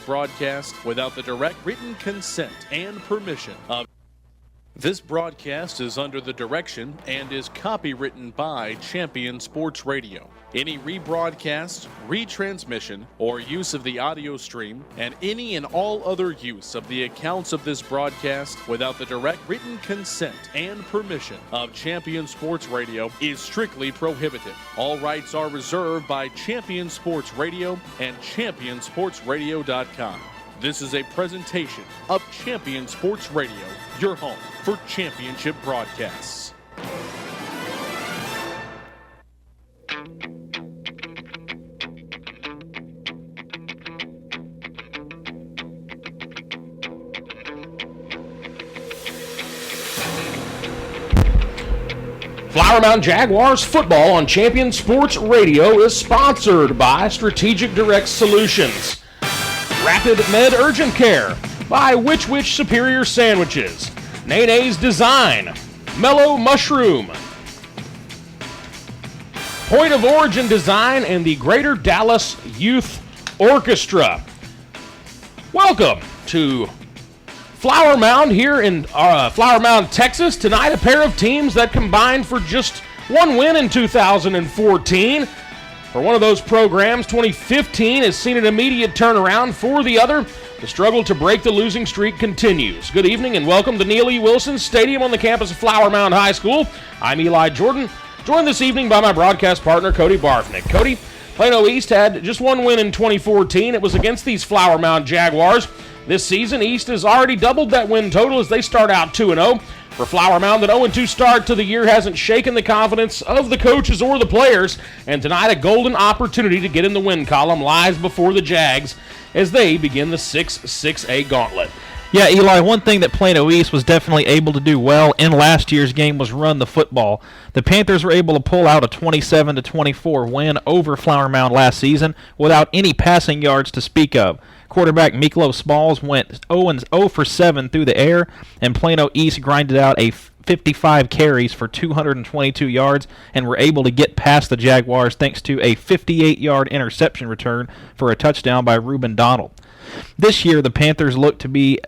broadcast without the direct written consent and permission of. This broadcast is under the direction and is copywritten by Champion Sports Radio. Any rebroadcast, retransmission, or use of the audio stream, and any and all other use of the accounts of this broadcast without the direct written consent and permission of Champion Sports Radio is strictly prohibited. All rights are reserved by Champion Sports Radio and ChampionSportsRadio.com. This is a presentation of Champion Sports Radio, your home for championship broadcasts. Flower Mound Jaguars football on Champion Sports Radio is sponsored by Strategic Direct Solutions, Rapid Med Urgent Care by Which Superior Sandwiches, Nene's Design, Mellow Mushroom, Point of Origin Design, and the Greater Dallas Youth Orchestra. Welcome to Flower Mound here in Flower Mound, Texas. Tonight, a pair of teams that combined for just one win in 2014. For one of those programs, 2015 has seen an immediate turnaround. For the other, the struggle to break the losing streak continues. Good evening and welcome to Neil E. Wilson Stadium on the campus of Flower Mound High School. I'm Eli Jordan, joined this evening by my broadcast partner, Cody Barfnick. Cody, Plano East had just one win in 2014. It was against these Flower Mound Jaguars. This season, East has already doubled that win total as they start out 2-0. For Flower Mound, an 0-2 start to the year hasn't shaken the confidence of the coaches or the players, and tonight a golden opportunity to get in the win column lies before the Jags as they begin the 6-6A gauntlet. Yeah, Eli, one thing that Plano East was definitely able to do well in last year's game was run the football. The Panthers were able to pull out a 27-24 win over Flower Mound last season without any passing yards to speak of. Quarterback Miklo Smalls went 0 for 7 through the air, and Plano East grinded out a 55 carries for 222 yards and were able to get past the Jaguars thanks to a 58-yard interception return for a touchdown by Reuben Donald. This year, the Panthers look to be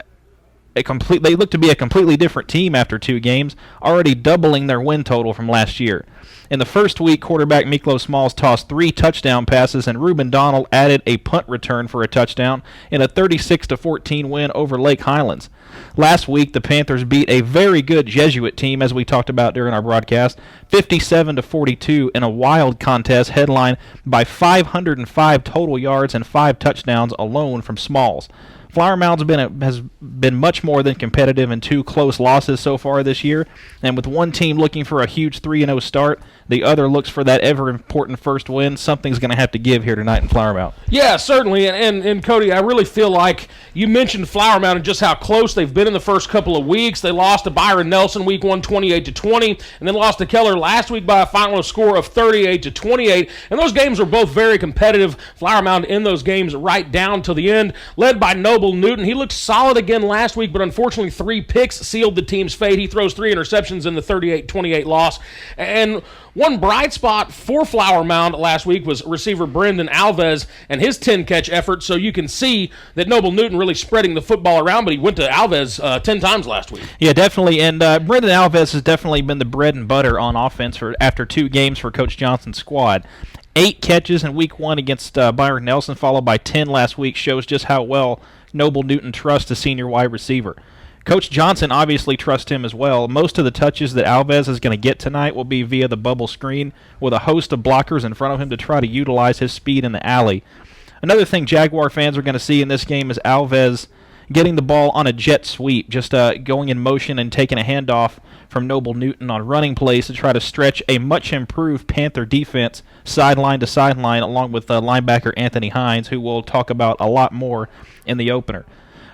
a completely different team after 2 games, already doubling their win total from last year. In the first week, quarterback Miklo Smalls tossed 3 touchdown passes, and Reuben Donald added a punt return for a touchdown in a 36-14 win over Lake Highlands. Last week, the Panthers beat a very good Jesuit team, as we talked about during our broadcast, 57-42 in a wild contest headlined by 505 total yards and 5 touchdowns alone from Smalls. Flower Mound has been much more than competitive in 2 close losses so far this year, and with one team looking for a huge 3-0 start, the other looks for that ever-important first win. Something's going to have to give here tonight in Flower Mound. Yeah, certainly, and Cody, I really feel like you mentioned Flower Mound and just how close they've been in the first couple of weeks. They lost to Byron Nelson week 1, 28-20, and then lost to Keller last week by a final score of 38-28, and those games were both very competitive. Flower Mound in those games right down to the end, led by Noble Newton. He looked solid again last week, but unfortunately 3 picks sealed the team's fate. He throws 3 interceptions in the 38-28 loss. And one bright spot for Flower Mound last week was receiver Brendan Alves and his 10-catch effort, so you can see that Noble Newton really spreading the football around, but he went to Alves 10 times last week. Yeah, definitely, and Brendan Alves has definitely been the bread and butter on offense after 2 games for Coach Johnson's squad. 8 catches in week 1 against Byron Nelson, followed by 10 last week, shows just how well Noble Newton trusts a senior wide receiver. Coach Johnson obviously trusts him as well. Most of the touches that Alves is going to get tonight will be via the bubble screen with a host of blockers in front of him to try to utilize his speed in the alley. Another thing Jaguar fans are going to see in this game is Alves getting the ball on a jet sweep, just going in motion and taking a handoff from Noble Newton on running plays to try to stretch a much improved Panther defense sideline to sideline, along with linebacker Anthony Hines, who we'll talk about a lot more in the opener.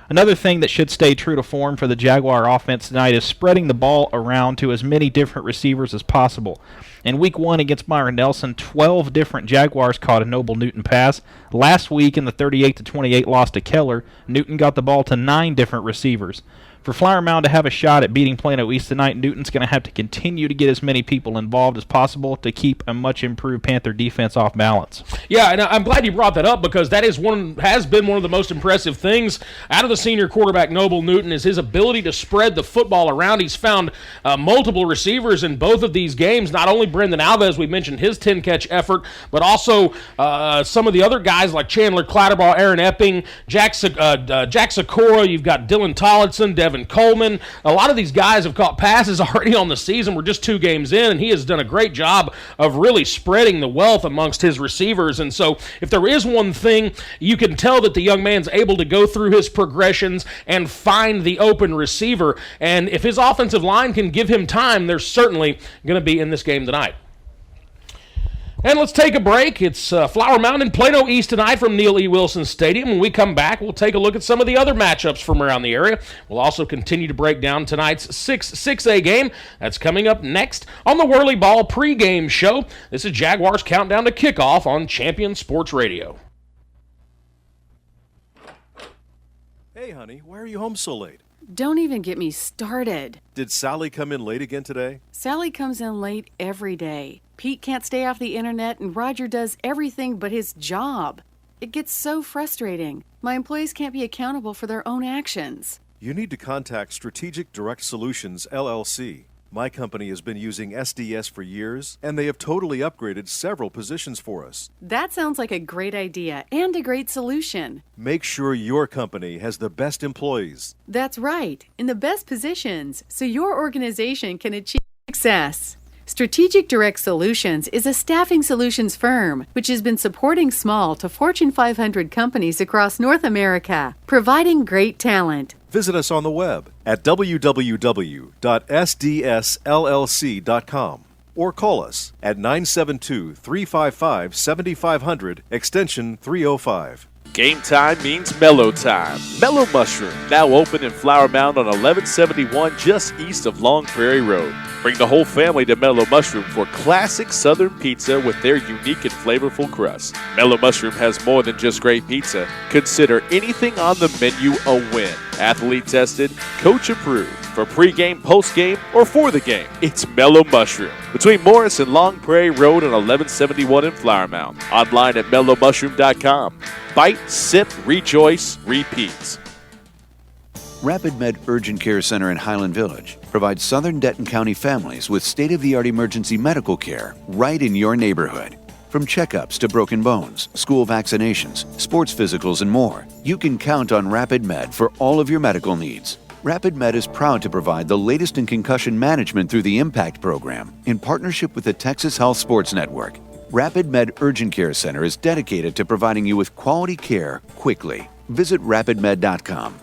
Another thing that should stay true to form for the Jaguar offense tonight is spreading the ball around to as many different receivers as possible. In Week 1 against Byron Nelson, 12 different Jaguars caught a Noble Newton pass. Last week in the 38-28 loss to Keller, Newton got the ball to 9 different receivers. For Flower Mound to have a shot at beating Plano East tonight, Newton's going to have to continue to get as many people involved as possible to keep a much improved Panther defense off balance. Yeah, and I'm glad you brought that up because that has been one of the most impressive things out of the senior quarterback Noble Newton is his ability to spread the football around. He's found multiple receivers in both of these games, not only Brendan Alves, we mentioned his 10-catch effort, but also some of the other guys like Chandler Clatterbaugh, Aaron Epping, Jack Sikora, you've got Dylan Tollinson, Devin Coleman. A lot of these guys have caught passes already on the season. We're just 2 games in, and he has done a great job of really spreading the wealth amongst his receivers. And so if there is one thing, you can tell that the young man's able to go through his progressions and find the open receiver. And if his offensive line can give him time, they're certainly going to be in this game tonight. And let's take a break. It's Flower Mound and Plano East tonight from Neil E. Wilson Stadium. When we come back, we'll take a look at some of the other matchups from around the area. We'll also continue to break down tonight's 6A game. That's coming up next on the Whirly Ball pregame show. This is Jaguars Countdown to Kickoff on Champion Sports Radio. Hey, honey, why are you home so late? Don't even get me started. Did Sally come in late again today? Sally comes in late every day. Pete can't stay off the internet, and Roger does everything but his job. It gets so frustrating. My employees can't be accountable for their own actions. You need to contact Strategic Direct Solutions, LLC. My company has been using SDS for years, and they have totally upgraded several positions for us. That sounds like a great idea and a great solution. Make sure your company has the best employees. That's right, in the best positions, so your organization can achieve success. Strategic Direct Solutions is a staffing solutions firm which has been supporting small to Fortune 500 companies across North America, providing great talent. Visit us on the web at www.sdsllc.com or call us at 972-355-7500 extension 305. Game time means mellow time. Mellow Mushroom, now open in Flower Mound on 1171 just east of Long Prairie Road. Bring the whole family to Mellow Mushroom for classic Southern pizza with their unique and flavorful crust. Mellow Mushroom has more than just great pizza. Consider anything on the menu a win. Athlete tested, coach approved. For pregame, postgame, or for the game, it's Mellow Mushroom. Between Morris and Long Prairie Road on 1171 in Flower Mound. Online at mellowmushroom.com. Bite, sip, rejoice, repeat. Rapid Med Urgent Care Center in Highland Village provides Southern Denton County families with state-of-the-art emergency medical care right in your neighborhood. From checkups to broken bones, school vaccinations, sports physicals, and more, you can count on Rapid Med for all of your medical needs. Rapid Med is proud to provide the latest in concussion management through the IMPACT program in partnership with the Texas Health Sports Network. Rapid Med Urgent Care Center is dedicated to providing you with quality care quickly. Visit rapidmed.com.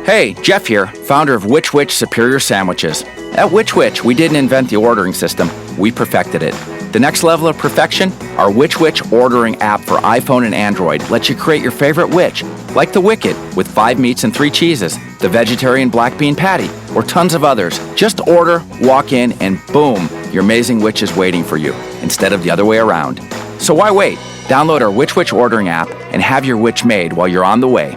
Hey, Jeff here, founder of Which Wich Superior Sandwiches. At Which Wich, we didn't invent the ordering system, we perfected it. The next level of perfection, our Which Wich ordering app for iPhone and Android lets you create your favorite witch, like the Wicked with 5 meats and 3 cheeses, the vegetarian black bean patty, or tons of others. Just order, walk in, and boom, your amazing witch is waiting for you, instead of the other way around. So why wait? Download our Which Wich ordering app and have your witch made while you're on the way.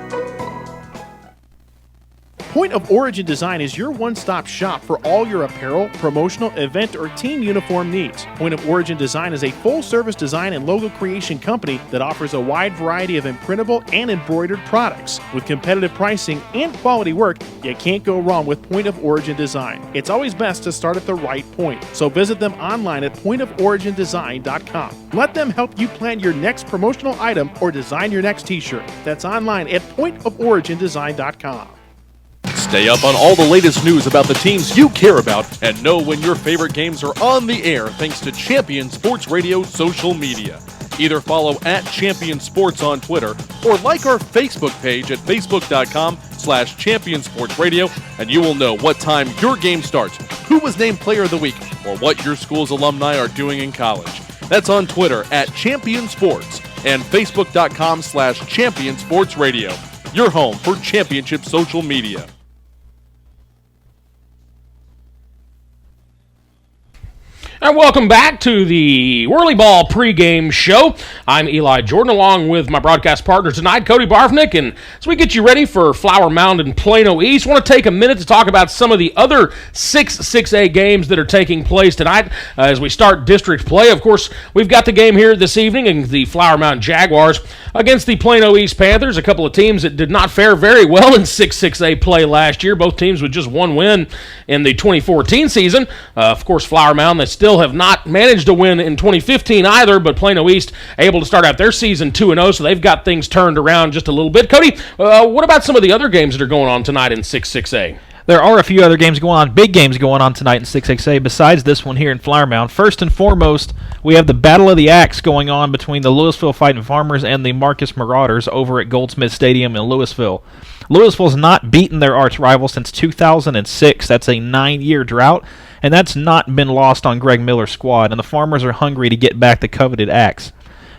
Point of Origin Design is your one-stop shop for all your apparel, promotional, event, or team uniform needs. Point of Origin Design is a full-service design and logo creation company that offers a wide variety of imprintable and embroidered products. With competitive pricing and quality work, you can't go wrong with Point of Origin Design. It's always best to start at the right point, so visit them online at pointoforigindesign.com. Let them help you plan your next promotional item or design your next t-shirt. That's online at pointoforigindesign.com. Stay up on all the latest news about the teams you care about and know when your favorite games are on the air thanks to Champion Sports Radio social media. Either follow at Champion Sports on Twitter or like our Facebook page at facebook.com/Champion Sports Radio, and you will know what time your game starts, who was named Player of the Week, or what your school's alumni are doing in college. That's on Twitter at Champion Sports and facebook.com/Champion Sports Radio. Your home for championship social media. And welcome back to the Whirly Ball pregame show. I'm Eli Jordan, along with my broadcast partner tonight, Cody Barfnick. And as we get you ready for Flower Mound and Plano East, I want to take a minute to talk about some of the other 6A games that are taking place tonight as we start district play. Of course, we've got the game here this evening in the Flower Mound Jaguars against the Plano East Panthers, a couple of teams that did not fare very well in 6A play last year. Both teams with just one win in the 2014 season. Of course, Flower Mound, they still have not managed to win in 2015 either, but Plano East able to start out their season 2-0, so they've got things turned around just a little bit. Cody, what about some of the other games that are going on tonight in 6A? There are a few other games going on, big games going on tonight in 6A besides this one here in Flower Mound. First and foremost, we have the Battle of the Axe going on between the Louisville Fighting Farmers and the Marcus Marauders over at Goldsmith Stadium in Louisville. Louisville's not beaten their arch rival since 2006. That's a 9-year drought, and that's not been lost on Greg Miller's squad, and the Farmers are hungry to get back the coveted axe.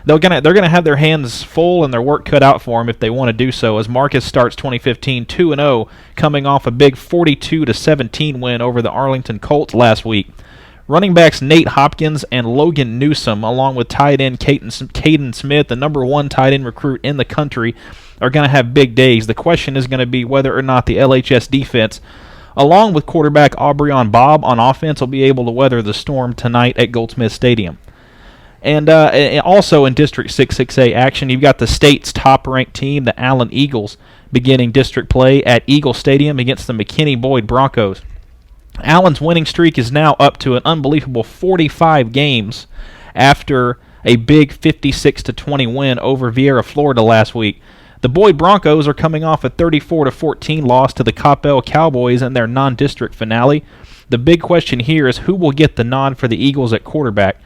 They're gonna have their hands full and their work cut out for them if they want to do so, as Marcus starts 2015 2-0, coming off a big 42-17 win over the Arlington Colts last week. Running backs Nate Hopkins and Logan Newsom, along with tight end Caden Smith, the number 1 tight end recruit in the country, are going to have big days. The question is going to be whether or not the LHS defense, along with quarterback Aubryon Bob on offense, will be able to weather the storm tonight at Goldsmith Stadium. And also in District 6A action, you've got the state's top-ranked team, the Allen Eagles, beginning district play at Eagle Stadium against the McKinney-Boyd Broncos. Allen's winning streak is now up to an unbelievable 45 games after a big 56-20 win over Vieira, Florida last week. The Boyd Broncos are coming off a 34-14 loss to the Coppell Cowboys in their non-district finale. The big question here is who will get the nod for the Eagles at quarterback.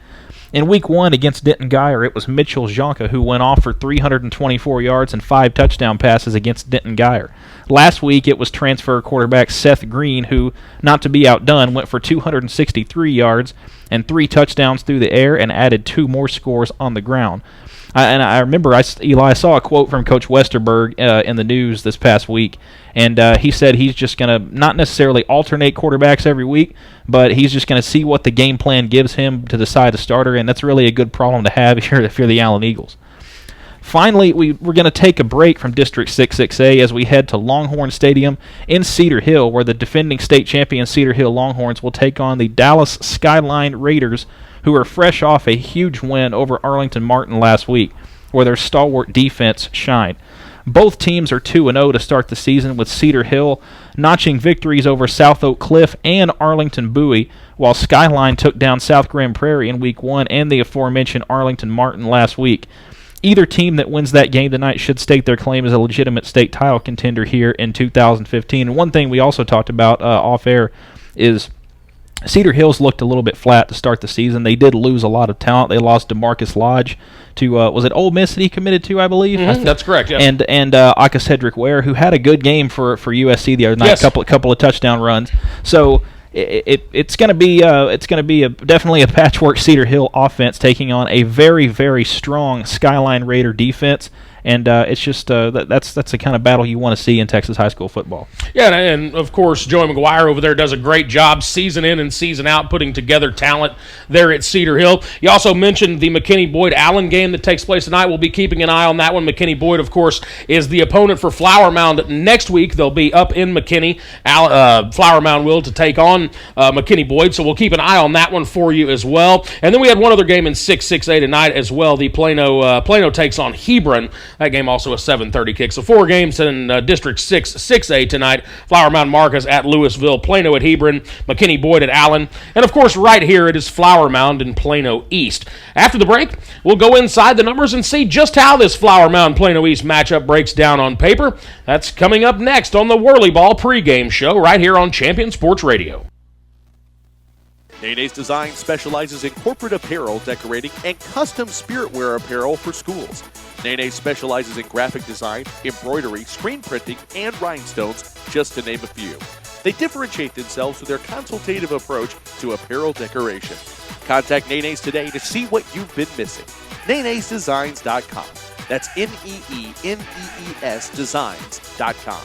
In Week 1 against Denton Guyer, it was Mitchell Jonka who went off for 324 yards and 5 touchdown passes against Denton Guyer. Last week, it was transfer quarterback Seth Green who, not to be outdone, went for 263 yards and 3 touchdowns through the air and added 2 more scores on the ground. I remember, Eli, I saw a quote from Coach Westerberg in the news this past week, and he said he's just going to not necessarily alternate quarterbacks every week, but he's just going to see what the game plan gives him to decide the starter, and that's really a good problem to have if you're the Allen Eagles. Finally, we're going to take a break from District 6A as we head to Longhorn Stadium in Cedar Hill, where the defending state champion Cedar Hill Longhorns will take on the Dallas Skyline Raiders, who are fresh off a huge win over Arlington Martin last week, where their stalwart defense shined. Both teams are 2-0 to start the season, with Cedar Hill notching victories over South Oak Cliff and Arlington Bowie, while Skyline took down South Grand Prairie in Week 1 and the aforementioned Arlington Martin last week. Either team that wins that game tonight should stake their claim as a legitimate state title contender here in 2015. And one thing we also talked about off air is Cedar Hills looked a little bit flat to start the season. They did lose a lot of talent. They lost DeMarcus Lodge to, was it Ole Miss that he committed to, I believe? Mm-hmm, that's correct, yeah. And Aka Cedric Ware, who had a good game for USC the other night, yes. couple of touchdown runs. So it's going to be definitely a patchwork Cedar Hill offense taking on a very, very strong Skyline Raider defense. And it's just that's the kind of battle you want to see in Texas high school football. Yeah, and of course, Joey McGuire over there does a great job season in and season out putting together talent there at Cedar Hill. You also mentioned the McKinney-Boyd-Allen game that takes place tonight. We'll be keeping an eye on that one. McKinney-Boyd, of course, is the opponent for Flower Mound next week. They'll be up in McKinney. Flower Mound will to take on McKinney-Boyd, so we'll keep an eye on that one for you as well. And then we had one other game in 6A tonight as well. The Plano takes on Hebron. That game also a 7:30 kick. So 4 games in District 6A tonight. Flower Mound Marcus at Louisville, Plano at Hebron, McKinney-Boyd at Allen, and of course right here it is Flower Mound and Plano East. After the break, we'll go inside the numbers and see just how this Flower Mound Plano East matchup breaks down on paper. That's coming up next on the Whirly Ball pregame show right here on Champion Sports Radio. Nene's Design specializes in corporate apparel, decorating, and custom spirit wear apparel for schools. Nene specializes in graphic design, embroidery, screen printing, and rhinestones, just to name a few. They differentiate themselves with their consultative approach to apparel decoration. Contact Nene's today to see what you've been missing. Nene'sDesigns.com. That's Nene'sDesigns.com.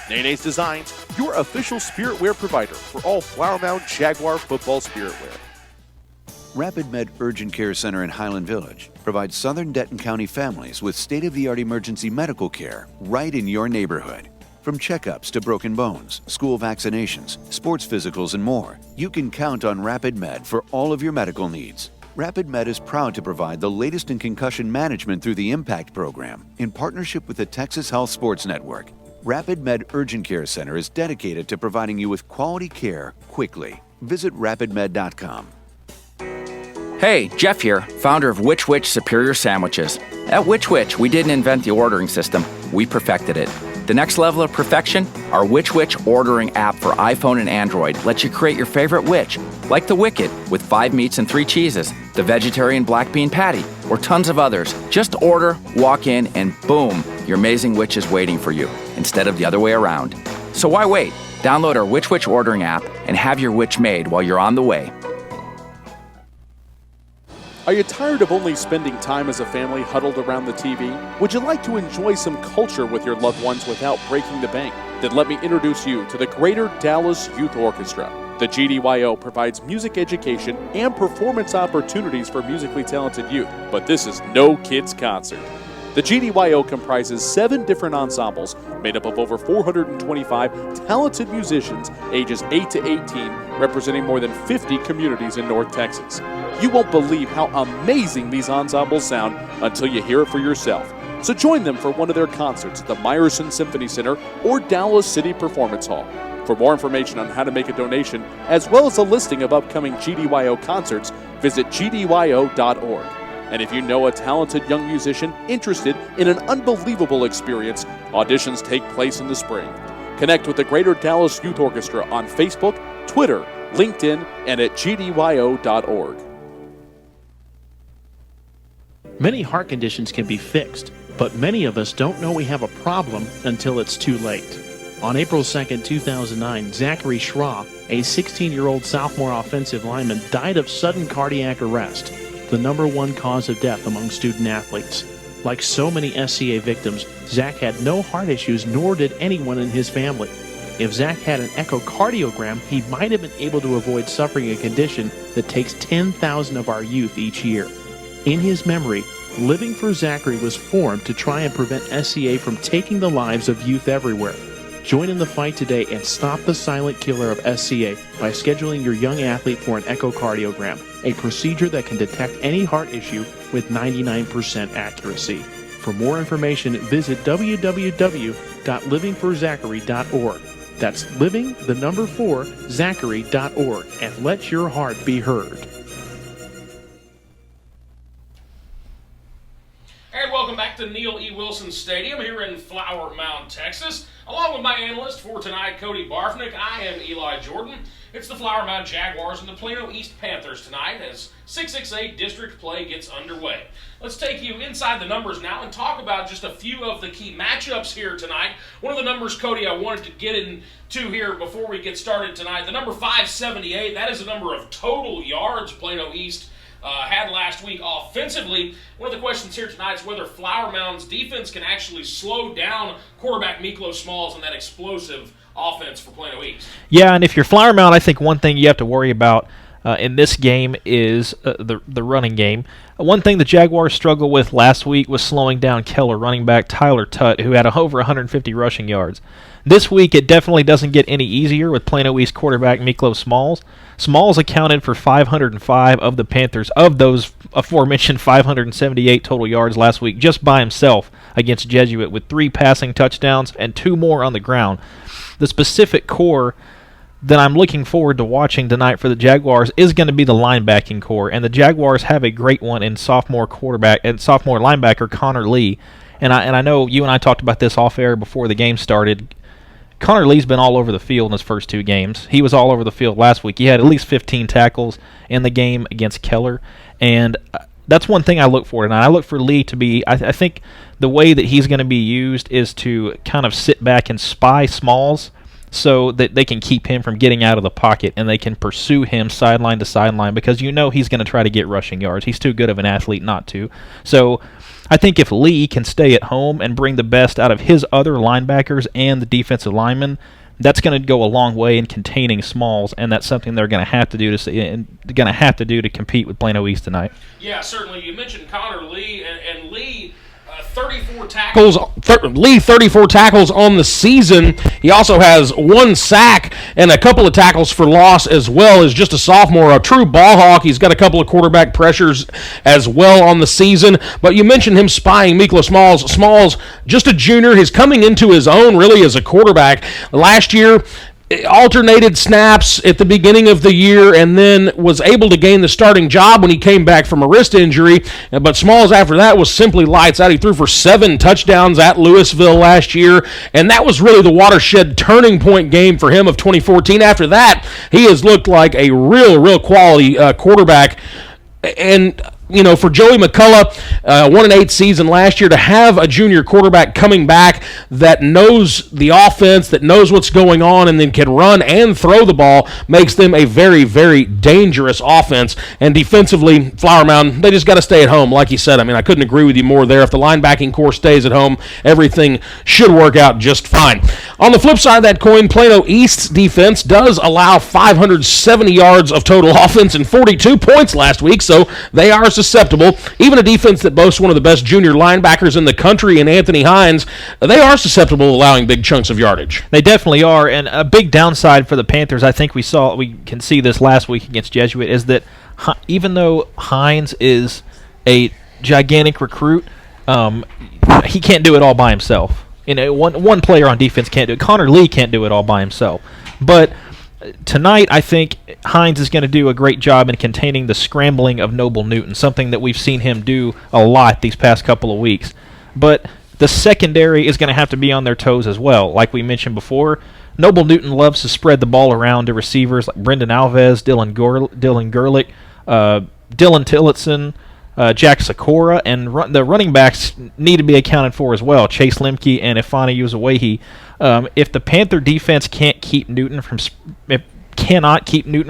Nene's Designs, your official spirit wear provider for all Flower Mound Jaguar football spirit wear. Rapid Med Urgent Care Center in Highland Village provides southern Denton County families with state-of-the-art emergency medical care right in your neighborhood. From checkups to broken bones, school vaccinations, sports physicals, and more, you can count on Rapid Med for all of your medical needs. Rapid Med is proud to provide the latest in concussion management through the IMPACT program in partnership with the Texas Health Sports Network. Rapid Med Urgent Care Center is dedicated to providing you with quality care quickly. Visit rapidmed.com. Hey, Jeff here, founder of Which Superior Sandwiches. At Which we didn't invent the ordering system, we perfected it. The next level of perfection, our Which ordering app for iPhone and Android lets you create your favorite Which, like the Wicked with 5 meats and 3 cheeses, the vegetarian black bean patty, or tons of others. Just order, walk in, and boom, your amazing Which is waiting for you, instead of the other way around. So why wait? Download our Which ordering app and have your Which made while you're on the way. Are you tired of only spending time as a family huddled around the TV? Would you like to enjoy some culture with your loved ones without breaking the bank? Then let me introduce you to the Greater Dallas Youth Orchestra. The GDYO provides music education and performance opportunities for musically talented youth, but this is no kids' concert. The GDYO comprises 7 different ensembles made up of over 425 talented musicians ages 8 to 18, representing more than 50 communities in North Texas. You won't believe how amazing these ensembles sound until you hear it for yourself. So join them for one of their concerts at the Meyerson Symphony Center or Dallas City Performance Hall. For more information on how to make a donation, as well as a listing of upcoming GDYO concerts, visit gdyo.org. And if you know a talented young musician interested in an unbelievable experience, auditions take place in the spring. Connect with the Greater Dallas Youth Orchestra on Facebook, Twitter, LinkedIn, and at gdyo.org. Many heart conditions can be fixed, but many of us don't know we have a problem until it's too late. On April 2, 2009, Zachary Schraw, a 16-year-old sophomore offensive lineman, died of sudden cardiac arrest, the #1 cause of death among student athletes. Like so many SCA victims, Zach had no heart issues, nor did anyone in his family. If Zach had an echocardiogram, he might have been able to avoid suffering a condition that takes 10,000 of our youth each year. In his memory, Living for Zachary was formed to try and prevent SCA from taking the lives of youth everywhere. Join in the fight today and stop the silent killer of SCA by scheduling your young athlete for an echocardiogram, a procedure that can detect any heart issue with 99% accuracy. For more information, visit www.livingforzachary.org. That's living4zachary.org, and let your heart be heard. And welcome back to Neil E. Wilson Stadium here in Flower Mound, Texas. Along with my analyst for tonight, Cody Barfnick, I am Eli Jordan. It's the Flower Mound Jaguars and the Plano East Panthers tonight as 6-6-8 district play gets underway. Let's take you inside the numbers now and talk about just a few of the key matchups here tonight. One of the numbers, Cody, I wanted to get into here before we get started tonight. The number 578, that is the number of total yards Plano East had last week offensively. One of the questions here tonight is whether Flower Mound's defense can actually slow down quarterback Miklo Smalls and that explosive offense for Plano East. Yeah, and if you're Flower Mound, I think one thing you have to worry about in this game is the running game. One thing the Jaguars struggled with last week was slowing down Keller running back Tyler Tutt, who had over 150 rushing yards. This week, it definitely doesn't get any easier with Plano East quarterback Miklo Smalls. Smalls accounted for 505 of the Panthers, of those aforementioned 578 total yards last week, just by himself against Jesuit, with 3 passing touchdowns and 2 more on the ground. The specific core that I'm looking forward to watching tonight for the Jaguars is going to be the linebacking core, and the Jaguars have a great one in sophomore linebacker Connor Lee. And I know you and I talked about this off air before the game started. Connor Lee's been all over the field in his first 2 games. He was all over the field last week. He had at least 15 tackles in the game against Keller, and that's one thing I look for tonight. I look for Lee to be, I think the way that he's going to be used is to kind of sit back and spy Smalls so that they can keep him from getting out of the pocket and they can pursue him sideline to sideline, because you know he's going to try to get rushing yards. He's too good of an athlete not to. So I think if Lee can stay at home and bring the best out of his other linebackers and the defensive linemen, That's going to go a long way in containing Smalls, and that's something they're going to have to do to compete with Plano East tonight. Yeah, certainly. You mentioned Connor Lee, and Lee. 34 tackles. Lee 34 tackles on the season. He also has 1 sack and a couple of tackles for loss as well as just a sophomore, a true ball hawk. He's got a couple of quarterback pressures as well on the season. But you mentioned him spying Mikla Smalls. Smalls, just a junior. He's coming into his own really as a quarterback. Last year, alternated snaps at the beginning of the year and then was able to gain the starting job when he came back from a wrist injury. But Smalls after that was simply lights out. He threw for 7 touchdowns at Louisville last year, and that was really the watershed turning point game for him of 2014. After that, he has looked like a real quality quarterback. And for Joey McCullough, 1-8 season last year, to have a junior quarterback coming back that knows the offense, that knows what's going on, and then can run and throw the ball, makes them a very, very dangerous offense. And defensively, Flower Mound, they just got to stay at home, like you said. I mean, I couldn't agree with you more there. If the linebacking core stays at home, everything should work out just fine. On the flip side of that coin, Plano East's defense does allow 570 yards of total offense and 42 points last week, so they are susceptible. Even a defense that boasts one of the best junior linebackers in the country in Anthony Hines, they are susceptible to allowing big chunks of yardage. They definitely are, and a big downside for the Panthers, I think we can see this last week against Jesuit, is that even though Hines is a gigantic recruit, he can't do it all by himself. One player on defense can't do it. Connor Lee can't do it all by himself. But tonight, I think Hines is going to do a great job in containing the scrambling of Noble Newton, something that we've seen him do a lot these past couple of weeks. But the secondary is going to have to be on their toes as well. Like we mentioned before, Noble Newton loves to spread the ball around to receivers like Brendan Alves, Dylan Gerlich, Dylan Tillotson, Jack Sikora, and the running backs need to be accounted for as well. Chase Lemke and Ifeanyi Uzoehi. If the Panther defense cannot keep Newton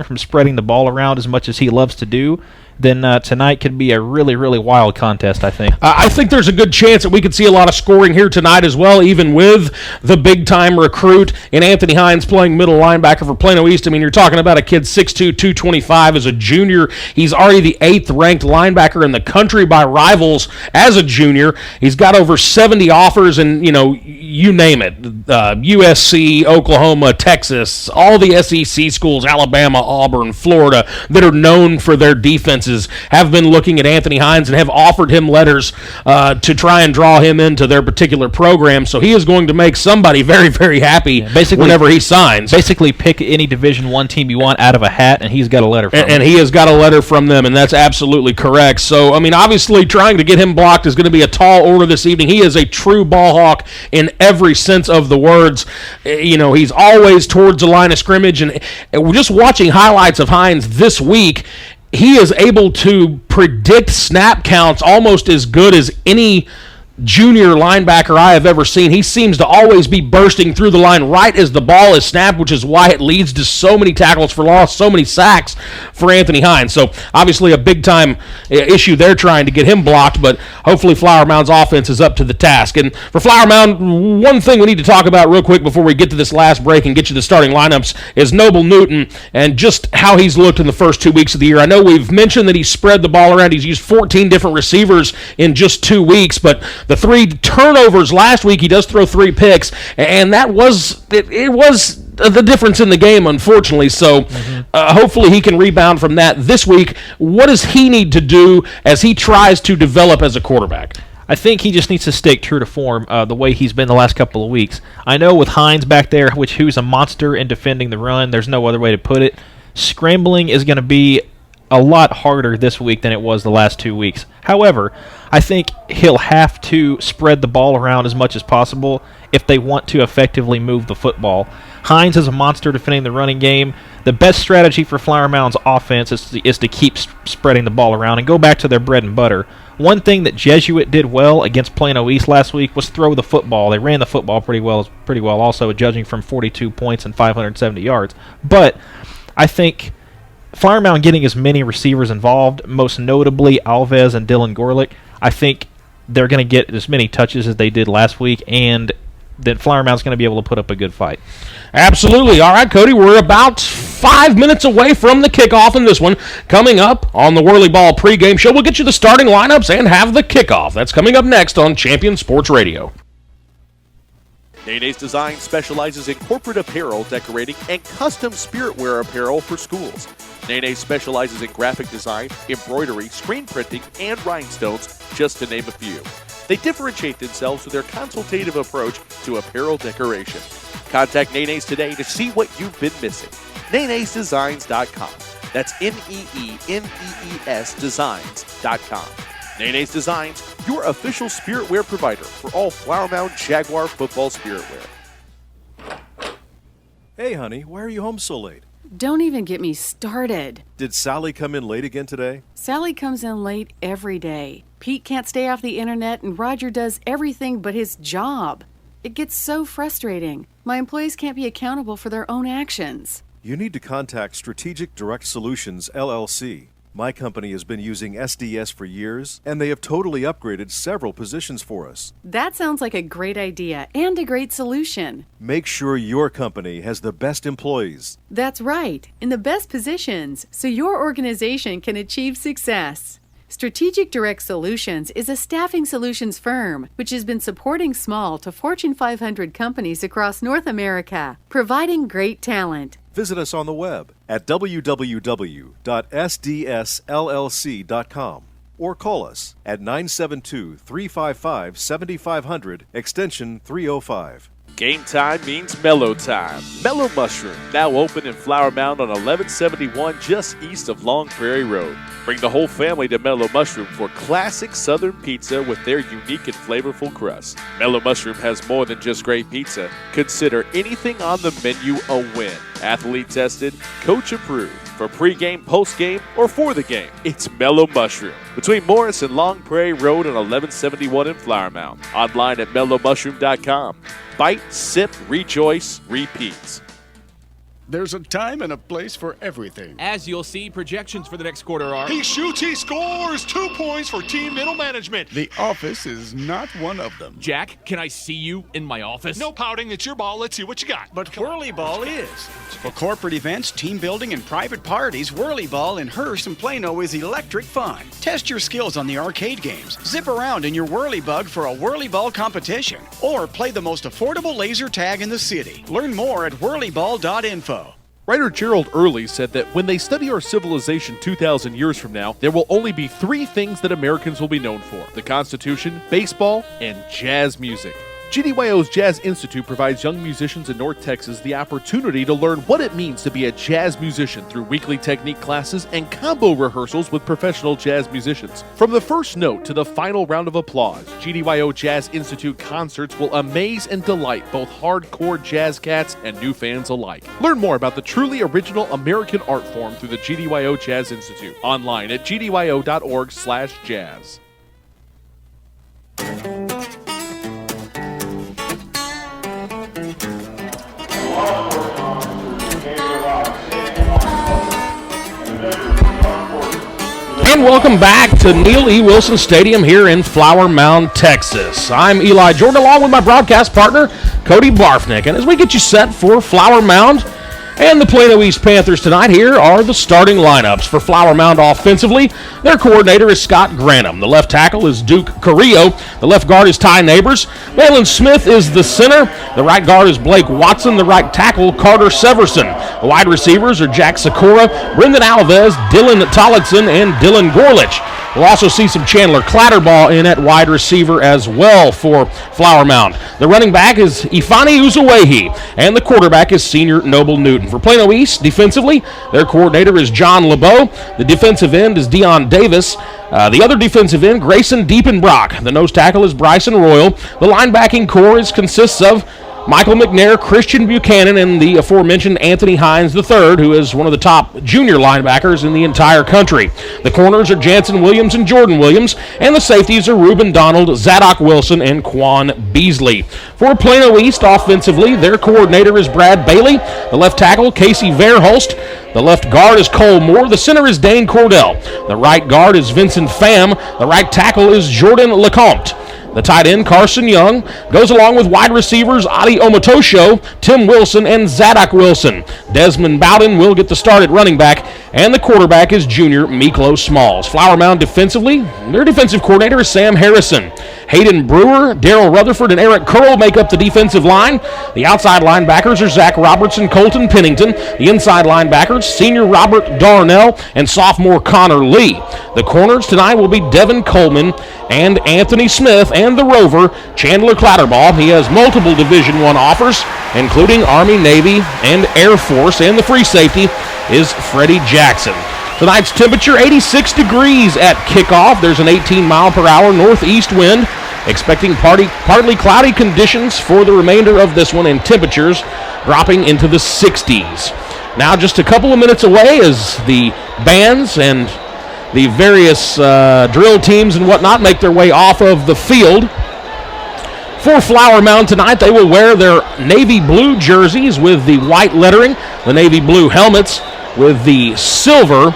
from spreading the ball around as much as he loves to do, then tonight could be a really, really wild contest, I think. I think there's a good chance that we could see a lot of scoring here tonight as well, even with the big-time recruit in Anthony Hines playing middle linebacker for Plano East. I mean, you're talking about a kid 6'2", 225 as a junior. He's already the 8th-ranked linebacker in the country by rivals as a junior. He's got over 70 offers, and, you name it, USC, Oklahoma, Texas, all the SEC schools, Alabama, Auburn, Florida, that are known for their defense have been looking at Anthony Hines and have offered him letters to try and draw him into their particular program. So he is going to make somebody very, very happy whenever he signs. Basically, pick any Division I team you want out of a hat, and he's got a letter from them. And he has got a letter from them, and that's absolutely correct. So, I mean, obviously, trying to get him blocked is going to be a tall order this evening. He is a true ball hawk in every sense of the words. He's always towards the line of scrimmage, and we're just watching highlights of Hines this week. He is able to predict snap counts almost as good as any junior linebacker I have ever seen. He seems to always be bursting through the line right as the ball is snapped, which is why it leads to so many tackles for loss, so many sacks for Anthony Hines. So obviously a big-time issue they're trying to get him blocked, but hopefully Flower Mound's offense is up to the task. And for Flower Mound, one thing we need to talk about real quick before we get to this last break and get you the starting lineups is Noble Newton and just how he's looked in the first 2 weeks of the year. I know we've mentioned that he's spread the ball around. He's used 14 different receivers in just 2 weeks, but the 3 turnovers last week, he does throw 3 picks, and that was it was the difference in the game, unfortunately. So hopefully he can rebound from that this week. What does he need to do as he tries to develop as a quarterback? I think he just needs to stick true to form the way he's been the last couple of weeks. I know with Hines back there, who's a monster in defending the run, there's no other way to put it. Scrambling is going to be a lot harder this week than it was the last 2 weeks. However, I think he'll have to spread the ball around as much as possible if they want to effectively move the football. Hines is a monster defending the running game. The best strategy for Flower Mound's offense is to keep spreading the ball around and go back to their bread and butter. One thing that Jesuit did well against Plano East last week was throw the football. They ran the football pretty well also, judging from 42 points and 570 yards. But I think Flower Mound getting as many receivers involved, most notably Alves and Dylan Gerlich, I think they're going to get as many touches as they did last week, and Flower Mound's going to be able to put up a good fight. Absolutely. All right, Cody, we're about 5 minutes away from the kickoff in this one. Coming up on the Whirly Ball pregame show, we'll get you the starting lineups and have the kickoff. That's coming up next on Champion Sports Radio. Nene's Design specializes in corporate apparel, decorating, and custom spirit wear apparel for schools. Nene specializes in graphic design, embroidery, screen printing, and rhinestones, just to name a few. They differentiate themselves with their consultative approach to apparel decoration. Contact Nene's today to see what you've been missing. Nene'sDesigns.com. That's Nenees Designs.com. Nene's Designs, your official spirit wear provider for all Flower Mound Jaguar football spirit wear. Hey, honey, why are you home so late? Don't even get me started. Did Sally come in late again today? Sally comes in late every day. Pete can't stay off the internet, and Roger does everything but his job. It gets so frustrating. My employees can't be accountable for their own actions. You need to contact Strategic Direct Solutions, LLC. My company has been using SDS for years, and they have totally upgraded several positions for us. That sounds like a great idea and a great solution. Make sure your company has the best employees. That's right, in the best positions, so your organization can achieve success. Strategic Direct Solutions is a staffing solutions firm which has been supporting small to Fortune 500 companies across North America, providing great talent. Visit us on the web at www.sdsllc.com or call us at 972-355-7500 extension 305. Game time means mellow time. Mellow Mushroom, now open in Flower Mound on 1171 just east of Long Prairie Road. Bring the whole family to Mellow Mushroom for classic Southern pizza with their unique and flavorful crust. Mellow Mushroom has more than just great pizza. Consider anything on the menu a win. Athlete tested, coach approved. For pregame, postgame, or for the game, it's Mellow Mushroom. Between Morris and Long Prairie Road on 1171 in Flower Mound. Online at mellowmushroom.com. Bite, sip, rejoice, repeats. There's a time and a place for everything. As you'll see, projections for the next quarter are... He shoots, he scores! 2 points for team middle management. The office is not one of them. Jack, can I see you in my office? No pouting, it's your ball. Let's see what you got. But Whirly Ball is. For corporate events, team building, and private parties, Whirly Ball in Hearst and Plano is electric fun. Test your skills on the arcade games. Zip around in your Whirly Bug for a Whirly Ball competition. Or play the most affordable laser tag in the city. Learn more at whirlyball.info. Writer Gerald Early said that when they study our civilization 2,000 years from now, there will only be 3 things that Americans will be known for: the Constitution, baseball, and jazz music. GDYO's Jazz Institute provides young musicians in North Texas the opportunity to learn what it means to be a jazz musician through weekly technique classes and combo rehearsals with professional jazz musicians. From the first note to the final round of applause, GDYO Jazz Institute concerts will amaze and delight both hardcore jazz cats and new fans alike. Learn more about the truly original American art form through the GDYO Jazz Institute. Online at gdyo.org/jazz. And welcome back to Neil E. Wilson Stadium here in Flower Mound, Texas. I'm Eli Jordan, along with my broadcast partner, Cody Barfnick. And as we get you set for Flower Mound and the Plano East Panthers tonight, here are the starting lineups for Flower Mound offensively. Their coordinator is Scott Granum. The left tackle is Duke Carrillo. The left guard is Ty Neighbors. Malin Smith is the center. The right guard is Blake Watson. The right tackle, Carter Severson. The wide receivers are Jack Sikora, Brendan Alves, Dylan Tollickson, and Dylan Gorlich. We'll also see some Chandler Clatterball in at wide receiver as well for Flower Mound. The running back is Ifani Uzawehi, and the quarterback is senior Noble Newton. For Plano East, defensively, their coordinator is John LeBeau. The defensive end is Deion Davis. The other defensive end, Grayson Diepenbrock. The nose tackle is Bryson Royal. The linebacking core consists of Michael McNair, Christian Buchanan, and the aforementioned Anthony Hines III, who is one of the top junior linebackers in the entire country. The corners are Jansen Williams and Jordan Williams, and the safeties are Reuben Donald, Zadok Wilson, and Quan Beasley. For Plano East, offensively, their coordinator is Brad Bailey. The left tackle, Casey Verhulst. The left guard is Cole Moore. The center is Dane Cordell. The right guard is Vincent Pham. The right tackle is Jordan Lecomte. The tight end, Carson Young, goes along with wide receivers Adi Omotosho, Tim Wilson, and Zadok Wilson. Desmond Bowden will get the start at running back, and the quarterback is junior Miklo Smalls. Flower Mound defensively, their defensive coordinator is Sam Harrison. Hayden Brewer, Darrell Rutherford, and Eric Curl make up the defensive line. The outside linebackers are Zach Robertson, Colton Pennington. The inside linebackers, senior Robert Darnell and sophomore Connor Lee. The corners tonight will be Devin Coleman and Anthony Smith, and the rover, Chandler Clatterball. He has multiple Division I offers, including Army, Navy, and Air Force, and the free safety is Freddie Jackson. Tonight's temperature, 86 degrees at kickoff. There's an 18-mile-per-hour northeast wind. Expecting partly cloudy conditions for the remainder of this one, and temperatures dropping into the 60s. Now just a couple of minutes away as the bands and the various drill teams and whatnot make their way off of the field. For Flower Mound tonight, they will wear their navy blue jerseys with the white lettering, the navy blue helmets with the silver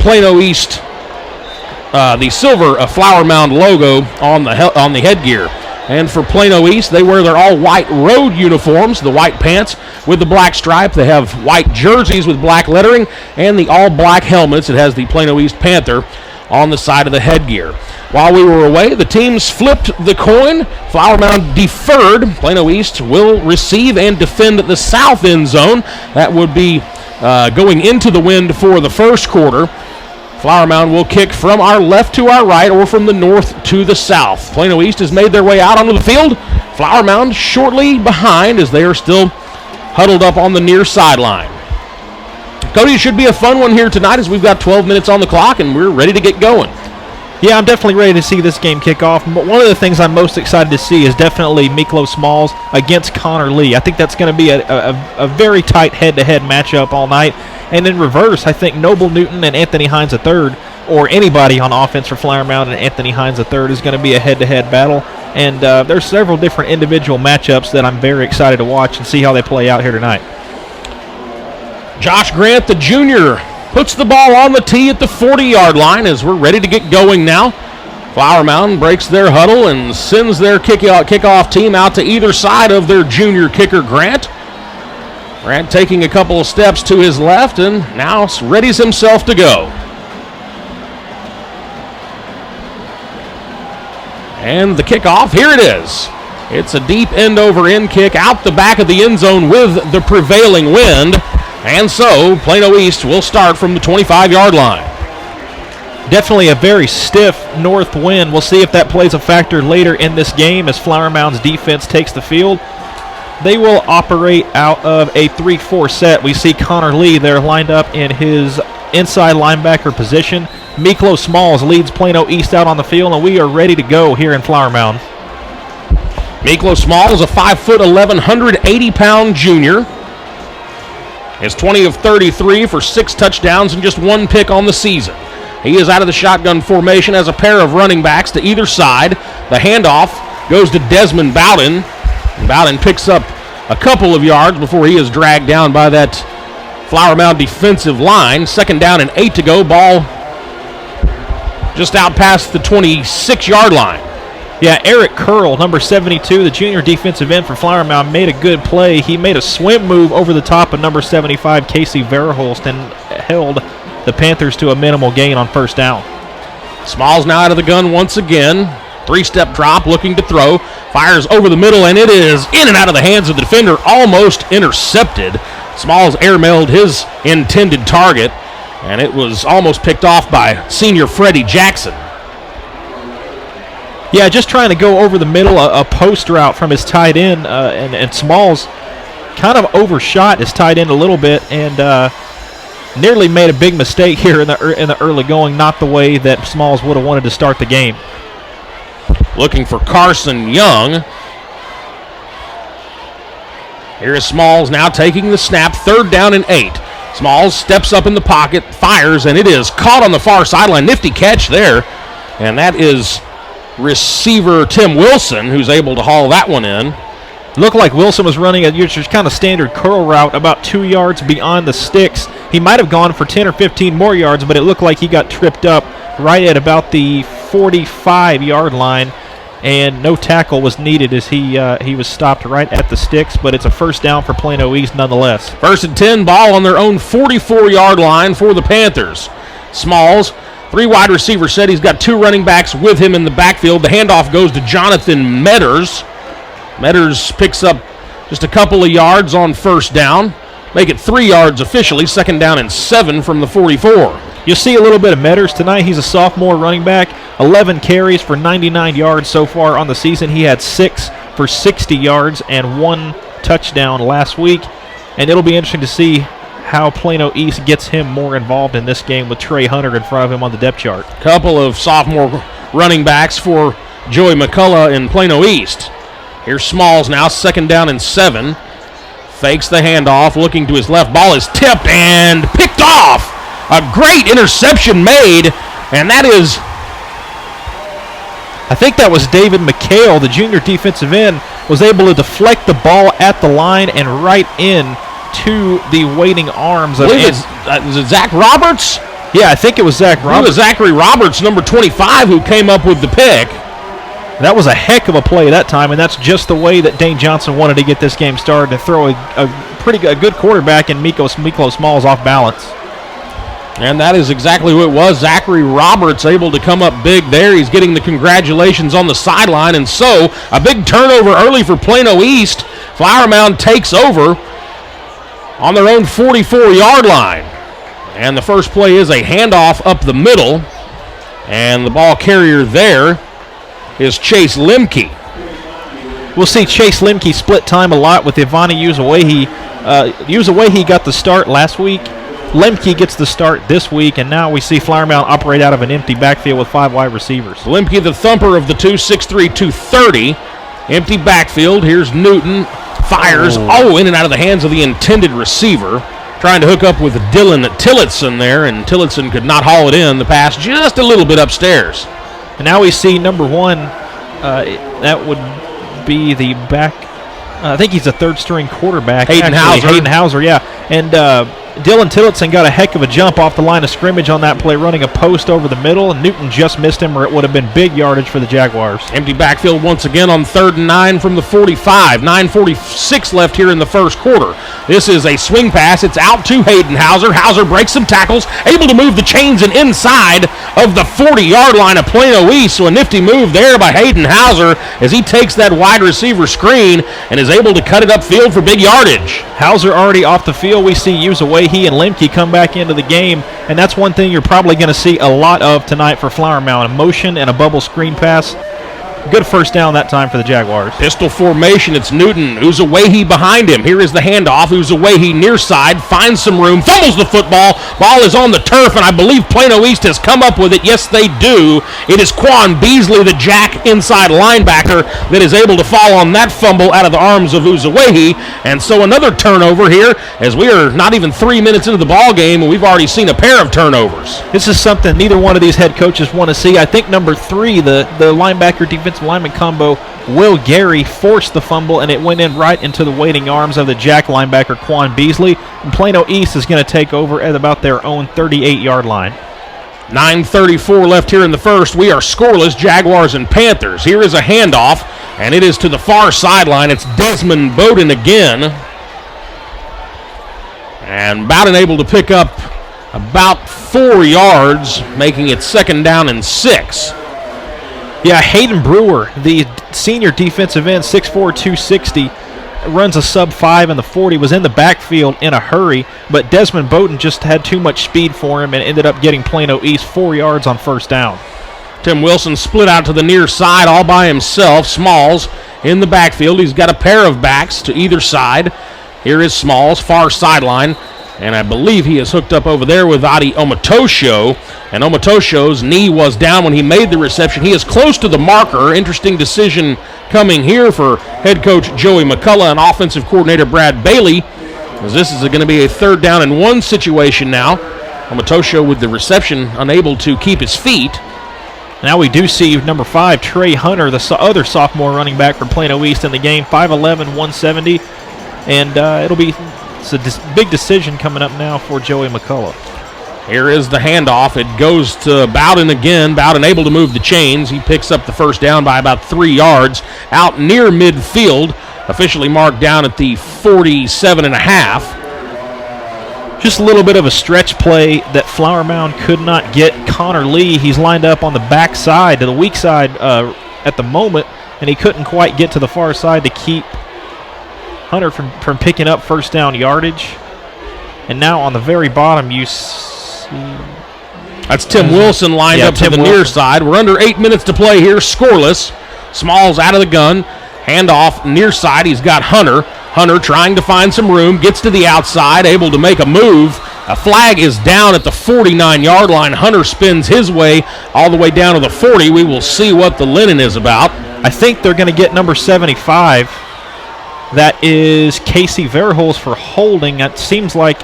Plano East, the silver Flower Mound logo on the headgear. And for Plano East, they wear their all-white road uniforms, the white pants with the black stripe. They have white jerseys with black lettering, and the all-black helmets. It has the Plano East Panther on the side of the headgear. While we were away, the teams flipped the coin. Flower Mound deferred. Plano East will receive and defend the south end zone. That would be going into the wind for the first quarter. Flower Mound will kick from our left to our right or from the north to the south. Plano East has made their way out onto the field. Flower Mound shortly behind as they are still huddled up on the near sideline. Cody, it should be a fun one here tonight as we've got 12 minutes on the clock and we're ready to get going. Yeah, I'm definitely ready to see this game kick off. But one of the things I'm most excited to see is definitely Miklo Smalls against Connor Lee. I think that's going to be a very tight head-to-head matchup all night. And in reverse, I think Noble Newton and Anthony Hines III, or anybody on offense for Flower Mound and Anthony Hines III, is going to be a head-to-head battle. And there's several different individual matchups that I'm very excited to watch and see how they play out here tonight. Josh Grant, the junior, puts the ball on the tee at the 40-yard line as we're ready to get going now. Flower Mound breaks their huddle and sends their kickoff team out to either side of their junior kicker, Grant. Grant taking a couple of steps to his left and now readies himself to go. And the kickoff, here it is. It's a deep end-over-end kick out the back of the end zone with the prevailing wind. And so, Plano East will start from the 25-yard line. Definitely a very stiff north wind. We'll see if that plays a factor later in this game as Flower Mound's defense takes the field. They will operate out of a 3-4 set. We see Connor Lee there lined up in his inside linebacker position. Miklo Smalls leads Plano East out on the field, and we are ready to go here in Flower Mound. Miklo Smalls, a 5'11", 180-pound junior. Is 20 of 33 for 6 touchdowns and just 1 pick on the season. He is out of the shotgun formation as a pair of running backs to either side. The handoff goes to Desmond Bowden. Bowden picks up a couple of yards before he is dragged down by that Flower Mound defensive line. 2nd down and 8 to go. Ball just out past the 26-yard line. Yeah, Eric Curl, number 72, the junior defensive end for Flower Mound, made a good play. He made a swim move over the top of number 75, Casey Verholst, and held the Panthers to a minimal gain on 1st down. Smalls now out of the gun once again. 3-step drop, looking to throw. Fires over the middle, and it is in and out of the hands of the defender, almost intercepted. Smalls airmailed his intended target, and it was almost picked off by senior Freddie Jackson. Yeah, just trying to go over the middle, a post route from his tight end, and Smalls kind of overshot his tight end a little bit and nearly made a big mistake here in the early going, not the way that Smalls would have wanted to start the game. Looking for Carson Young. Here is Smalls now taking the snap, 3rd down and 8. Smalls steps up in the pocket, fires, and it is caught on the far sideline. Nifty catch there, and that is receiver Tim Wilson, who's able to haul that one in. Looked like Wilson was running a just kind of standard curl route about 2 yards beyond the sticks. He might have gone for 10 or 15 more yards, but it looked like he got tripped up right at about the 45-yard line. and no tackle was needed as he was stopped right at the sticks, but it's a first down for Plano East nonetheless. 1st and 10, ball on their own 44-yard line for the Panthers. Smalls, 3 wide receiver set. He's got 2 running backs with him in the backfield. The handoff goes to Jonathan Metters. Metters picks up just a couple of yards on first down. Make it 3 yards officially, 2nd down and 7 from the 44. You'll see a little bit of Metters tonight. He's a sophomore running back, 11 carries for 99 yards so far on the season. He had 6 for 60 yards and 1 touchdown last week. And it'll be interesting to see how Plano East gets him more involved in this game with Trey Hunter in front of him on the depth chart. Couple of sophomore running backs for Joey McCullough in Plano East. Here's Smalls now, 2nd down and 7. Fakes the handoff, looking to his left. Ball is tipped and picked off. A great interception made, and that is, I think that was David McHale, the junior defensive end, was able to deflect the ball at the line and right in to the waiting arms of is it Zach Roberts? Yeah, I think it was Zach Roberts. It was Zachary Roberts, number 25, who came up with the pick. That was a heck of a play that time, and that's just the way that Dane Johnson wanted to get this game started, to throw a good quarterback in Miklo Smalls off balance. And that is exactly who it was. Zachary Roberts able to come up big there. He's getting the congratulations on the sideline, and so a big turnover early for Plano East. Flower Mound takes over on their own 44-yard line. And the first play is a handoff up the middle, and the ball carrier there is Chase Lemke. We'll see Chase Lemke split time a lot with Ivani Uzawahi. Uzawahi got the start last week. Lemke gets the start this week, and now we see Flower Mound operate out of an empty backfield with 5 wide receivers. Lemke, the thumper of the two, 6'3", 230. Empty backfield. Here's Newton. Fires. In and out of the hands of the intended receiver. Trying to hook up with Dylan Tillotson there, and Tillotson could not haul it in. The pass just a little bit upstairs. And now we see number 1. That would be the back. I think he's a third-string quarterback. Hayden Hauser, yeah. And Dylan Tillotson got a heck of a jump off the line of scrimmage on that play, running a post over the middle, and Newton just missed him, or it would have been big yardage for the Jaguars. Empty backfield once again on 3rd and 9 from the 45. 9:46 left here in the first quarter. This is a swing pass. It's out to Hayden Hauser. Hauser breaks some tackles, able to move the chains and inside of the 40-yard line of Plano East. So a nifty move there by Hayden Hauser as he takes that wide receiver screen and is able to cut it upfield for big yardage. Hauser already off the field. We see Uzawahi and Lemke come back into the game, and that's one thing you're probably going to see a lot of tonight for Flower Mound, a motion and a bubble screen pass. Good first down that time for the Jaguars. Pistol formation. It's Newton. Uzawahi behind him. Here is the handoff. Uzawahi near side. Finds some room. Fumbles the football. Ball is on the turf, and I believe Plano East has come up with it. Yes, they do. It is Quan Beasley, the Jack inside linebacker, that is able to fall on that fumble out of the arms of Uzawahi. And so another turnover here, as we are not even 3 minutes into the ball game, and we've already seen a pair of turnovers. This is something neither one of these head coaches want to see. I think number 3, the linebacker defensive lineman combo, Will Gary, forced the fumble, and it went in right into the waiting arms of the Jack linebacker, Quan Beasley. And Plano East is going to take over at about their own 38-yard line. 9:34 left here in the first. We are scoreless, Jaguars and Panthers. Here is a handoff, and it is to the far sideline. It's Desmond Bowden again. And Bowden able to pick up about 4 yards, making it 2nd down and 6. Yeah, Hayden Brewer, the senior defensive end, 6'4", 260, runs a sub-5 in the 40, was in the backfield in a hurry, but Desmond Bowden just had too much speed for him and ended up getting Plano East 4 yards on first down. Tim Wilson split out to the near side all by himself. Smalls in the backfield. He's got a pair of backs to either side. Here is Smalls, far sideline. And I believe he is hooked up over there with Adi Omatosho. And Omatosho's knee was down when he made the reception. He is close to the marker. Interesting decision coming here for head coach Joey McCullough and offensive coordinator Brad Bailey, as this is going to be a 3rd down and 1 situation now. Omatosho with the reception, unable to keep his feet. Now we do see number 5, Trey Hunter, the other sophomore running back for Plano East in the game, 5'11", 170. And it's a big decision coming up now for Joey McCullough. Here is the handoff. It goes to Bowden again. Bowden able to move the chains. He picks up the first down by about 3 yards out near midfield, officially marked down at the 47.5. Just a little bit of a stretch play that Flower Mound could not get Connor Lee. He's lined up on the back side, to the weak side at the moment, and he couldn't quite get to the far side to keep Hunter from picking up first down yardage. And now on the very bottom, you see... That's Tim Wilson lined up to the near side. We're under 8 minutes to play here, scoreless. Smalls out of the gun. Handoff near side. He's got Hunter. Hunter trying to find some room. Gets to the outside, able to make a move. A flag is down at the 49-yard line. Hunter spins his way all the way down to the 40. We will see what the linen is about. I think they're going to get number 75. That is Casey Verholz for holding. That seems like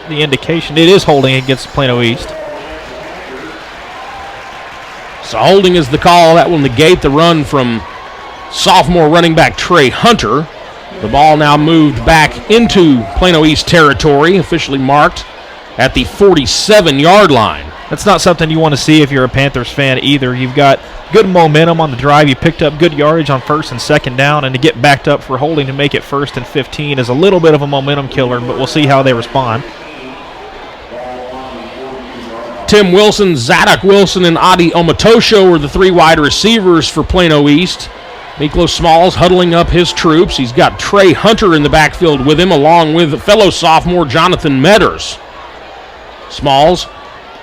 the indication. It is holding against Plano East. So holding is the call. That will negate the run from sophomore running back Trey Hunter. The ball now moved back into Plano East territory, officially marked at the 47-yard line. That's not something you want to see if you're a Panthers fan either. You've got good momentum on the drive. You picked up good yardage on first and second down, and to get backed up for holding to make it 1st and 15 is a little bit of a momentum killer, but we'll see how they respond. Tim Wilson, Zadok Wilson, and Adi Omatosho were the 3 wide receivers for Plano East. Miklos Smalls huddling up his troops. He's got Trey Hunter in the backfield with him, along with fellow sophomore Jonathan Metters. Smalls,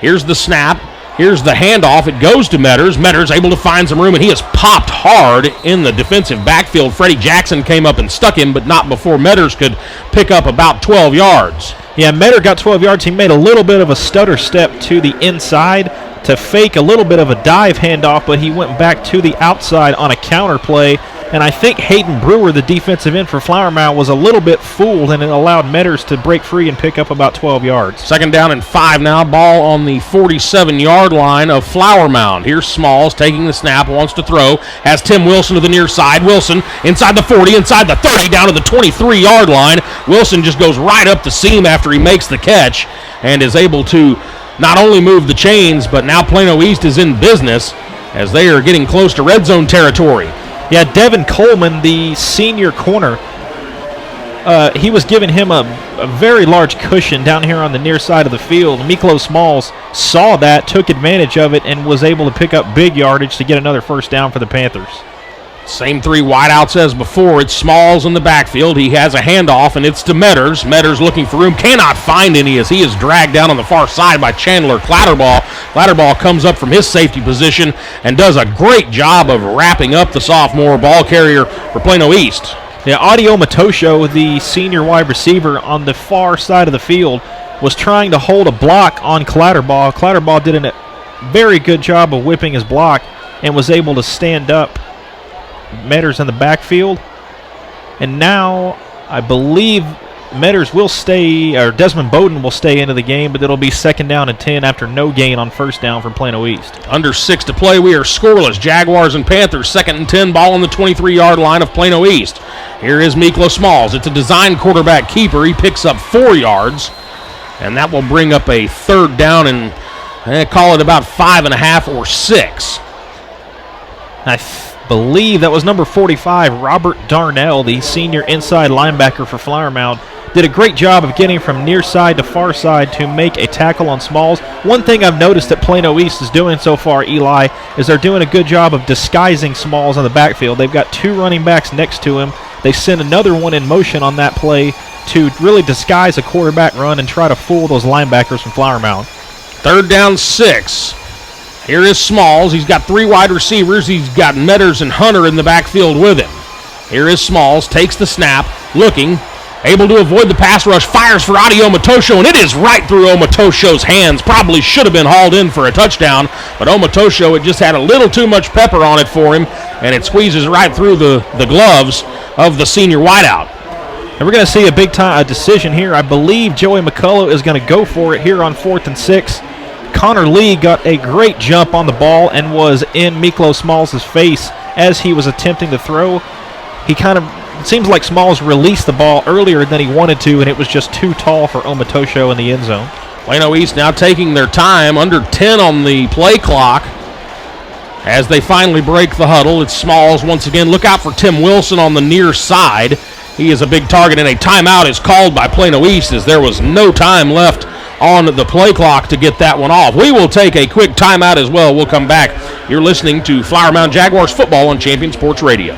here's the snap. Here's the handoff. It goes to Metters. Metters able to find some room, and he is popped hard in the defensive backfield. Freddie Jackson came up and stuck him, but not before Metters could pick up about 12 yards. Yeah, Metter got 12 yards. He made a little bit of a stutter step to the inside to fake a little bit of a dive handoff, but he went back to the outside on a counter play. And I think Hayden Brewer, the defensive end for Flower Mound, was a little bit fooled, and it allowed Metters to break free and pick up about 12 yards. 2nd down and 5 now. Ball on the 47-yard line of Flower Mound. Here's Smalls taking the snap, wants to throw. Has Tim Wilson to the near side. Wilson inside the 40, inside the 30, down to the 23-yard line. Wilson just goes right up the seam after he makes the catch and is able to not only move the chains, but now Plano East is in business as they are getting close to red zone territory. Yeah, Devin Coleman, the senior corner, he was giving him a very large cushion down here on the near side of the field. Miklos Smalls saw that, took advantage of it, and was able to pick up big yardage to get another first down for the Panthers. Same 3 wideouts as before. It's Smalls in the backfield. He has a handoff, and it's to Metters. Metters looking for room. Cannot find any as he is dragged down on the far side by Chandler Clatterball. Clatterball comes up from his safety position and does a great job of wrapping up the sophomore ball carrier for Plano East. Yeah, Audio Matosho, the senior wide receiver on the far side of the field, was trying to hold a block on Clatterball. Clatterball did a very good job of whipping his block and was able to stand up Metters in the backfield. And now I believe Metters will stay, or Desmond Bowden will stay into the game, but it'll be 2nd down and 10 after no gain on first down from Plano East. Under 6 to play. We are scoreless. Jaguars and Panthers, 2nd and 10, ball on the 23-yard line of Plano East. Here is Miklos Smalls. It's a design quarterback keeper. He picks up 4 yards, and that will bring up a 3rd down and call it about 5.5 or 6. I believe that was number 45, Robert Darnell, the senior inside linebacker for Flower Mound. Did a great job of getting from near side to far side to make a tackle on Smalls. One thing I've noticed that Plano East is doing so far, Eli, is they're doing a good job of disguising Smalls in the backfield. They've got 2 running backs next to him. They send another one in motion on that play to really disguise a quarterback run and try to fool those linebackers from Flower Mound. 3rd down 6. Here is Smalls. He's got 3 wide receivers. He's got Metters and Hunter in the backfield with him. Here is Smalls. Takes the snap. Looking. Able to avoid the pass rush. Fires for Adi Omatosho, and it is right through Omatosho's hands. Probably should have been hauled in for a touchdown, but Omatosho, it just had a little too much pepper on it for him, and it squeezes right through the gloves of the senior wideout. And we're going to see a big-time decision here. I believe Joey McCullough is going to go for it here on 4th and 6. Connor Lee got a great jump on the ball and was in Miklos Smalls' face as he was attempting to throw. It seems like Smalls released the ball earlier than he wanted to, and it was just too tall for Omatosho in the end zone. Plano East now taking their time, under 10 on the play clock. As they finally break the huddle, it's Smalls once again. Look out for Tim Wilson on the near side. He is a big target, and a timeout is called by Plano East as there was no time left on the play clock to get that one off. We will take a quick timeout as well. We'll come back. You're listening to Flower Mound Jaguars football on Champion Sports Radio.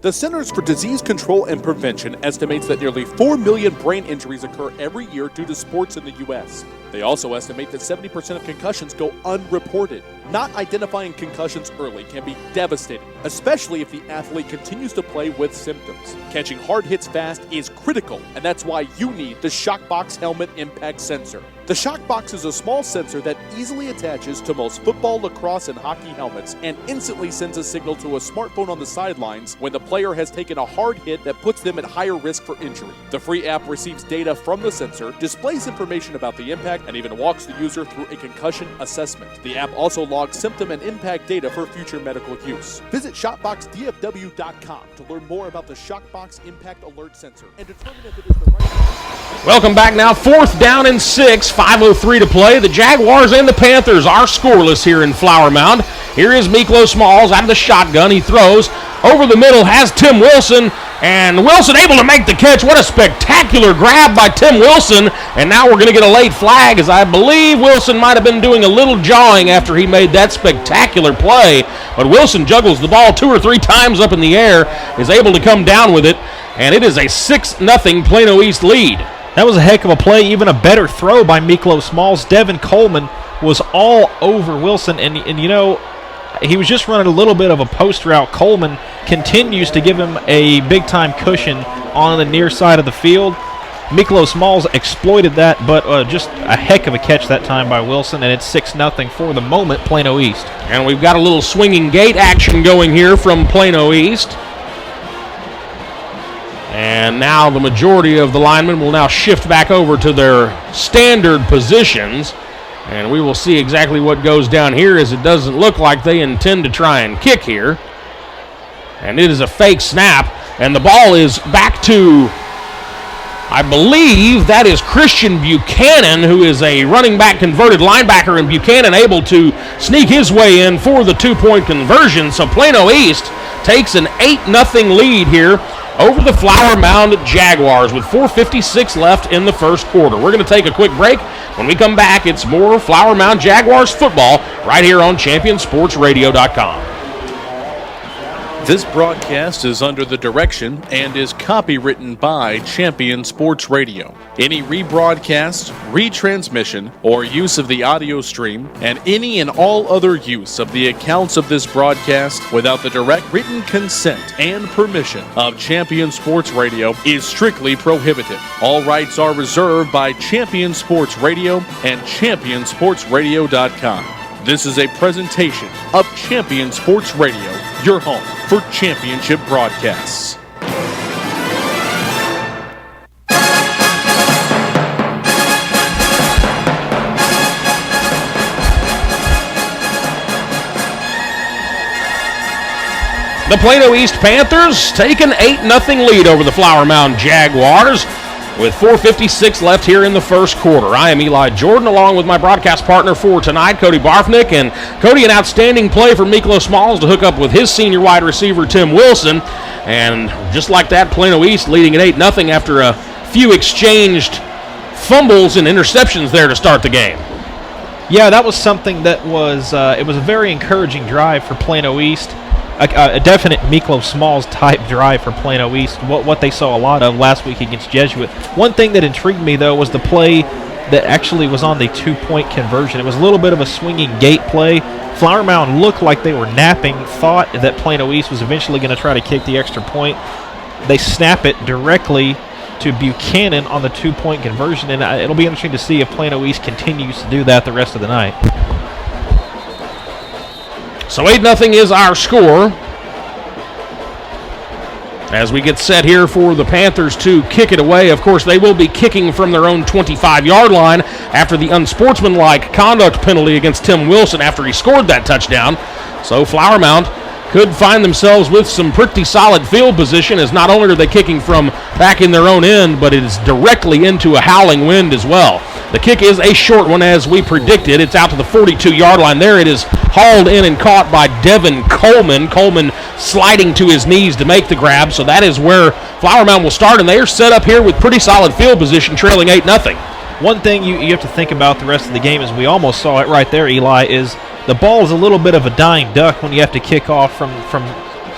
The Centers for Disease Control and Prevention estimates that nearly 4 million brain injuries occur every year due to sports in the U.S. They also estimate that 70% of concussions go unreported. Not identifying concussions early can be devastating, especially if the athlete continues to play with symptoms. Catching hard hits fast is critical, and that's why you need the Shockbox Helmet Impact Sensor. The Shockbox is a small sensor that easily attaches to most football, lacrosse, and hockey helmets and instantly sends a signal to a smartphone on the sidelines when the player has taken a hard hit that puts them at higher risk for injury. The free app receives data from the sensor, displays information about the impact, and even walks the user through a concussion assessment. The app also logs symptom and impact data for future medical use. Visit ShotboxDFW.com to learn more about the Shockbox Impact Alert Sensor and determine if it is the right... Welcome back now. 4th down and 6, 5:03 to play. The Jaguars and the Panthers are scoreless here in Flower Mound. Here is Miklo Smalls out of the shotgun. He throws over the middle, has Tim Wilson, and Wilson able to make the catch. What a spectacular grab by Tim Wilson. And now we're going to get a late flag, as I believe Wilson might have been doing a little jawing after he made that spectacular play. But Wilson juggles the ball 2 or 3 times up in the air, is able to come down with it, and it is a 6-0 Plano East lead. That was a heck of a play, even a better throw by Miklo Smalls. Devin Coleman was all over Wilson, and you know, he was just running a little bit of a post route. Coleman continues to give him a big-time cushion on the near side of the field. Miklo Smalls exploited that, but just a heck of a catch that time by Wilson, and it's 6-0 for the moment, Plano East. And we've got a little swinging gate action going here from Plano East. And now the majority of the linemen will now shift back over to their standard positions. And we will see exactly what goes down here, as it doesn't look like they intend to try and kick here. And it is a fake snap. And the ball is back to, I believe that is Christian Buchanan, who is a running back converted linebacker. And Buchanan able to sneak his way in for the 2-point conversion. So Plano East takes an 8-0 lead here over the Flower Mound Jaguars with 4:56 left in the first quarter. We're going to take a quick break. When we come back, it's more Flower Mound Jaguars football right here on ChampionSportsRadio.com. This broadcast is under the direction and is copywritten by Champion Sports Radio. Any rebroadcast, retransmission, or use of the audio stream, and any and all other use of the accounts of this broadcast without the direct written consent and permission of Champion Sports Radio is strictly prohibited. All rights are reserved by Champion Sports Radio and ChampionSportsRadio.com. This is a presentation of Champion Sports Radio, your home for championship broadcasts. The Plano East Panthers take an 8-0 lead over the Flower Mound Jaguars with 4:56 left here in the first quarter. I am Eli Jordan, along with my broadcast partner for tonight, Cody Barfnick. And Cody, an outstanding play for Miklo Smalls to hook up with his senior wide receiver, Tim Wilson. And just like that, Plano East leading at 8-0 after a few exchanged fumbles and interceptions there to start the game. Yeah, that was something that was it was a very encouraging drive for Plano East. A definite Miklo Smalls type drive for Plano East, what they saw a lot of last week against Jesuit. One thing that intrigued me, though, was the play that actually was on the 2-point conversion. It was a little bit of a swinging gate play. Flower Mound looked like they were napping, thought that Plano East was eventually going to try to kick the extra point. They snap it directly to Buchanan on the 2-point conversion, and it'll be interesting to see if Plano East continues to do that the rest of the night. So 8-0 is our score as we get set here for the Panthers to kick it away. Of course, they will be kicking from their own 25-yard line after the unsportsmanlike conduct penalty against Tim Wilson after he scored that touchdown. So Flower Mound could find themselves with some pretty solid field position, as not only are they kicking from back in their own end, but it is directly into a howling wind as well. The kick is a short one, as we predicted. It's out to the 42-yard line. There it is, hauled in and caught by Devin Coleman. Coleman sliding to his knees to make the grab, so that is where Flower Mound will start, and they are set up here with pretty solid field position, trailing 8-0. One thing you have to think about the rest of the game, is we almost saw it right there, Eli, is the ball is a little bit of a dying duck when you have to kick off from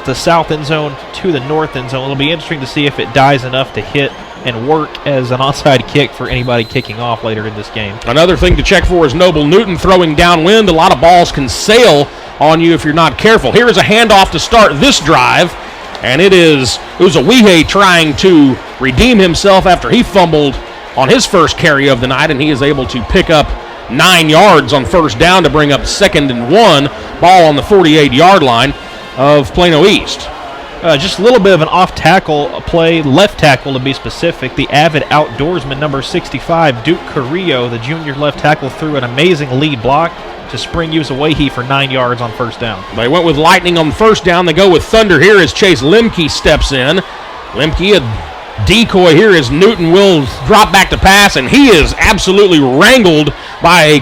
the south end zone to the north end zone. It'll be interesting to see if it dies enough to hit and work as an onside kick for anybody kicking off later in this game. Another thing to check for is Noble Newton throwing downwind. A lot of balls can sail on you if you're not careful. Here is a handoff to start this drive, and it is Uzawihe trying to redeem himself after he fumbled on his first carry of the night, and he is able to pick up 9 yards on first down to bring up 2nd and 1. Ball on the 48-yard line of Plano East. Just a little bit of an off-tackle play, left tackle to be specific. The avid outdoorsman, number 65, Duke Carrillo, the junior left tackle, threw an amazing lead block to spring Uzawihe for 9 yards on first down. They went with lightning on first down. They go with thunder here as Chase Lemke steps in. Lemke, a decoy here as Newton will drop back to pass, and he is absolutely wrangled by a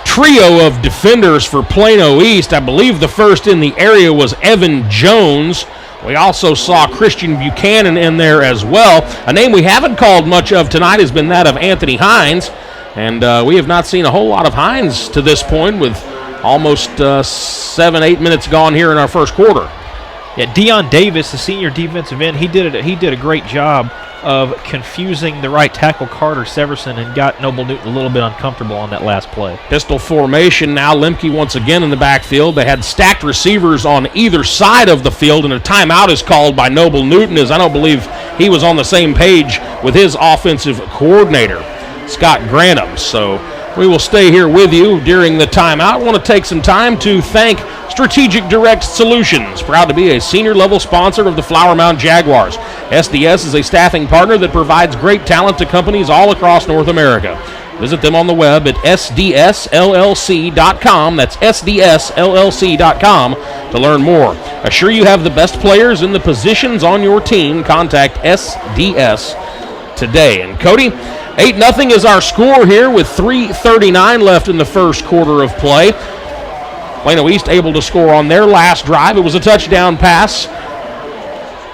trio of defenders for Plano East. I believe the first in the area was Evan Jones. We also saw Christian Buchanan in there as well. A name we haven't called much of tonight has been that of Anthony Hines, and we have not seen a whole lot of Hines to this point, with almost 7-8 minutes gone here in our first quarter. Yeah, Deion Davis, the senior defensive end, he did a great job of confusing the right tackle Carter Severson and got Noble Newton a little bit uncomfortable on that last play. Pistol formation now. Lemke once again in the backfield. They had stacked receivers on either side of the field, and a timeout is called by Noble Newton, as I don't believe he was on the same page with his offensive coordinator, Scott Grantham. So we will stay here with you during the timeout. I want to take some time to thank Strategic Direct Solutions, proud to be a senior-level sponsor of the Flower Mound Jaguars. SDS is a staffing partner that provides great talent to companies all across North America. Visit them on the web at sdsllc.com. That's sdsllc.com to learn more. Assure you have the best players in the positions on your team. Contact SDS today. And Cody, 8-0 is our score here with 3:39 left in the first quarter of play. Plano East able to score on their last drive. It was a touchdown pass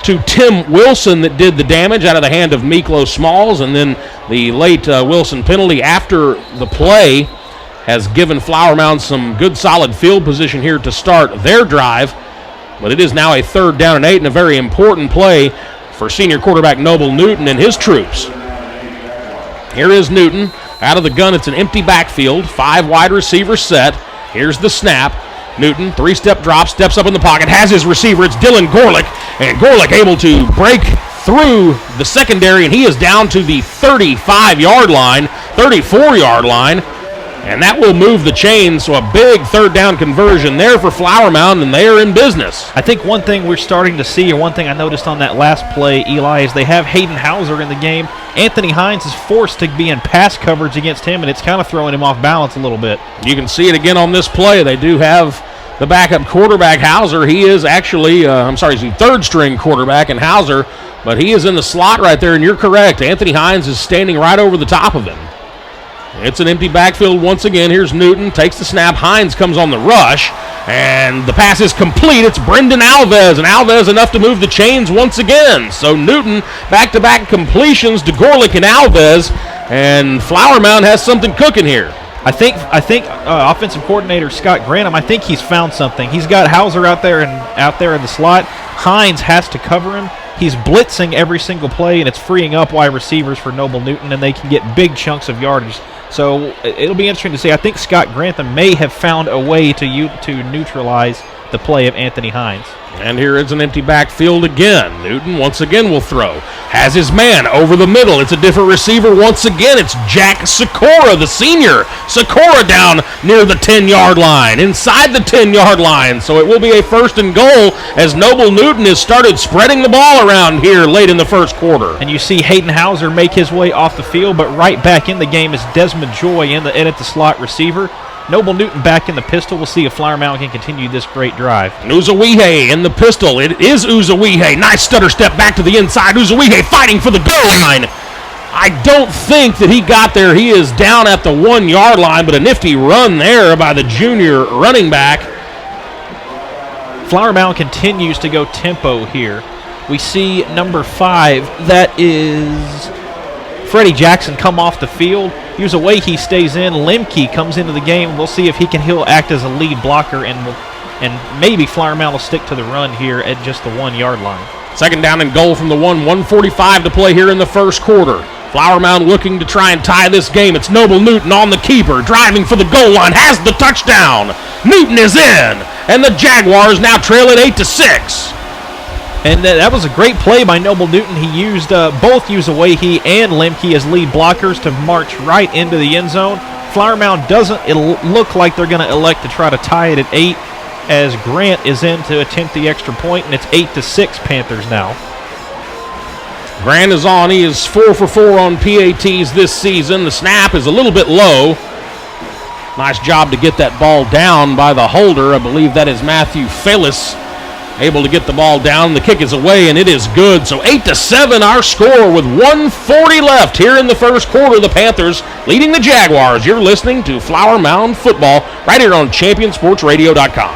to Tim Wilson that did the damage out of the hand of Miklo Smalls, and then the late Wilson penalty after the play has given Flower Mound some good solid field position here to start their drive. But it is now a 3rd down and 8, and a very important play for senior quarterback Noble Newton and his troops. Here is Newton out of the gun. It's an empty backfield, 5 wide receivers set. Here's the snap. Newton, 3-step drop, steps up in the pocket, has his receiver. It's Dylan Gorlick, and Gorlick able to break through the secondary, and he is down to the 35-yard line, 34-yard line, and that will move the chains. So a big 3rd down conversion there for Flower Mound, and they are in business. I think one thing we're starting to see, or one thing I noticed on that last play, Eli, is they have Hayden Hauser in the game. Anthony Hines is forced to be in pass coverage against him, and it's kind of throwing him off balance a little bit. You can see it again on this play. They do have the backup quarterback, Hauser. He is actually, he's the 3rd-string quarterback in Hauser, but he is in the slot right there, and you're correct. Anthony Hines is standing right over the top of him. It's an empty backfield once again. Here's Newton, takes the snap. Hines comes on the rush, and the pass is complete. It's Brendan Alves, and Alves enough to move the chains once again. So Newton, back-to-back completions to Gorlick and Alves, and Flower Mound has something cooking here. I think offensive coordinator Scott Grantham, I think he's found something. He's got Hauser out there in the slot. Hines has to cover him. He's blitzing every single play, and it's freeing up wide receivers for Noble Newton, and they can get big chunks of yardage. So it'll be interesting to see. I think Scott Grantham may have found a way to neutralize the play of Anthony Hines. And here is an empty backfield again. Newton once again will throw. Has his man over the middle. It's a different receiver once again. It's Jack Sikora, the senior. Sikora down near the 10-yard line, inside the 10-yard line. So it will be a 1st and goal as Noble Newton has started spreading the ball around here late in the first quarter. And you see Hayden Hauser make his way off the field, but right back in the game is Desmond Joy in at the slot receiver. Noble Newton back in the pistol. We'll see if Flower Mound can continue this great drive. Uzawihe in the pistol. It is Uzawihe. Nice stutter step back to the inside. Uzawihe fighting for the goal line. I don't think that he got there. He is down at the 1 yard line, but a nifty run there by the junior running back. Flower Mound continues to go tempo here. We see number 5, that is Freddie Jackson, come off the field. Here's a way he stays in. Lemke comes into the game. We'll see if he'll act as a lead blocker, and maybe Flower Mound will stick to the run here at just the 1 yard line. Second down and goal from the 1:45 to play here in the first quarter. Flower Mound looking to try and tie this game. It's Noble Newton on the keeper, driving for the goal line, has the touchdown. Newton is in, and the Jaguars now trail at 8-6. And that was a great play by Noble Newton. He used both Uzawihe and Lemke as lead blockers to march right into the end zone. Flower Mound doesn't look like they're going to elect to try to tie it at 8, as Grant is in to attempt the extra point, and it's 8-6 Panthers now. Grant is on. He is 4 for 4 on PATs this season. The snap is a little bit low. Nice job to get that ball down by the holder. I believe that is Matthew Felis, able to get the ball down. The kick is away, and it is good. So 8-7 our score with 1:40 left here in the first quarter. The Panthers leading the Jaguars. You're listening to Flower Mound Football right here on ChampionSportsRadio.com.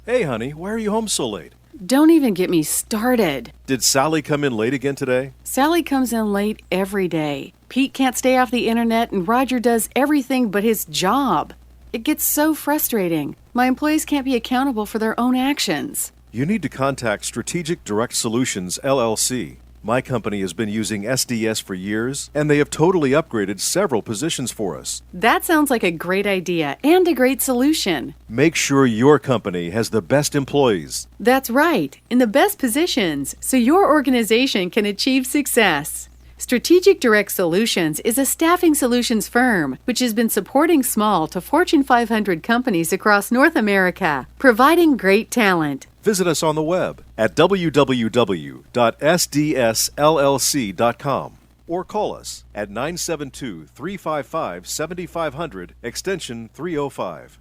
Hey, honey, why are you home so late? Don't even get me started. Did Sally come in late again today? Sally comes in late every day. Pete can't stay off the internet, and Roger does everything but his job. It gets so frustrating. My employees can't be accountable for their own actions. You need to contact Strategic Direct Solutions, LLC. My company has been using SDS for years, and they have totally upgraded several positions for us. That sounds like a great idea and a great solution. Make sure your company has the best employees. That's right, in the best positions, so your organization can achieve success. Strategic Direct Solutions is a staffing solutions firm which has been supporting small to Fortune 500 companies across North America, providing great talent. Visit us on the web at www.sdsllc.com or call us at 972-355-7500, extension 305.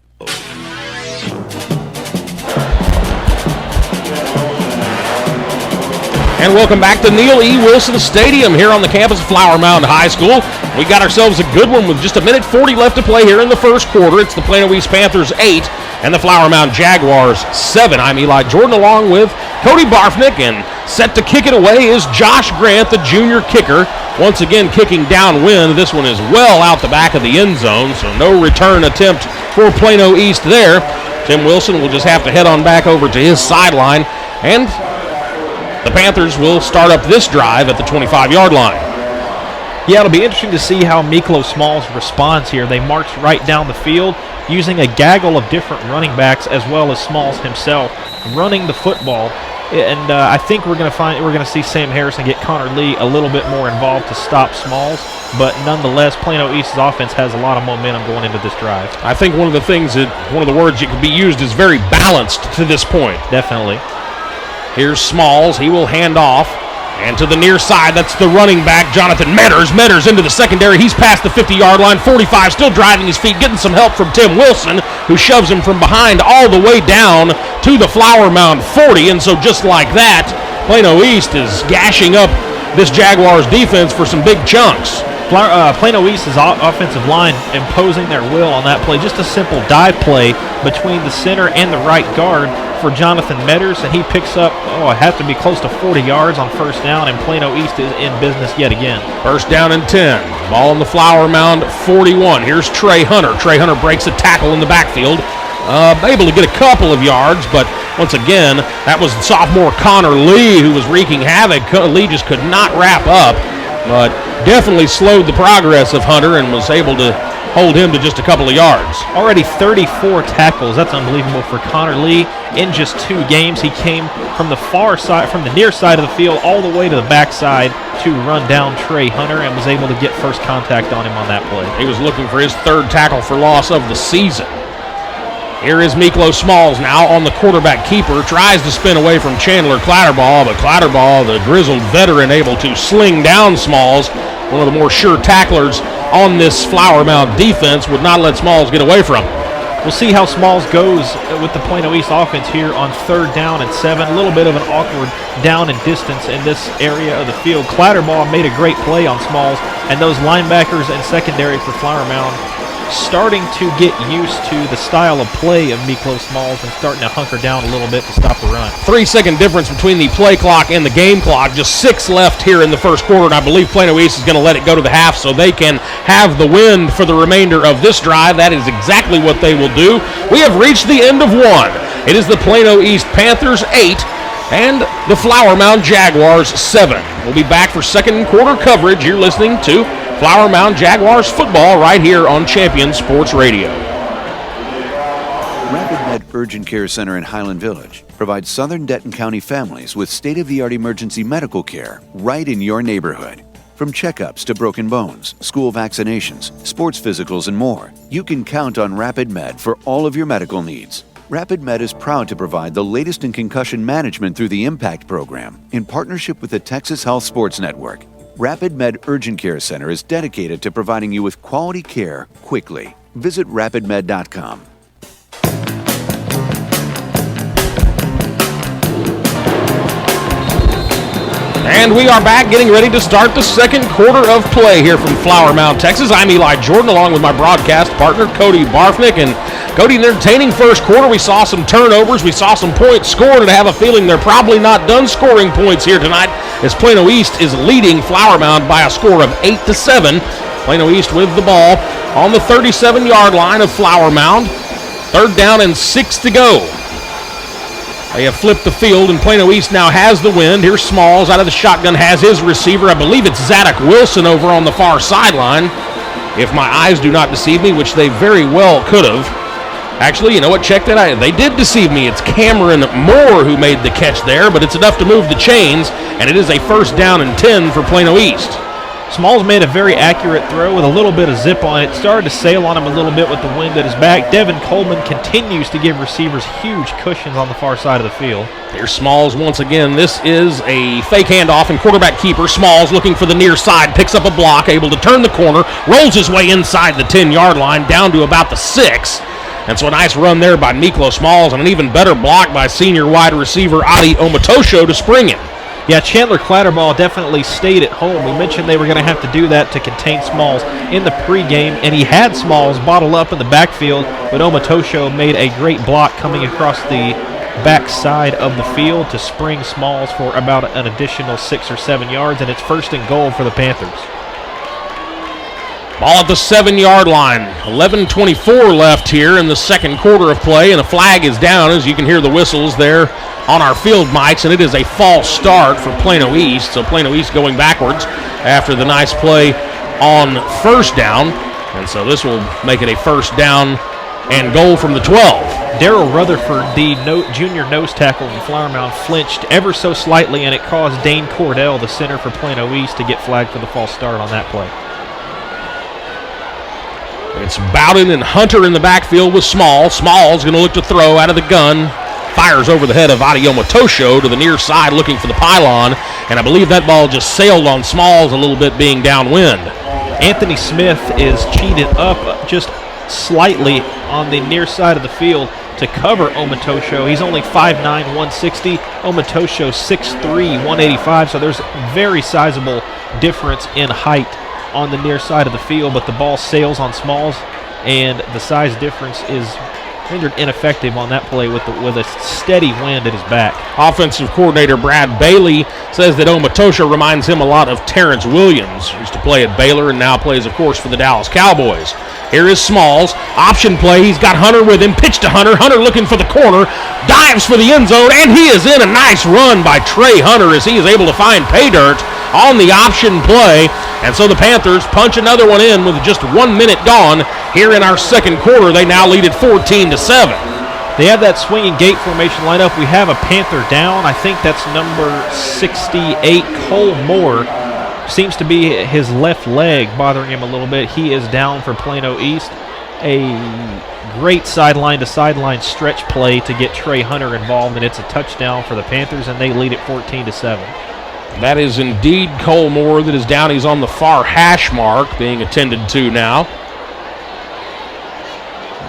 And welcome back to Neil E. Wilson Stadium here on the campus of Flower Mound High School. We got ourselves a good one with just a minute 40 left to play here in the first quarter. It's the Plano East Panthers 8 and the Flower Mound Jaguars 7. I'm Eli Jordan along with Cody Barfnick, and set to kick it away is Josh Grant, the junior kicker. Once again kicking downwind. This one is well out the back of the end zone, so no return attempt for Plano East there. Tim Wilson will just have to head on back over to his sideline, and the Panthers will start up this drive at the 25-yard line. Yeah, it'll be interesting to see how Miklo Smalls responds here. They march right down the field using a gaggle of different running backs as well as Smalls himself running the football. And I think we're going to see Sam Harrison get Connor Lee a little bit more involved to stop Smalls. But nonetheless, Plano East's offense has a lot of momentum going into this drive. I think one of the words that could be used is very balanced to this point. Definitely. Here's Smalls. He will hand off. And to the near side, that's the running back, Jonathan Metters. Metters into the secondary. He's past the 50-yard line. 45, still driving his feet, getting some help from Tim Wilson, who shoves him from behind all the way down to the Flower Mound 40. And so just like that, Plano East is gashing up this Jaguars defense for some big chunks. Plano East's offensive line imposing their will on that play. Just a simple dive play between the center and the right guard for Jonathan Metters, and he picks up, it has to be close to 40 yards on first down, and Plano East is in business yet again. First down and 10. Ball in the Flower Mound 41. Here's Trey Hunter. Trey Hunter breaks a tackle in the backfield. Able to get a couple of yards, but once again, that was sophomore Connor Lee who was wreaking havoc. Lee just could not wrap up, but definitely slowed the progress of Hunter and was able to hold him to just a couple of yards. Already 34 tackles. That's unbelievable for Connor Lee in just 2 games. He came from the far side, from the near side of the field, all the way to the back side to run down Trey Hunter and was able to get first contact on him on that play. He was looking for his 3rd tackle for loss of the season. Here is Miklo Smalls now on the quarterback keeper. Tries to spin away from Chandler Clatterball, but Clatterball, the grizzled veteran, able to sling down Smalls, one of the more sure tacklers on this Flower Mound defense would not let Smalls get away from him. We'll see how Smalls goes with the Plano East offense here on 3rd down and 7. A little bit of an awkward down and distance in this area of the field. Clatterball made a great play on Smalls, and those linebackers and secondary for Flower Mound starting to get used to the style of play of Miklo Smalls and starting to hunker down a little bit to stop the run. 3-second difference between the play clock and the game clock. Just 6 left here in the first quarter, and I believe Plano East is going to let it go to the half so they can have the win for the remainder of this drive. That is exactly what they will do. We have reached the end of one. It is the Plano East Panthers 8 and the Flower Mound Jaguars 7. We'll be back for second quarter coverage. You're listening to Flower Mound Jaguars football right here on Champion Sports Radio. Rapid Med Urgent Care Center in Highland Village provides Southern Denton County families with state-of-the-art emergency medical care right in your neighborhood. From checkups to broken bones, school vaccinations, sports physicals, and more, you can count on Rapid Med for all of your medical needs. Rapid Med is proud to provide the latest in concussion management through the IMPACT program in partnership with the Texas Health Sports Network. Rapid Med Urgent Care Center is dedicated to providing you with quality care quickly. Visit rapidmed.com. And we are back getting ready to start the second quarter of play here from Flower Mound, Texas. I'm Eli Jordan along with my broadcast partner, Cody Barfnick. And Cody, an entertaining first quarter. We saw some turnovers. We saw some points scored, and I have a feeling they're probably not done scoring points here tonight as Plano East is leading Flower Mound by a score of 8-7. Plano East with the ball on the 37-yard line of Flower Mound. 3rd down and 6 to go. They have flipped the field, and Plano East now has the wind. Here's Smalls out of the shotgun, has his receiver. I believe it's Zadok Wilson over on the far sideline. If my eyes do not deceive me, which they very well could have. Actually, you know what? Check that out. They did deceive me. It's Cameron Moore who made the catch there, but it's enough to move the chains, and it is a 1st down and 10 for Plano East. Smalls made a very accurate throw with a little bit of zip on it. Started to sail on him a little bit with the wind at his back. Devin Coleman continues to give receivers huge cushions on the far side of the field. Here's Smalls once again. This is a fake handoff and quarterback keeper. Smalls looking for the near side, picks up a block, able to turn the corner, rolls his way inside the 10-yard line down to about the 6. And so a nice run there by Miklo Smalls and an even better block by senior wide receiver Adi Omatosho to spring him. Yeah, Chandler Clatterball definitely stayed at home. We mentioned they were going to have to do that to contain Smalls in the pregame, and he had Smalls bottled up in the backfield, but Omatosho made a great block coming across the backside of the field to spring Smalls for about an additional 6 or 7 yards, and it's 1st and goal for the Panthers. Ball at the 7-yard line. 11:24 left here in the second quarter of play, and a flag is down as you can hear the whistles there on our field mics, and it is a false start for Plano East. So Plano East going backwards after the nice play on 1st down, and so this will make it a 1st down and goal from the 12. Darrell Rutherford, the junior nose tackle in Flower Mound, flinched ever so slightly, and it caused Dane Cordell, the center for Plano East, to get flagged for the false start on that play. It's Bowden and Hunter in the backfield with Smalls. Smalls going to look to throw out of the gun. Fires over the head of Adi Omatosho to the near side looking for the pylon. And I believe that ball just sailed on Smalls a little bit being downwind. Anthony Smith is cheated up just slightly on the near side of the field to cover Omatosho. He's only 5'9", 160. Omatosho 6'3", 185. So there's very sizable difference in height on the near side of the field, but the ball sails on Smalls, and the size difference is rendered ineffective on that play with a steady wind at his back. Offensive coordinator Brad Bailey says that Omatosho reminds him a lot of Terrence Williams, who used to play at Baylor and now plays, of course, for the Dallas Cowboys. Here is Smalls, option play. He's got Hunter with him, pitch to Hunter. Hunter looking for the corner, dives for the end zone, and he is in. A nice run by Trey Hunter as he is able to find pay dirt on the option play. And so the Panthers punch another one in with just 1 minute gone here in our second quarter. They now lead at 14-7. They have that swinging gate formation lineup. We have a Panther down. I think that's number 68, Cole Moore. Seems to be his left leg bothering him a little bit. He is down for Plano East. A great sideline-to-sideline stretch play to get Trey Hunter involved, and it's a touchdown for the Panthers, and they lead at 14-7. That is indeed Cole Moore that is down. He's on the far hash mark, being attended to now.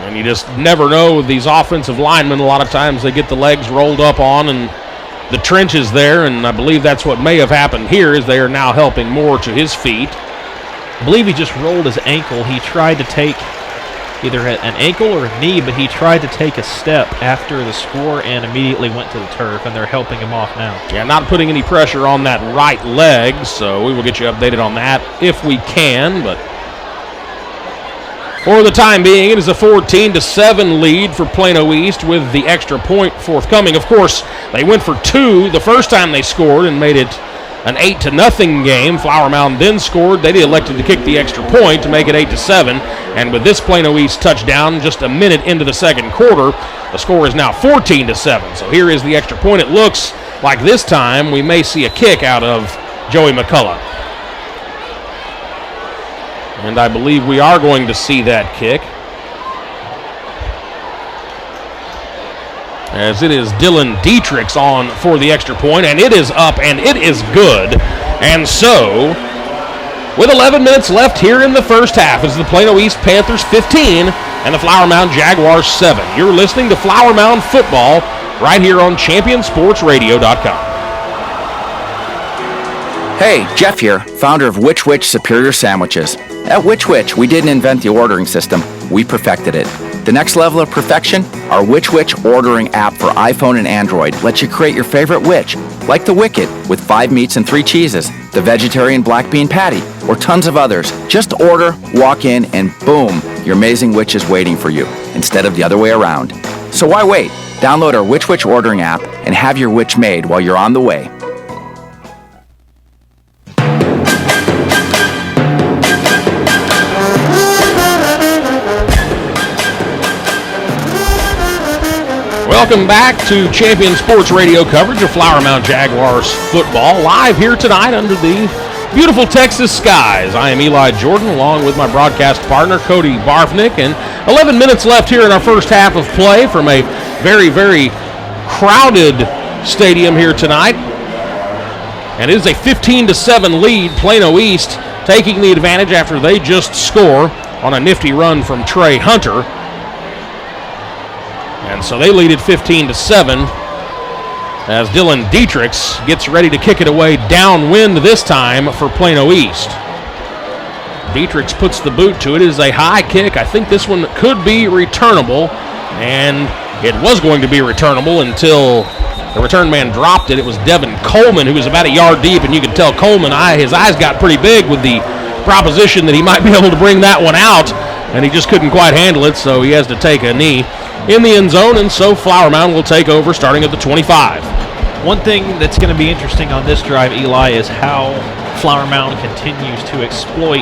And you just never know with these offensive linemen. A lot of times they get the legs rolled up on and the trenches there, and I believe that's what may have happened here, is they are now helping Moore to his feet. I believe he just rolled his ankle. He tried to take either an ankle or a knee, but he tried to take a step after the score and immediately went to the turf, and they're helping him off now. Yeah, not putting any pressure on that right leg, so we will get you updated on that if we can, but for the time being, it is a 14-7 lead for Plano East with the extra point forthcoming. Of course, they went for 2 the first time they scored and made it an 8-0 game. Flower Mound then scored. They elected to kick the extra point to make it 8-7. And with this Plano East touchdown just a minute into the second quarter, the score is now 14-7. So here is the extra point. It looks like this time we may see a kick out of Joey McCullough. And I believe we are going to see that kick, as it is Dylan Dietrichs on for the extra point, and it is up, and it is good. And so, with 11 minutes left here in the first half, it's the Plano East Panthers 15 and the Flower Mound Jaguars 7. You're listening to Flower Mound Football right here on ChampionSportsRadio.com. Hey, Jeff here, founder of Which Superior Sandwiches. At Which we didn't invent the ordering system, we perfected it. The next level of perfection, our Which ordering app for iPhone and Android lets you create your favorite Which, like the Wicked with 5 meats and 3 cheeses, the vegetarian black bean patty, or tons of others. Just order, walk in, and boom, your amazing Which is waiting for you, instead of the other way around. So why wait? Download our Which ordering app and have your Which made while you're on the way. Welcome back to Champion Sports Radio coverage of Flower Mound Jaguars football, live here tonight under the beautiful Texas skies. I am Eli Jordan, along with my broadcast partner, Cody Barfnick, and 11 minutes left here in our first half of play from a very, very crowded stadium here tonight. And it is a 15-7 lead, Plano East taking the advantage after they just score on a nifty run from Trey Hunter. And so they lead it 15-7 as Dylan Dietrichs gets ready to kick it away downwind this time for Plano East. Dietrichs puts the boot to it. It is a high kick. I think this one could be returnable, and it was going to be returnable until the return man dropped it. It was Devin Coleman, who was about a yard deep, and you could tell Coleman, his eyes got pretty big with the proposition that he might be able to bring that one out, and he just couldn't quite handle it, so he has to take a knee in the end zone, and so Flower Mound will take over starting at the 25. One thing that's going to be interesting on this drive, Eli, is how Flower Mound continues to exploit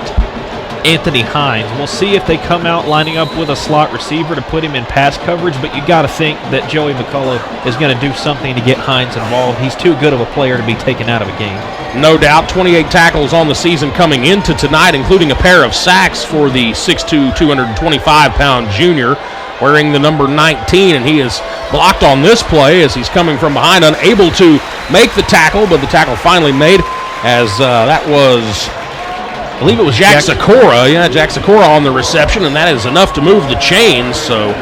Anthony Hines. We'll see if they come out lining up with a slot receiver to put him in pass coverage, but you got to think that Joey McCullough is going to do something to get Hines involved. He's too good of a player to be taken out of a game. No doubt, 28 tackles on the season coming into tonight, including a pair of sacks for the 6'2", 225-pound junior, wearing the number 19, and he is blocked on this play as he's coming from behind, unable to make the tackle, but the tackle finally made as that was, I believe it was Jack Sikora. Yeah, Jack Sikora on the reception, and that is enough to move the chains. So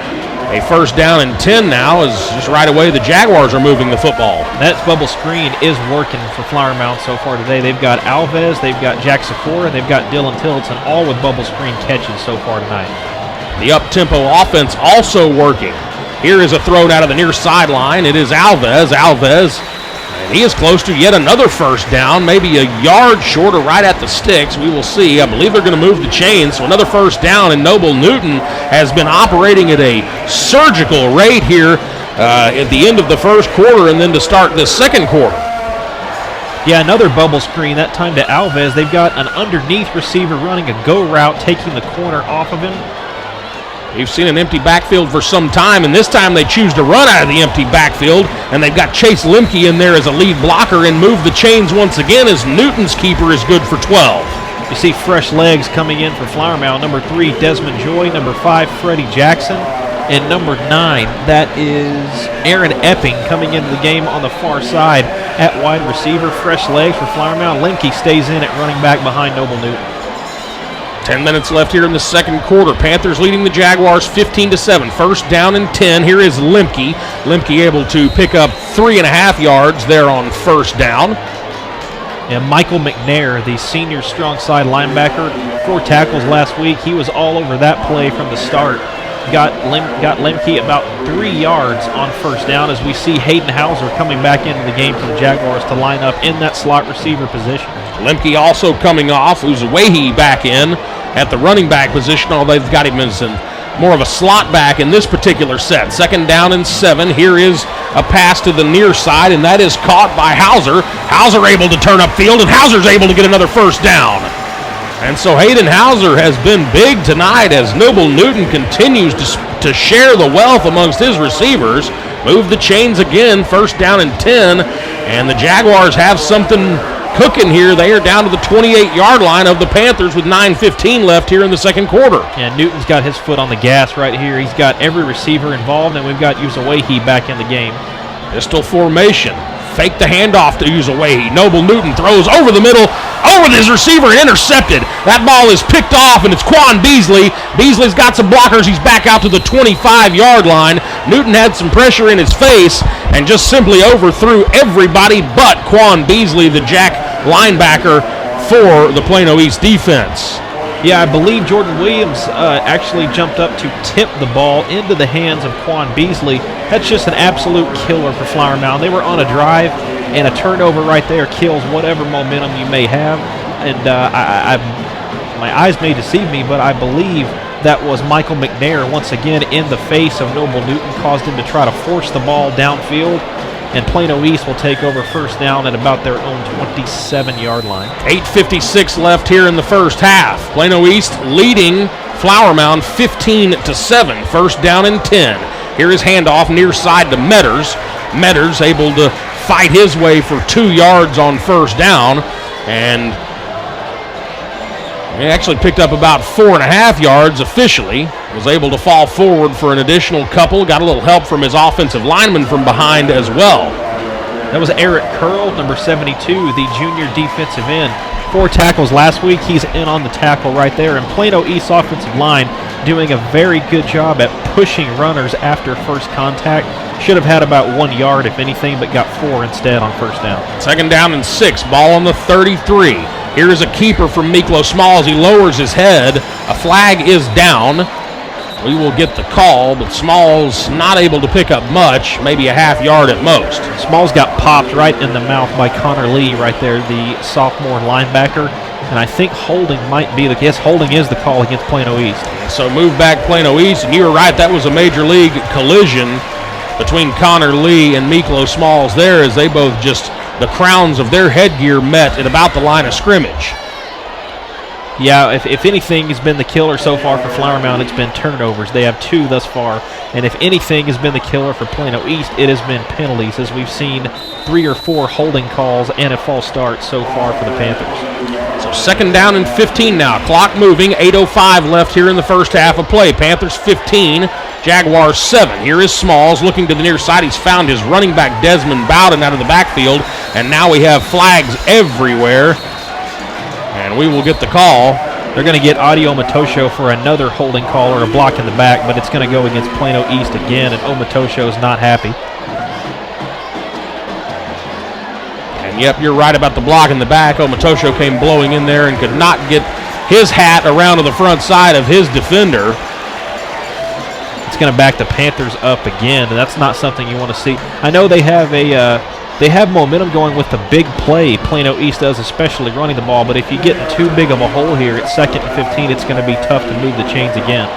a first down and 10 now is just right away the Jaguars are moving the football. That bubble screen is working for Flower Mound so far today. They've got Alves, they've got Jack Sikora, they've got Dylan Tillotson, all with bubble screen catches so far tonight. The up-tempo offense also working. Here is a throw out of the near sideline. It is Alves, and he is close to yet another first down, maybe a yard short or right at the sticks. We will see. I believe they're going to move the chains, so another first down, and Noble Newton has been operating at a surgical rate here at the end of the first quarter and then to start the second quarter. Yeah, another bubble screen, that time to Alves. They've got an underneath receiver running a go route, taking the corner off of him. We've seen an empty backfield for some time, and this time they choose to run out of the empty backfield, and they've got Chase Lemke in there as a lead blocker and move the chains once again as Newton's keeper is good for 12. You see fresh legs coming in for Flower Mound. Number 3, Desmond Joy. Number 5, Freddie Jackson. And number 9, that is Aaron Epping coming into the game on the far side. at wide receiver. Fresh legs for Flower Mound. Lemke stays in at running back behind Noble Newton. 10 minutes left here in the second quarter. Panthers leading the Jaguars 15-7. First down and 10. Here is Lemke. Lemke able to pick up 3.5 yards there on first down. And Michael McNair, the senior strong side linebacker, 4 tackles last week. He was all over that play from the start. Got Lemke about 3 yards on first down as we see Hayden Hauser coming back into the game for the Jaguars to line up in that slot receiver position. Lemke also coming off. Uzuehi back in at the running back position, although they've got him as more of a slot back in this particular set. Second down and 7. Here is a pass to the near side, and that is caught by Hauser. Hauser able to turn upfield, and Hauser's able to get another first down. And so Hayden Hauser has been big tonight as Noble Newton continues to share the wealth amongst his receivers. Move the chains again, first down and 10, and the Jaguars have something cooking here. They are down to the 28-yard line of the Panthers with 9:15 left here in the second quarter. And Newton's got his foot on the gas right here. He's got every receiver involved, and we've got Uzuehi back in the game. Pistol formation. Fake the handoff to Uzuehi. Noble Newton throws over the middle, over his receiver, and intercepted. That ball is picked off, and it's Quan Beasley. Beasley's got some blockers. He's back out to the 25-yard line. Newton had some pressure in his face and just simply overthrew everybody but Quan Beasley, the Jack linebacker for the Plano East defense. Yeah, I believe Jordan Williams actually jumped up to tip the ball into the hands of Quan Beasley. That's just an absolute killer for Flower Mound. They were on a drive, and a turnover right there kills whatever momentum you may have. And my eyes may deceive me, but I believe that was Michael McNair once again in the face of Noble Newton, caused him to try to force the ball downfield. And Plano East will take over first down at about their own 27-yard line. 8:56 left here in the first half. Plano East leading Flower Mound 15-7. First down and 10. Here is handoff near side to Metters. Metters able to fight his way for 2 yards on first down. And he actually picked up about 4.5 yards officially. Was able to fall forward for an additional couple. Got a little help from his offensive lineman from behind as well. That was Eric Curl, number 72, the junior defensive end. 4 tackles last week. He's in on the tackle right there. And Plano East's offensive line doing a very good job at pushing runners after first contact. Should have had about 1 yard, if anything, but got 4 instead on first down. Second down and 6. Ball on the 33. Here is a keeper from Miklo Smalls. He lowers his head. A flag is down. We will get the call, but Smalls not able to pick up much, maybe a half yard at most. Smalls got popped right in the mouth by Connor Lee right there, the sophomore linebacker. And I think holding might be holding is the call against Plano East. So move back Plano East, and you were right, that was a major league collision between Connor Lee and Miklo Smalls there, as they both just, the crowns of their headgear met at about the line of scrimmage. Yeah, if anything has been the killer so far for Flower Mound, it's been turnovers. They have 2 thus far. And if anything has been the killer for Plano East, it has been penalties, as we've seen 3 or 4 holding calls and a false start so far for the Panthers. So second down and 15 now. Clock moving, 8:05 left here in the first half of play. Panthers 15, Jaguars 7. Here is Smalls looking to the near side. He's found his running back Desmond Bowden out of the backfield. And now we have flags everywhere. And we will get the call. They're going to get Audio Omotosho for another holding call or a block in the back, but it's going to go against Plano East again, and Omotosho's not happy. And yep, you're right about the block in the back. Omotosho came blowing in there and could not get his hat around to the front side of his defender. It's going to back the Panthers up again, and that's not something you want to see. I know they have they have momentum going with the big play Plano East does, especially running the ball, but if you get in too big of a hole here at 2nd and 15, it's going to be tough to move the chains again.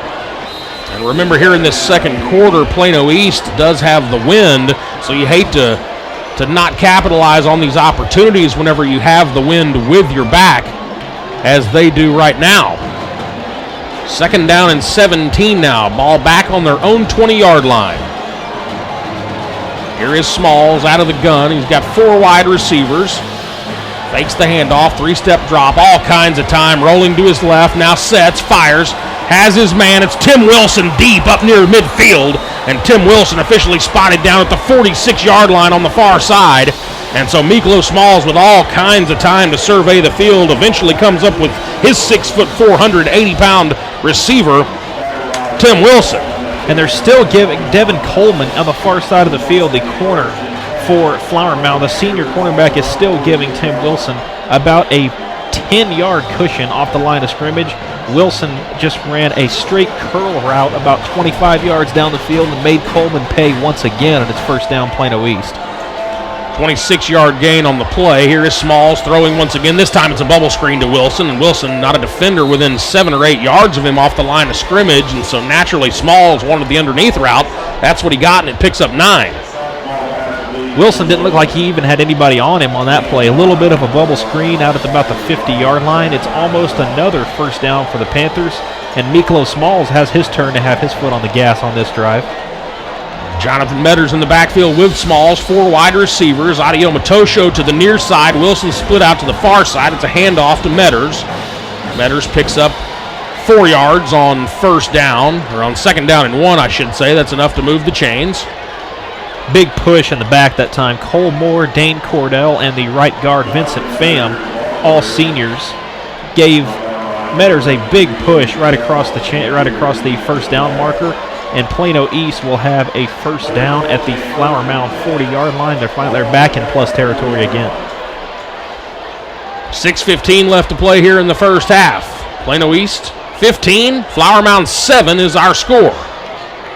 And remember, here in this second quarter, Plano East does have the wind, so you hate to not capitalize on these opportunities whenever you have the wind with your back, as they do right now. Second down and 17 now. Ball back on their own 20-yard line. Here is Smalls out of the gun. He's got 4 wide receivers. Fakes the handoff, 3-step drop, all kinds of time. Rolling to his left, now sets, fires, has his man. It's Tim Wilson deep up near midfield. And Tim Wilson officially spotted down at the 46-yard line on the far side. And so Miklo Smalls, with all kinds of time to survey the field, eventually comes up with his 6'4", 480-pound receiver, Tim Wilson. And they're still giving Devin Coleman on the far side of the field, the corner for Flower Mound. The senior cornerback is still giving Tim Wilson about a 10-yard cushion off the line of scrimmage. Wilson just ran a straight curl route about 25 yards down the field and made Coleman pay once again, and it's first down Plano East. 26-yard gain on the play. Here is Smalls throwing once again. This time it's a bubble screen to Wilson, and Wilson not a defender within 7 or 8 yards of him off the line of scrimmage, and so naturally Smalls wanted the underneath route. That's what he got, and it picks up 9. Wilson didn't look like he even had anybody on him on that play. A little bit of a bubble screen out at about the 50-yard line. It's almost another first down for the Panthers, and Miklo Smalls has his turn to have his foot on the gas on this drive. Jonathan Metters in the backfield with Smalls, 4 wide receivers. Adio Matosho to the near side. Wilson split out to the far side. It's a handoff to Metters. Metters picks up 4 yards on first down, or on second down and 1, I should say. That's enough to move the chains. Big push in the back that time. Cole Moore, Dane Cordell, and the right guard Vincent Pham, all seniors, gave Metters a big push right across the first down marker. And Plano East will have a first down at the Flower Mound 40-yard line. They're back in plus territory again. 6:15 left to play here in the first half. Plano East 15, Flower Mound 7 is our score.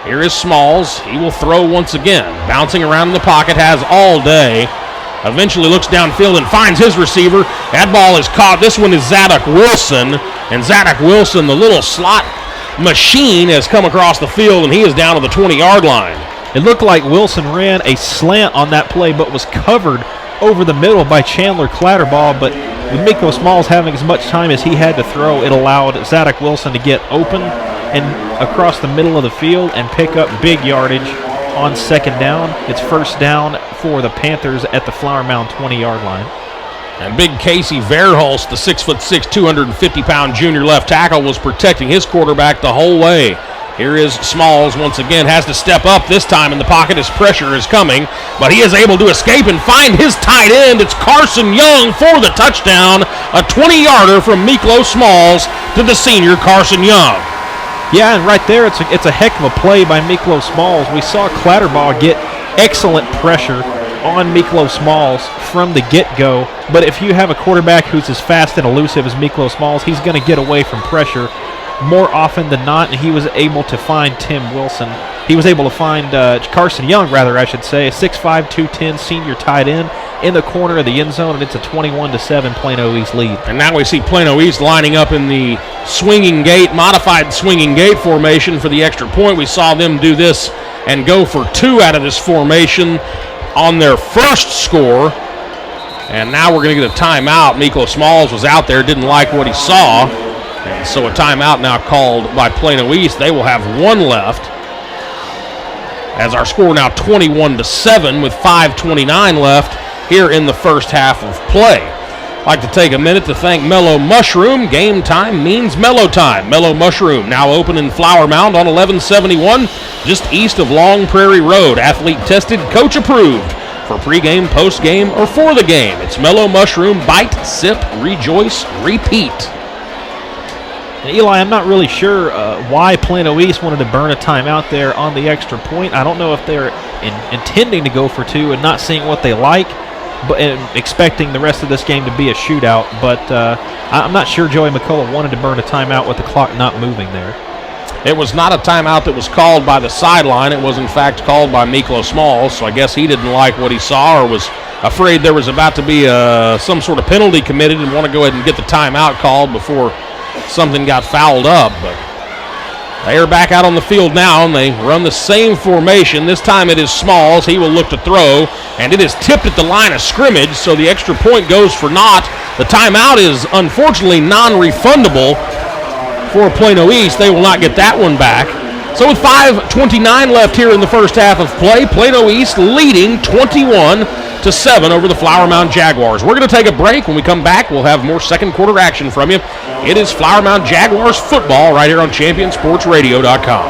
Here is Smalls. He will throw once again. Bouncing around in the pocket, has all day. Eventually looks downfield and finds his receiver. That ball is caught. This one is Zadok Wilson. And Zadok Wilson, the little slot machine, has come across the field, and he is down to the 20-yard line. It looked like Wilson ran a slant on that play, but was covered over the middle by Chandler Clatterball. But with Miklo Smalls having as much time as he had to throw, it allowed Zadok Wilson to get open and across the middle of the field and pick up big yardage on second down. It's first down for the Panthers at the Flower Mound 20-yard line. And big Casey Verhulst, the 6'6", 250-pound junior left tackle, was protecting his quarterback the whole way. Here is Smalls once again, has to step up this time in the pocket as pressure is coming, but he is able to escape and find his tight end. It's Carson Young for the touchdown, a 20-yarder from Miklo Smalls to the senior Carson Young. Yeah, and right there, it's a heck of a play by Miklo Smalls. We saw Clatterball get excellent pressure on Miklo Smalls from the get-go, but if you have a quarterback who's as fast and elusive as Miklo Smalls, he's going to get away from pressure more often than not, and he was able to find Tim Wilson. He was able to find Carson Young, rather, I should say, a 6'5", 210 senior tight end in the corner of the end zone, and it's a 21-7 Plano East lead. And now we see Plano East lining up in the swinging gate, modified swinging gate formation for the extra point. We saw them do this and go for 2 out of this formation on their first score, and now we're going to get a timeout. Miklo Smalls was out there, didn't like what he saw, and so a timeout now called by Plano East. They will have 1 left, as our score now 21-7 with 5:29 left here in the first half of play. I'd like to take a minute to thank Mellow Mushroom. Game time means mellow time. Mellow Mushroom, now open in Flower Mound on 1171, just east of Long Prairie Road. Athlete tested, coach approved. For pregame, postgame, or for the game, it's Mellow Mushroom. Bite, sip, rejoice, repeat. And Eli, I'm not really sure why Plano East wanted to burn a timeout there on the extra point. I don't know if they're intending to go for 2 and not seeing what they like, but expecting the rest of this game to be a shootout. But I'm not sure Joey McCullough wanted to burn a timeout with the clock not moving there. It was not a timeout that was called by the sideline. It was, in fact, called by Miklo Smalls, so I guess he didn't like what he saw or was afraid there was about to be some sort of penalty committed and want to go ahead and get the timeout called before something got fouled up. But they are back out on the field now, and they run the same formation. This time it is Smalls. He will look to throw, and it is tipped at the line of scrimmage, so the extra point goes for naught. The timeout is unfortunately non-refundable for Plano East. They will not get that one back. So with 5:29 left here in the first half of play, Plano East leading 21-7 over the Flower Mound Jaguars. We're going to take a break. When we come back, we'll have more second quarter action from you. It is Flower Mound Jaguars football right here on ChampionSportsRadio.com.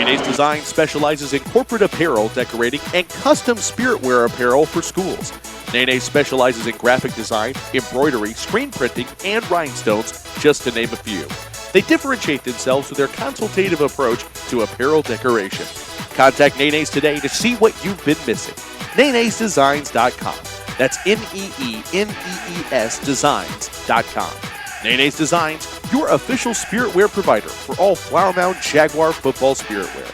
Nene's Design specializes in corporate apparel, decorating, and custom spiritwear apparel for schools. Nene specializes in graphic design, embroidery, screen printing, and rhinestones, just to name a few. They differentiate themselves with their consultative approach to apparel decoration. Contact Nene's today to see what you've been missing. Nene'sDesigns.com. That's Nene's Designs.com. Nene's Designs, your official spiritwear provider for all Flower Mound Jaguar football spiritwear.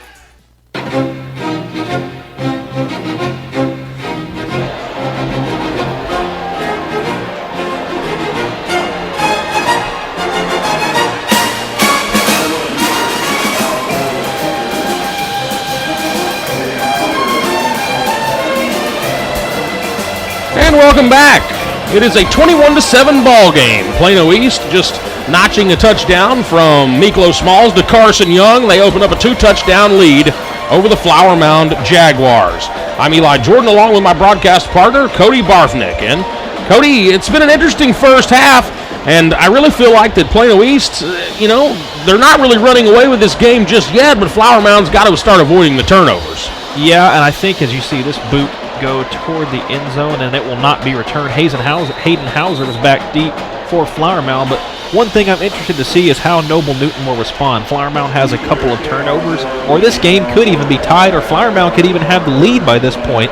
And welcome back. It is a 21-7 ball game. Plano East just notching a touchdown from Miklo Smalls to Carson Young. They open up a 2-touchdown lead over the Flower Mound Jaguars. I'm Eli Jordan along with my broadcast partner, Cody Barthnick. And Cody, it's been an interesting first half, and I really feel like that Plano East, they're not really running away with this game just yet, but Flower Mound's got to start avoiding the turnovers. Yeah, and I think as you see this boot go toward the end zone and it will not be returned. Hayden Hauser was back deep for Flower Mound, but one thing I'm interested to see is how Noble Newton will respond. Flower Mound has a couple of turnovers, or this game could even be tied, or Flower Mound could even have the lead by this point.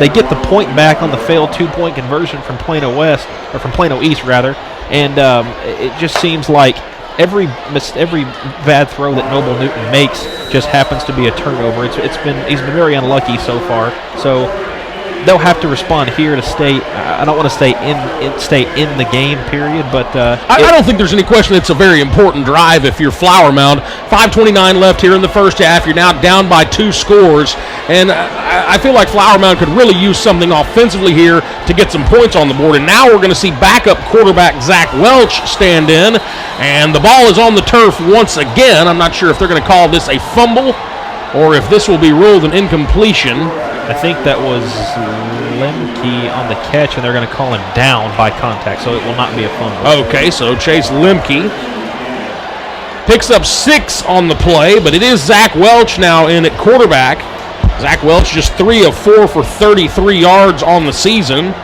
They get the point back on the failed 2-point conversion from Plano East, and it just seems like every bad throw that Noble Newton makes just happens to be a turnover. He's been very unlucky so far. So they'll have to respond here to stay. I don't want to stay in the game, period. But I don't think there's any question it's a very important drive if you're Flower Mound. 5:29 left here in the first half. You're now down by 2 scores, and I feel like Flower Mound could really use something offensively here to get some points on the board. And now we're going to see backup quarterback Zach Welch stand in, and the ball is on the turf once again. I'm not sure if they're going to call this a fumble or if this will be ruled an incompletion. I think that was Lemke on the catch, and they're going to call him down by contact, so it will not be a fumble. Okay, so Chase Lemke picks up 6 on the play, but it is Zach Welch now in at quarterback. Zach Welch just 3 of 4 for 33 yards on the season.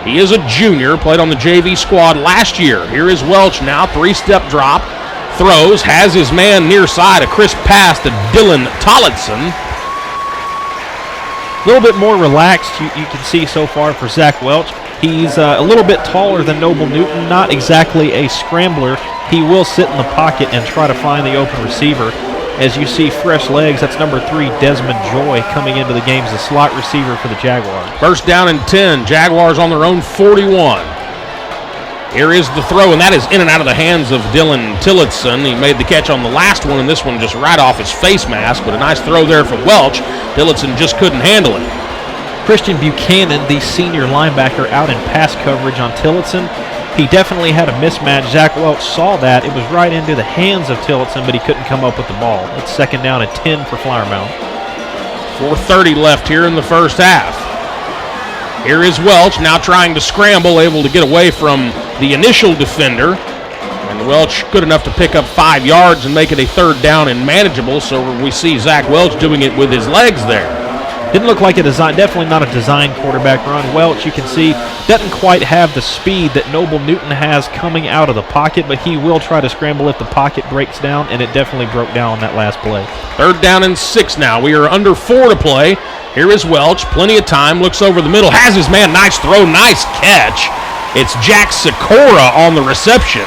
He is a junior, played on the JV squad last year. Here is Welch now, 3-step drop, throws, has his man near side, a crisp pass to Dylan Tollitson. A little bit more relaxed, you can see so far for Zach Welch. He's a little bit taller than Noble Newton, not exactly a scrambler. He will sit in the pocket and try to find the open receiver. As you see fresh legs, that's number 3, Desmond Joy, coming into the game as a slot receiver for the Jaguars. First down and 10, Jaguars on their own 41. Here is the throw, and that is in and out of the hands of Dylan Tillotson. He made the catch on the last one, and this one just right off his face mask, but a nice throw there for Welch. Tillotson just couldn't handle it. Christian Buchanan, the senior linebacker, out in pass coverage on Tillotson. He definitely had a mismatch. Zach Welch saw that. It was right into the hands of Tillotson, but he couldn't come up with the ball. It's second down and 10 for Flower Mound. 4:30 left here in the first half. Here is Welch now trying to scramble, able to get away from the initial defender. And Welch good enough to pick up 5 yards and make it a third down and manageable. So we see Zach Welch doing it with his legs there. Didn't look like a design, definitely not a design quarterback run. Welch, you can see, doesn't quite have the speed that Noble Newton has coming out of the pocket, but he will try to scramble if the pocket breaks down, and it definitely broke down on that last play. Third down and 6 now. We are under 4 to play. Here is Welch, plenty of time, looks over the middle, has his man, nice throw, nice catch. It's Jack Sikora on the reception.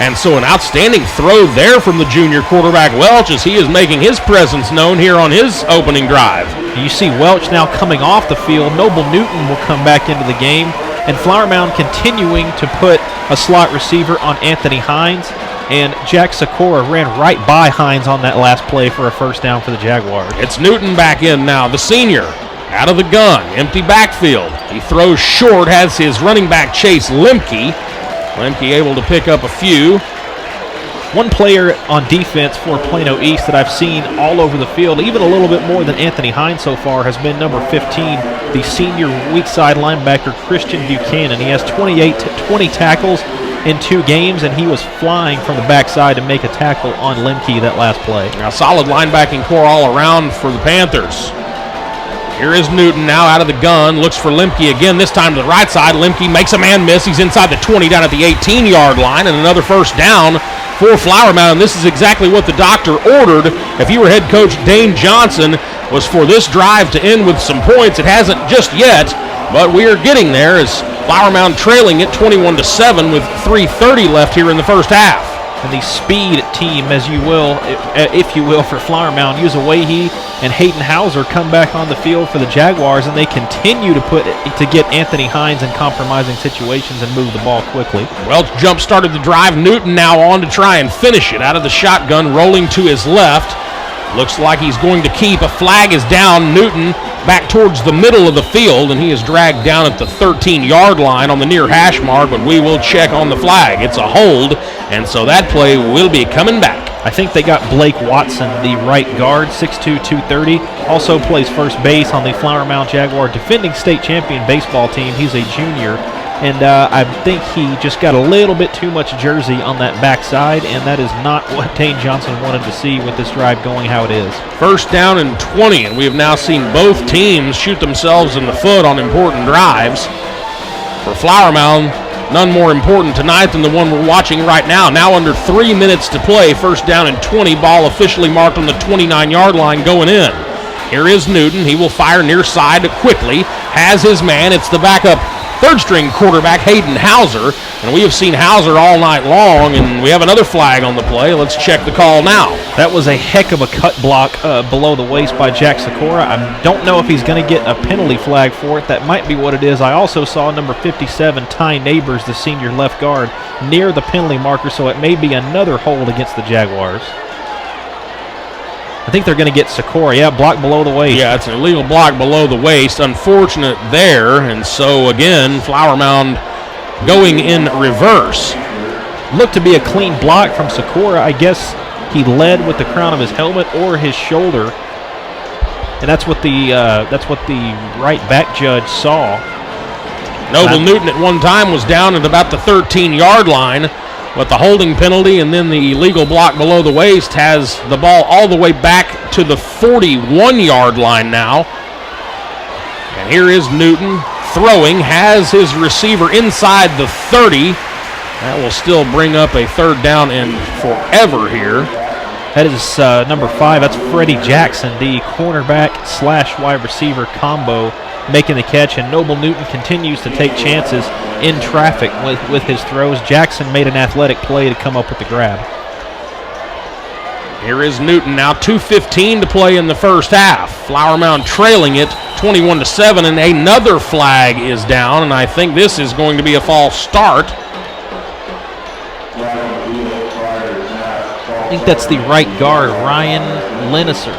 And so an outstanding throw there from the junior quarterback Welch as he is making his presence known here on his opening drive. You see Welch now coming off the field. Noble Newton will come back into the game. And Flower Mound continuing to put a slot receiver on Anthony Hines. And Jack Sikora ran right by Hines on that last play for a first down for the Jaguars. It's Newton back in now, the senior. Out of the gun, empty backfield. He throws short, has his running back Chase Lemke. Lemke able to pick up a few. One player on defense for Plano East that I've seen all over the field, even a little bit more than Anthony Hines so far, has been number 15, the senior weak side linebacker Christian Buchanan. He has 20 tackles, in 2 games, and he was flying from the backside to make a tackle on Lemke that last play. Now, solid linebacking core all around for the Panthers. Here is Newton now out of the gun, looks for Lemke again, this time to the right side. Lemke makes a man miss. He's inside the 20 down at the 18-yard line, and another first down for Flower Mound. This is exactly what the doctor ordered. If you were head coach Dane Johnson, was for this drive to end with some points. It hasn't just yet, but we are getting there as Flower Mound trailing it 21-7 with 3:30 left here in the first half. And the speed team, as you will, if you will, for Flower Mound, Uzawahi and Hayden Hauser come back on the field for the Jaguars, and they continue to get Anthony Hines in compromising situations and move the ball quickly. Welch jump started the drive. Newton now on to try and finish it out of the shotgun, rolling to his left. Looks like he's going to keep. A flag is down. Newton back towards the middle of the field, and he is dragged down at the 13-yard line on the near hash mark, but we will check on the flag. It's a hold, and so that play will be coming back. I think they got Blake Watson, the right guard, 6'2", 230. Also plays first base on the Flower Mound Jaguar defending state champion baseball team. He's a junior. And I think he just got a little bit too much jersey on that backside, and that is not what Dane Johnson wanted to see with this drive going how it is. First down and 20, and we have now seen both teams shoot themselves in the foot on important drives. For Flower Mound, none more important tonight than the one we're watching right now. Now under 3 minutes to play, first down and 20, ball officially marked on the 29-yard line going in. Here is Newton. He will fire near side quickly, has his man. It's the backup third-string quarterback, Hayden Hauser, and we have seen Hauser all night long, and we have another flag on the play. Let's check the call now. That was a heck of a cut block below the waist by Jack Sikora. I don't know if he's going to get a penalty flag for it. That might be what it is. I also saw number 57, Ty Neighbors, the senior left guard, near the penalty marker, so it may be another hold against the Jaguars. I think they're going to get Sikora. Yeah, block below the waist. Yeah, it's an illegal block below the waist. Unfortunate there. And so, again, Flower Mound going in reverse. Looked to be a clean block from Sikora. I guess he led with the crown of his helmet or his shoulder. And that's what the right back judge saw. Noble Newton at one time was down at about the 13-yard line. But the holding penalty and then the illegal block below the waist has the ball all the way back to the 41-yard line now. And here is Newton throwing, has his receiver inside the 30. That will still bring up a third down and forever here. That is number 5. That's Freddie Jackson, the cornerback / wide receiver combo, making the catch, and Noble Newton continues to take chances in traffic with his throws. Jackson made an athletic play to come up with the grab. Here is Newton now, 2:15 to play in the first half. Flower Mound trailing it 21-7, and another flag is down, and I think this is going to be a false start. I think that's the right guard, Ryan Lenniser.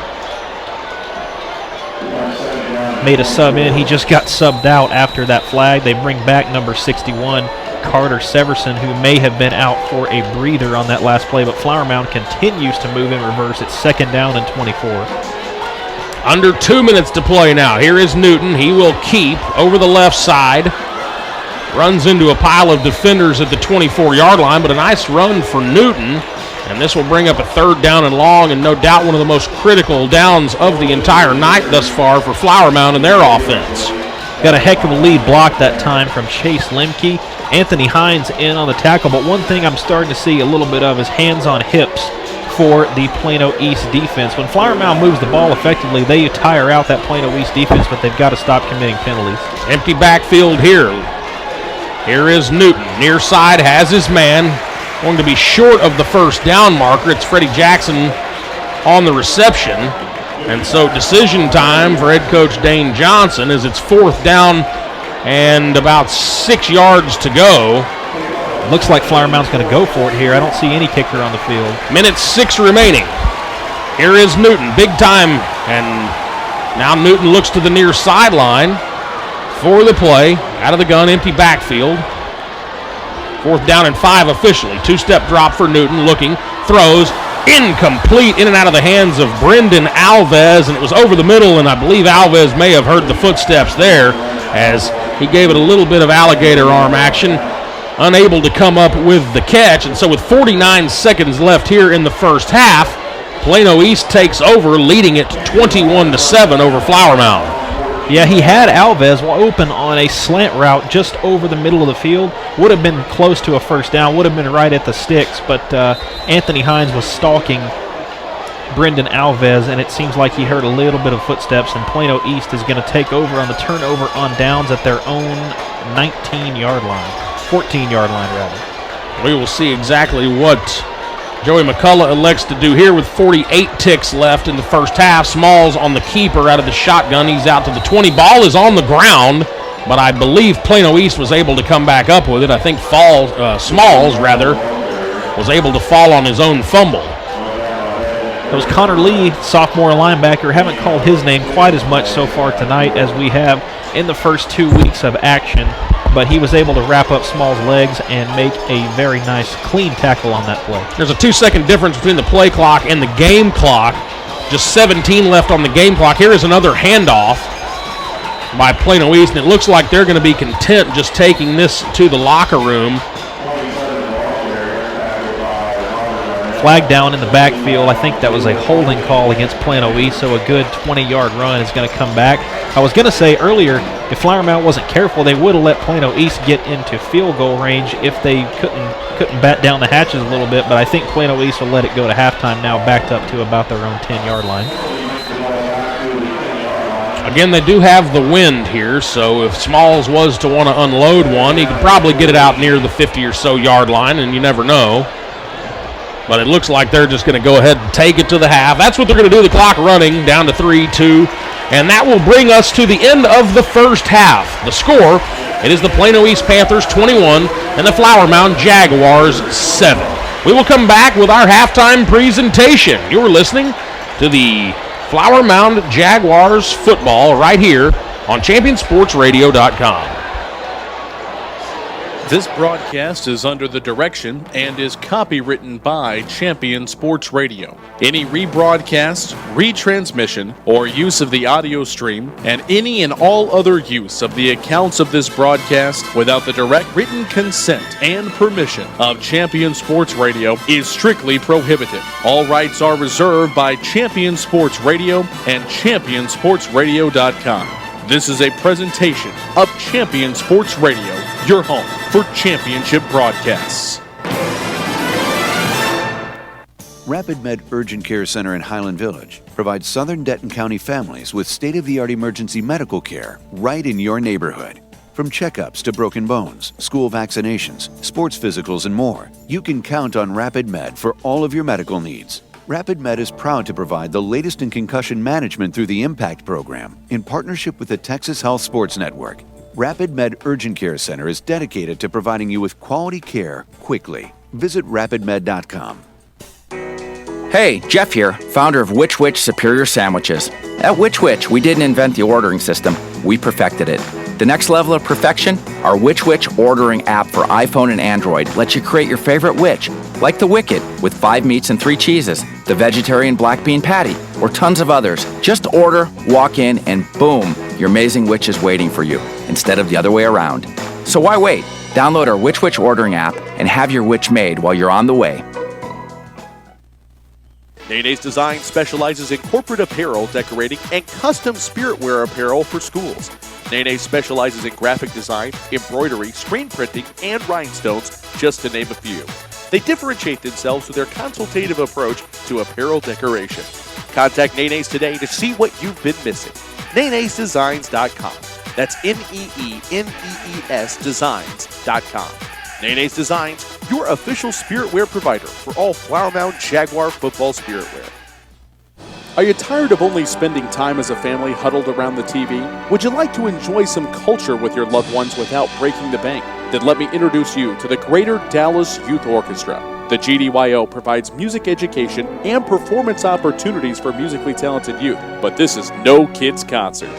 Made a sub in. He just got subbed out after that flag. They bring back number 61, Carter Severson, who may have been out for a breather on that last play, but Flower Mound continues to move in reverse. It's second down and 24. Under 2 minutes to play now. Here is Newton. He will keep over the left side. Runs into a pile of defenders at the 24-yard line, but a nice run for Newton. And this will bring up a third down and long, and no doubt one of the most critical downs of the entire night thus far for Flower Mound and their offense. Got a heck of a lead block that time from Chase Lemke. Anthony Hines in on the tackle, but one thing I'm starting to see a little bit of is hands on hips for the Plano East defense. When Flower Mound moves the ball effectively, they tire out that Plano East defense, but they've got to stop committing penalties. Empty backfield here. Here is Newton. Near side has his man. Going to be short of the first down marker. It's Freddie Jackson on the reception. And so decision time for head coach Dane Johnson as it's fourth down and about 6 yards to go. Looks like Flower Mound's going to go for it here. I don't see any kicker on the field. Minute 6 remaining. Here is Newton, big time. And now Newton looks to the near sideline for the play. Out of the gun, empty backfield. Fourth down and 5 officially. Two-step drop for Newton, looking, throws, incomplete, in and out of the hands of Brendan Alves, and it was over the middle, and I believe Alves may have heard the footsteps there as he gave it a little bit of alligator arm action. unable to come up with the catch. And so with 49 seconds left here in the first half, Plano East takes over, leading it 21-7 over Flower Mound. Yeah, he had Alves open on a slant route just over the middle of the field. Would have been close to a first down, would have been right at the sticks, but Anthony Hines was stalking Brendan Alves, and it seems like he heard a little bit of footsteps, and Plano East is going to take over on the turnover on downs at their own 19-yard line, 14-yard line, rather. We will see exactly what Joey McCullough elects to do here with 48 ticks left in the first half. Smalls on the keeper out of the shotgun. He's out to the 20. Ball is on the ground, but I believe Plano East was able to come back up with it. I think Smalls was able to fall on his own fumble. It was Connor Lee, sophomore linebacker. Haven't called his name quite as much so far tonight as we have in the first 2 weeks of action, but he was able to wrap up Small's legs and make a very nice, clean tackle on that play. There's a 2-second difference between the play clock and the game clock. Just 17 left on the game clock. Here is another handoff by Plano East, and it looks like they're going to be content just taking this to the locker room. Flag down in the backfield. I think that was a holding call against Plano East, so a good 20-yard run is going to come back. I was going to say earlier, if Flower Mound wasn't careful, they would have let Plano East get into field goal range if they couldn't bat down the hatches a little bit, but I think Plano East will let it go to halftime now, backed up to about their own 10-yard line. Again, they do have the wind here, so if Smalls was to want to unload one, he could probably get it out near the 50 or so yard line, and you never know. But it looks like they're just going to go ahead and take it to the half. That's what they're going to do. The clock running down to 3-2. And that will bring us to the end of the first half. The score, it is the Plano East Panthers 21 and the Flower Mound Jaguars 7. We will come back with our halftime presentation. You're listening to the Flower Mound Jaguars football right here on ChampionSportsRadio.com. This broadcast is under the direction and is copywritten by Champion Sports Radio. Any rebroadcast, retransmission, or use of the audio stream, and any and all other use of the accounts of this broadcast without the direct written consent and permission of Champion Sports Radio is strictly prohibited. All rights are reserved by Champion Sports Radio and ChampionSportsRadio.com. This is a presentation of Champion Sports Radio, your home for championship broadcasts. Rapid Med Urgent Care Center in Highland Village provides Southern Denton County families with state-of-the-art emergency medical care right in your neighborhood. From checkups to broken bones, school vaccinations, sports physicals, and more, you can count on Rapid Med for all of your medical needs. Rapid Med is proud to provide the latest in concussion management through the IMPACT program in partnership with the Texas Health Sports Network. Rapid Med Urgent Care Center is dedicated to providing you with quality care quickly. Visit rapidmed.com. Hey, Jeff here, founder of Which Superior Sandwiches. At Which we didn't invent the ordering system, we perfected it. The next level of perfection, our Which ordering app for iPhone and Android lets you create your favorite Which, like the Wicked with 5 meats and 3 cheeses, the vegetarian black bean patty, or tons of others. Just order, walk in, and boom, your amazing Which is waiting for you, instead of the other way around. So why wait? Download our Which ordering app and have your Which made while you're on the way. Nene's Design specializes in corporate apparel, decorating, and custom spiritwear apparel for schools. Nene specializes in graphic design, embroidery, screen printing, and rhinestones, just to name a few. They differentiate themselves with their consultative approach to apparel decoration. Contact Nene's today to see what you've been missing. Nene'sDesigns.com. That's NeneES Designs.com. Nene's Designs, your official spiritwear provider for all Flower Mound Jaguar football spiritwear. Are you tired of only spending time as a family huddled around the TV? Would you like to enjoy some culture with your loved ones without breaking the bank? Then let me introduce you to the Greater Dallas Youth Orchestra. The GDYO provides music education and performance opportunities for musically talented youth, but this is no kids' concert.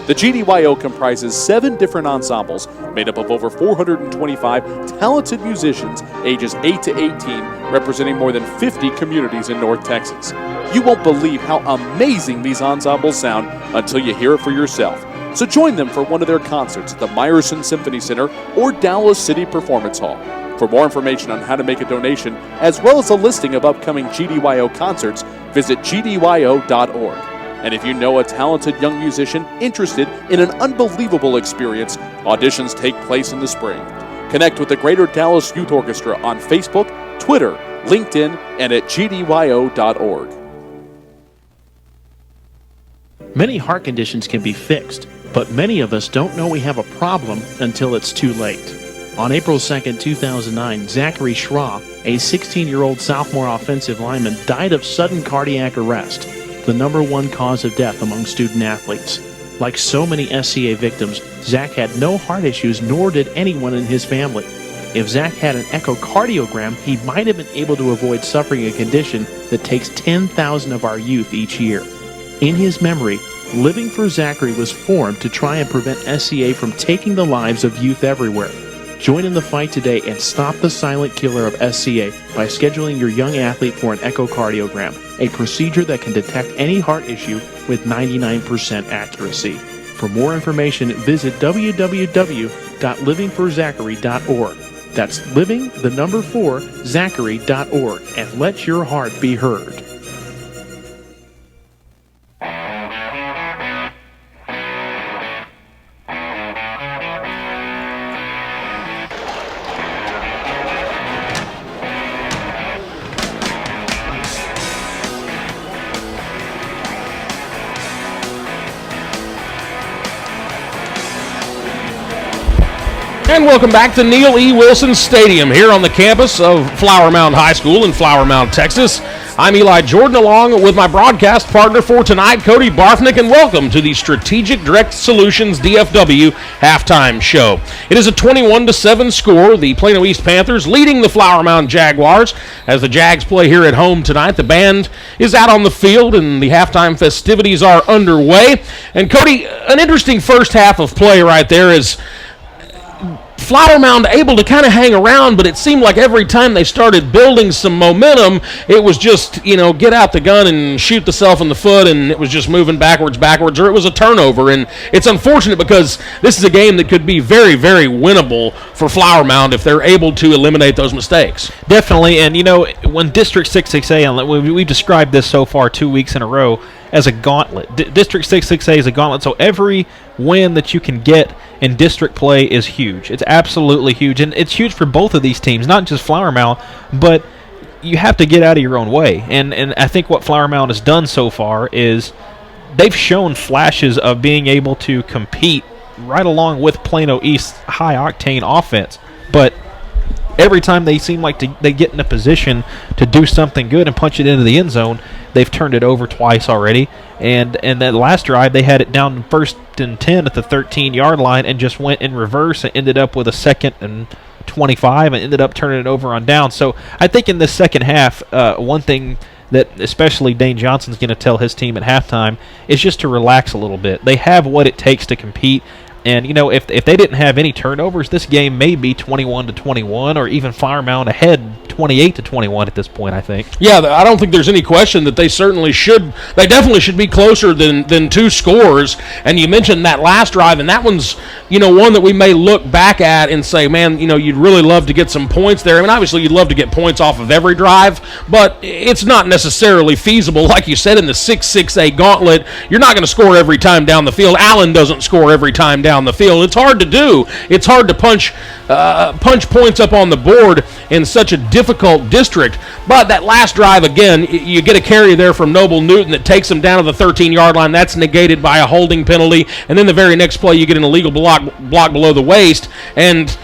The GDYO comprises 7 different ensembles made up of over 425 talented musicians ages 8 to 18, representing more than 50 communities in North Texas. You won't believe how amazing these ensembles sound until you hear it for yourself. So join them for one of their concerts at the Meyerson Symphony Center or Dallas City Performance Hall. For more information on how to make a donation, as well as a listing of upcoming GDYO concerts, visit gdyo.org. And if you know a talented young musician interested in an unbelievable experience, auditions take place in the spring. Connect with the Greater Dallas Youth Orchestra on Facebook, Twitter, LinkedIn, and at gdyo.org. Many heart conditions can be fixed, but many of us don't know we have a problem until it's too late. On April 2, 2009, Zachary Schraw, a 16-year-old sophomore offensive lineman, died of sudden cardiac arrest, the #1 cause of death among student athletes. Like so many SCA victims, Zach had no heart issues, nor did anyone in his family. If Zach had an echocardiogram, he might have been able to avoid suffering a condition that takes 10,000 of our youth each year. In his memory, Living for Zachary was formed to try and prevent SCA from taking the lives of youth everywhere. Join in the fight today and stop the silent killer of SCA by scheduling your young athlete for an echocardiogram, a procedure that can detect any heart issue with 99% accuracy. For more information, visit www.livingforzachary.org. That's living4zachary.org, and let your heart be heard. And welcome back to Neil E. Wilson Stadium here on the campus of Flower Mound High School in Flower Mound, Texas. I'm Eli Jordan along with my broadcast partner for tonight, Cody Barfnick, and welcome to the Strategic Direct Solutions DFW halftime show. It is a 21-7 score. The Plano East Panthers leading the Flower Mound Jaguars as the Jags play here at home tonight. The band is out on the field and the halftime festivities are underway. And Cody, an interesting first half of play right there is Flower Mound able to kind of hang around, but it seemed like every time they started building some momentum, it was just, get out the gun and shoot the self in the foot, and it was just moving backwards, or it was a turnover. And it's unfortunate because this is a game that could be very, very winnable for Flower Mound if they're able to eliminate those mistakes. Definitely, and when District 6-6A, we've described this so far 2 weeks in a row as a gauntlet. District 6-6A is a gauntlet, so every win that you can get in district play is huge. It's absolutely huge, and it's huge for both of these teams, not just Flower Mound, but you have to get out of your own way. And I think what Flower Mound has done so far is they've shown flashes of being able to compete right along with Plano East's high-octane offense, but every time they seem like they get in a position to do something good and punch it into the end zone, they've turned it over twice already. And that last drive, they had it down 1st and 10 at the 13-yard line and just went in reverse and ended up with a 2nd and 25 and ended up turning it over on down. So I think in this second half, one thing that especially Dane Johnson's going to tell his team at halftime is just to relax a little bit. They have what it takes to compete. And, if they didn't have any turnovers, this game may be 21-21 or even Flower Mound ahead 28-21 at this point, I think. Yeah, I don't think there's any question that they definitely should be closer than 2 scores. And you mentioned that last drive, and that one's, one that we may look back at and say, man, you'd really love to get some points there. I mean, obviously you'd love to get points off of every drive, but it's not necessarily feasible. Like you said, in the 6-6A gauntlet, you're not going to score every time down the field. Allen doesn't score every time down the field. It's hard to do. It's hard to punch points up on the board in such a difficult district. But that last drive, again, you get a carry there from Noble Newton that takes him down to the 13-yard line. That's negated by a holding penalty. And then the very next play, you get an illegal block below the waist. And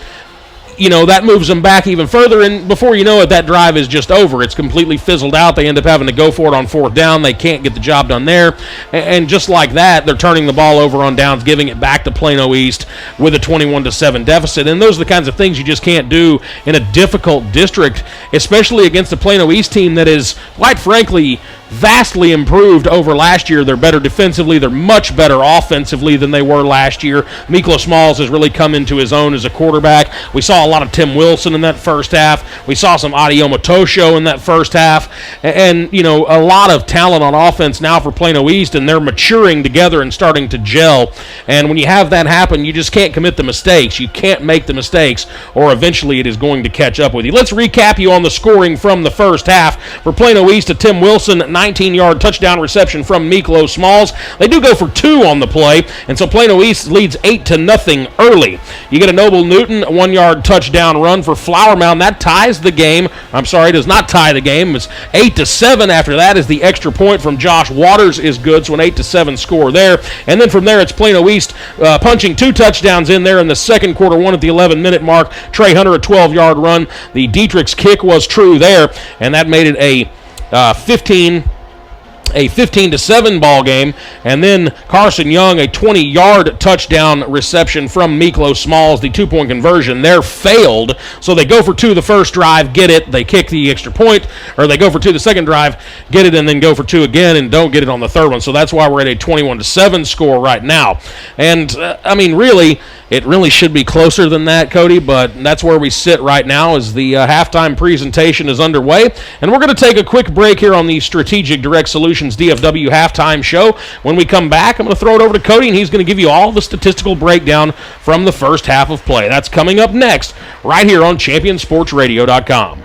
that moves them back even further, and before you know it, that drive is just over. It's completely fizzled out. They end up having to go for it on 4th down. They can't get the job done there, and just like that, they're turning the ball over on downs, giving it back to Plano East with a 21-7 deficit, and those are the kinds of things you just can't do in a difficult district, especially against the Plano East team that is, quite frankly, vastly improved over last year. They're better defensively. They're much better offensively than they were last year. Miklo Smalls has really come into his own as a quarterback. We saw a lot of Tim Wilson in that first half. We saw some Adiomo Tosho in that first half. And, you know, a lot of talent on offense now for Plano East, and they're maturing together and starting to gel. And when you have that happen, you just can't commit the mistakes. You can't make the mistakes, or eventually it is going to catch up with you. Let's recap you on the scoring from the first half. For Plano East, a Tim Wilson 19-yard touchdown reception from Miklo Smalls. They do go for 2 on the play, and so Plano East leads 8-0 early. You get a Noble Newton 1-yard touchdown run for Flower Mound. That ties the game. I'm sorry, does not tie the game. It's 8-7 after that, as the extra point from Josh Waters is good, so an 8-7 score there. And then from there, it's Plano East punching 2 touchdowns in there in the second quarter, one at the 11-minute mark. Trey Hunter, a 12-yard run. The Dietrich's kick was true there, and that made it a 15-7 ball game. And then Carson Young, a 20-yard touchdown reception from Miklo Smalls. The 2-point conversion there failed, so they go for 2 the first drive, get it, they kick the extra point, or they go for 2 the second drive, get it, and then go for 2 again and don't get it on the third one. So that's why we're at a 21-7 score right now. And I mean, really, it really should be closer than that, Cody, but that's where we sit right now as the halftime presentation is underway. And we're going to take a quick break here on the Strategic Direct Solutions DFW halftime show. When we come back, I'm going to throw it over to Cody, and he's going to give you all the statistical breakdown from the first half of play. That's coming up next, right here on ChampionSportsRadio.com.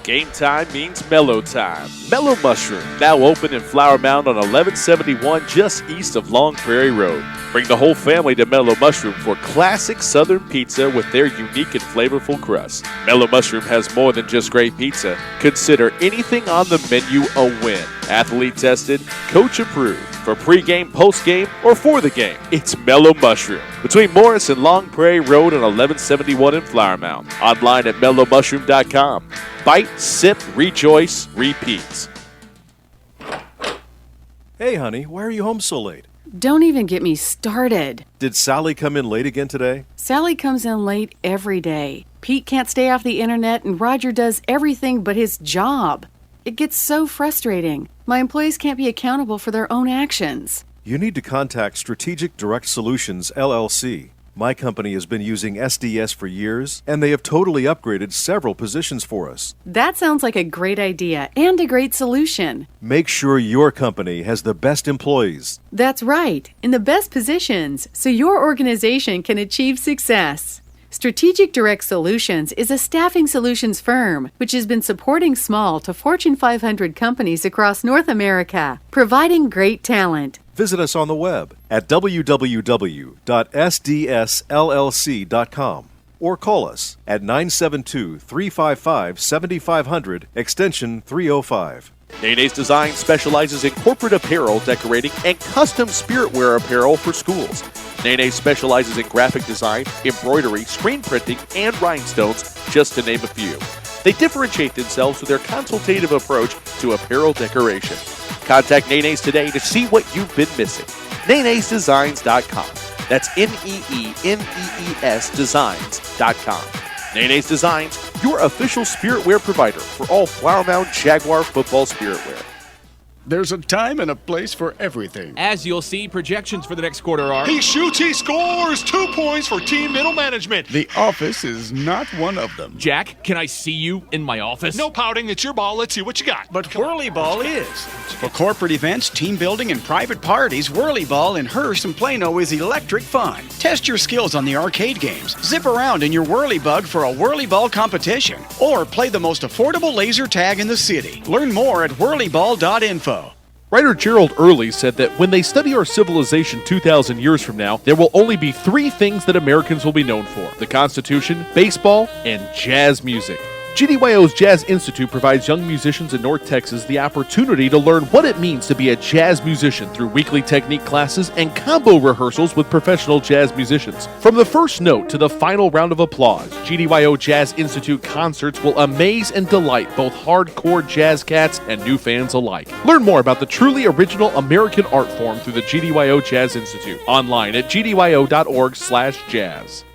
Game time means mellow time. Mellow Mushroom, now open in Flower Mound on 1171 just east of Long Prairie Road. Bring the whole family to Mellow Mushroom for classic Southern pizza with their unique and flavorful crust. Mellow Mushroom has more than just great pizza. Consider anything on the menu a win. Athlete tested, coach approved. For pregame, postgame, or for the game, it's Mellow Mushroom. Between Morris and Long Prairie Road on 1171 in Flower Mound. Online at mellowmushroom.com. Bite, sip, rejoice, repeats. Hey, honey, why are you home so late? Don't even get me started. Did Sally come in late again today? Sally comes in late every day. Pete can't stay off the internet, and Roger does everything but his job. It gets so frustrating. My employees can't be accountable for their own actions. You need to contact Strategic Direct Solutions, LLC. My company has been using SDS for years, and they have totally upgraded several positions for us. That sounds like a great idea and a great solution. Make sure your company has the best employees. That's right, in the best positions, so your organization can achieve success. Strategic Direct Solutions is a staffing solutions firm which has been supporting small to Fortune 500 companies across North America, providing great talent. Visit us on the web at www.sdsllc.com or call us at 972-355-7500 extension 305. Nene's Design specializes in corporate apparel, decorating, and custom spiritwear apparel for schools. Nene specializes in graphic design, embroidery, screen printing, and rhinestones, just to name a few. They differentiate themselves with their consultative approach to apparel decoration. Contact Nene's today to see what you've been missing. Nene'sDesigns.com. That's NeneES Designs.com. Nene's Designs, your official spiritwear provider for all Flower Mound Jaguar football spiritwear. There's a time and a place for everything. As you'll see, projections for the next quarter are... He shoots, he scores! 2 points for team middle management. The office is not one of them. Jack, can I see you in my office? No pouting, it's your ball. Let's see what you got. But Whirly Ball is. For corporate events, team building, and private parties, Whirly Ball in Hearst and Plano is electric fun. Test your skills on the arcade games. Zip around in your Whirly Bug for a Whirly Ball competition. Or play the most affordable laser tag in the city. Learn more at whirlyball.info. Writer Gerald Early said that when they study our civilization 2,000 years from now, there will only be 3 things that Americans will be known for: the Constitution, baseball, and jazz music. GDYO's Jazz Institute provides young musicians in North Texas the opportunity to learn what it means to be a jazz musician through weekly technique classes and combo rehearsals with professional jazz musicians. From the first note to the final round of applause, GDYO Jazz Institute concerts will amaze and delight both hardcore jazz cats and new fans alike. Learn more about the truly original American art form through the GDYO Jazz Institute online at gdyo.org/jazz.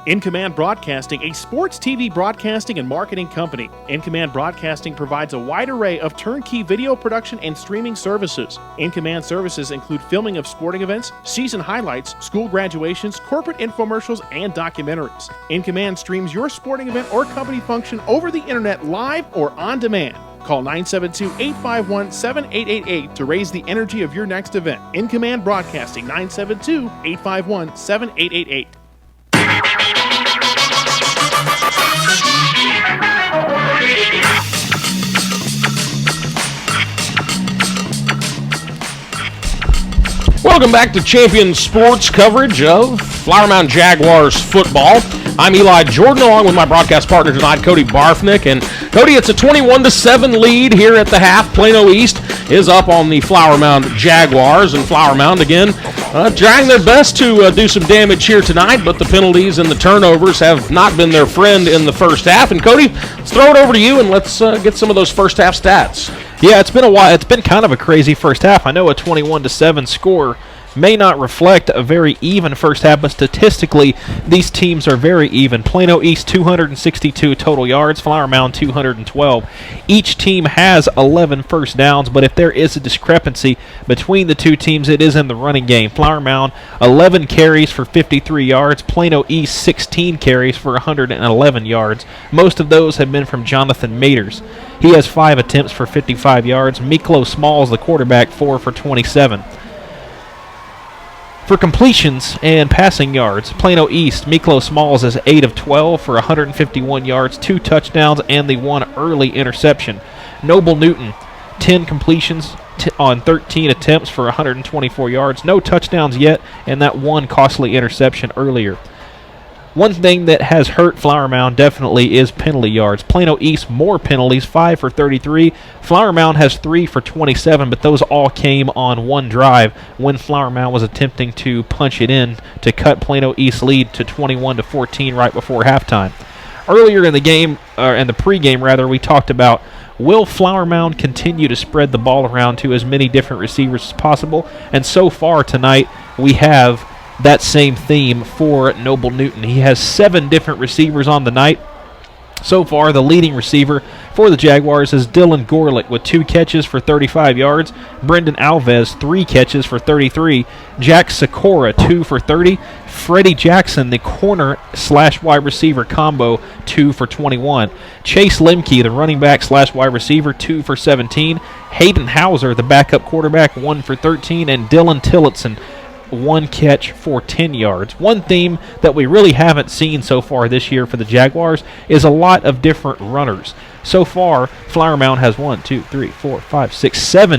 In Command Broadcasting, a sports TV broadcasting and marketing company. In Command Broadcasting provides a wide array of turnkey video production and streaming services. In Command services include filming of sporting events, season highlights, school graduations, corporate infomercials, and documentaries. In Command streams your sporting event or company function over the internet live or on demand. Call 972-851-7888 to raise the energy of your next event. In Command Broadcasting, 972-851-7888. Welcome back to Champion Sports coverage of Flower Mound Jaguars football. I'm Eli Jordan, along with my broadcast partner tonight, Cody Barfnick. And Cody, it's a 21-7 lead here at the half. Plano East is up on the Flower Mound Jaguars, and Flower Mound again trying their best to do some damage here tonight, but the penalties and the turnovers have not been their friend in the first half. And Cody, let's throw it over to you and let's get some of those first half stats. Yeah, it's been a while. It's been kind of a crazy first half. I know a 21-7 score may not reflect a very even first half, but statistically, these teams are very even. Plano East, 262 total yards, Flower Mound, 212. Each team has 11 first downs, but if there is a discrepancy between the two teams, it is in the running game. Flower Mound, 11 carries for 53 yards. Plano East, 16 carries for 111 yards. Most of those have been from Jonathan Maters. He has 5 attempts for 55 yards. Miklo Smalls, the quarterback, 4 for 27. For completions and passing yards, Plano East, Miklo Smalls is 8 of 12 for 151 yards, 2 touchdowns, and the 1 early interception. Noble Newton, 10 completions on 13 attempts for 124 yards, no touchdowns yet, and that 1 costly interception earlier. One thing that has hurt Flower Mound definitely is penalty yards. Plano East, more penalties, 5 for 33. Flower Mound has 3 for 27, but those all came on one drive when Flower Mound was attempting to punch it in to cut Plano East's lead to 21-14 right before halftime. Earlier in the game, or in the pregame rather, we talked about, will Flower Mound continue to spread the ball around to as many different receivers as possible? And so far tonight, we have that same theme for Noble Newton. He has 7 different receivers on the night. So far, the leading receiver for the Jaguars is Dylan Gorlick with 2 catches for 35 yards. Brendan Alves, 3 catches for 33. Jack Sikora, 2 for 30. Freddie Jackson, the corner/wide receiver combo, 2 for 21. Chase Lemke, the running back/wide receiver, 2 for 17. Hayden Hauser, the backup quarterback, 1 for 13. And Dylan Tillotson, 1 catch for 10 yards. One theme that we really haven't seen so far this year for the Jaguars is a lot of different runners. So far, Flower Mound has 7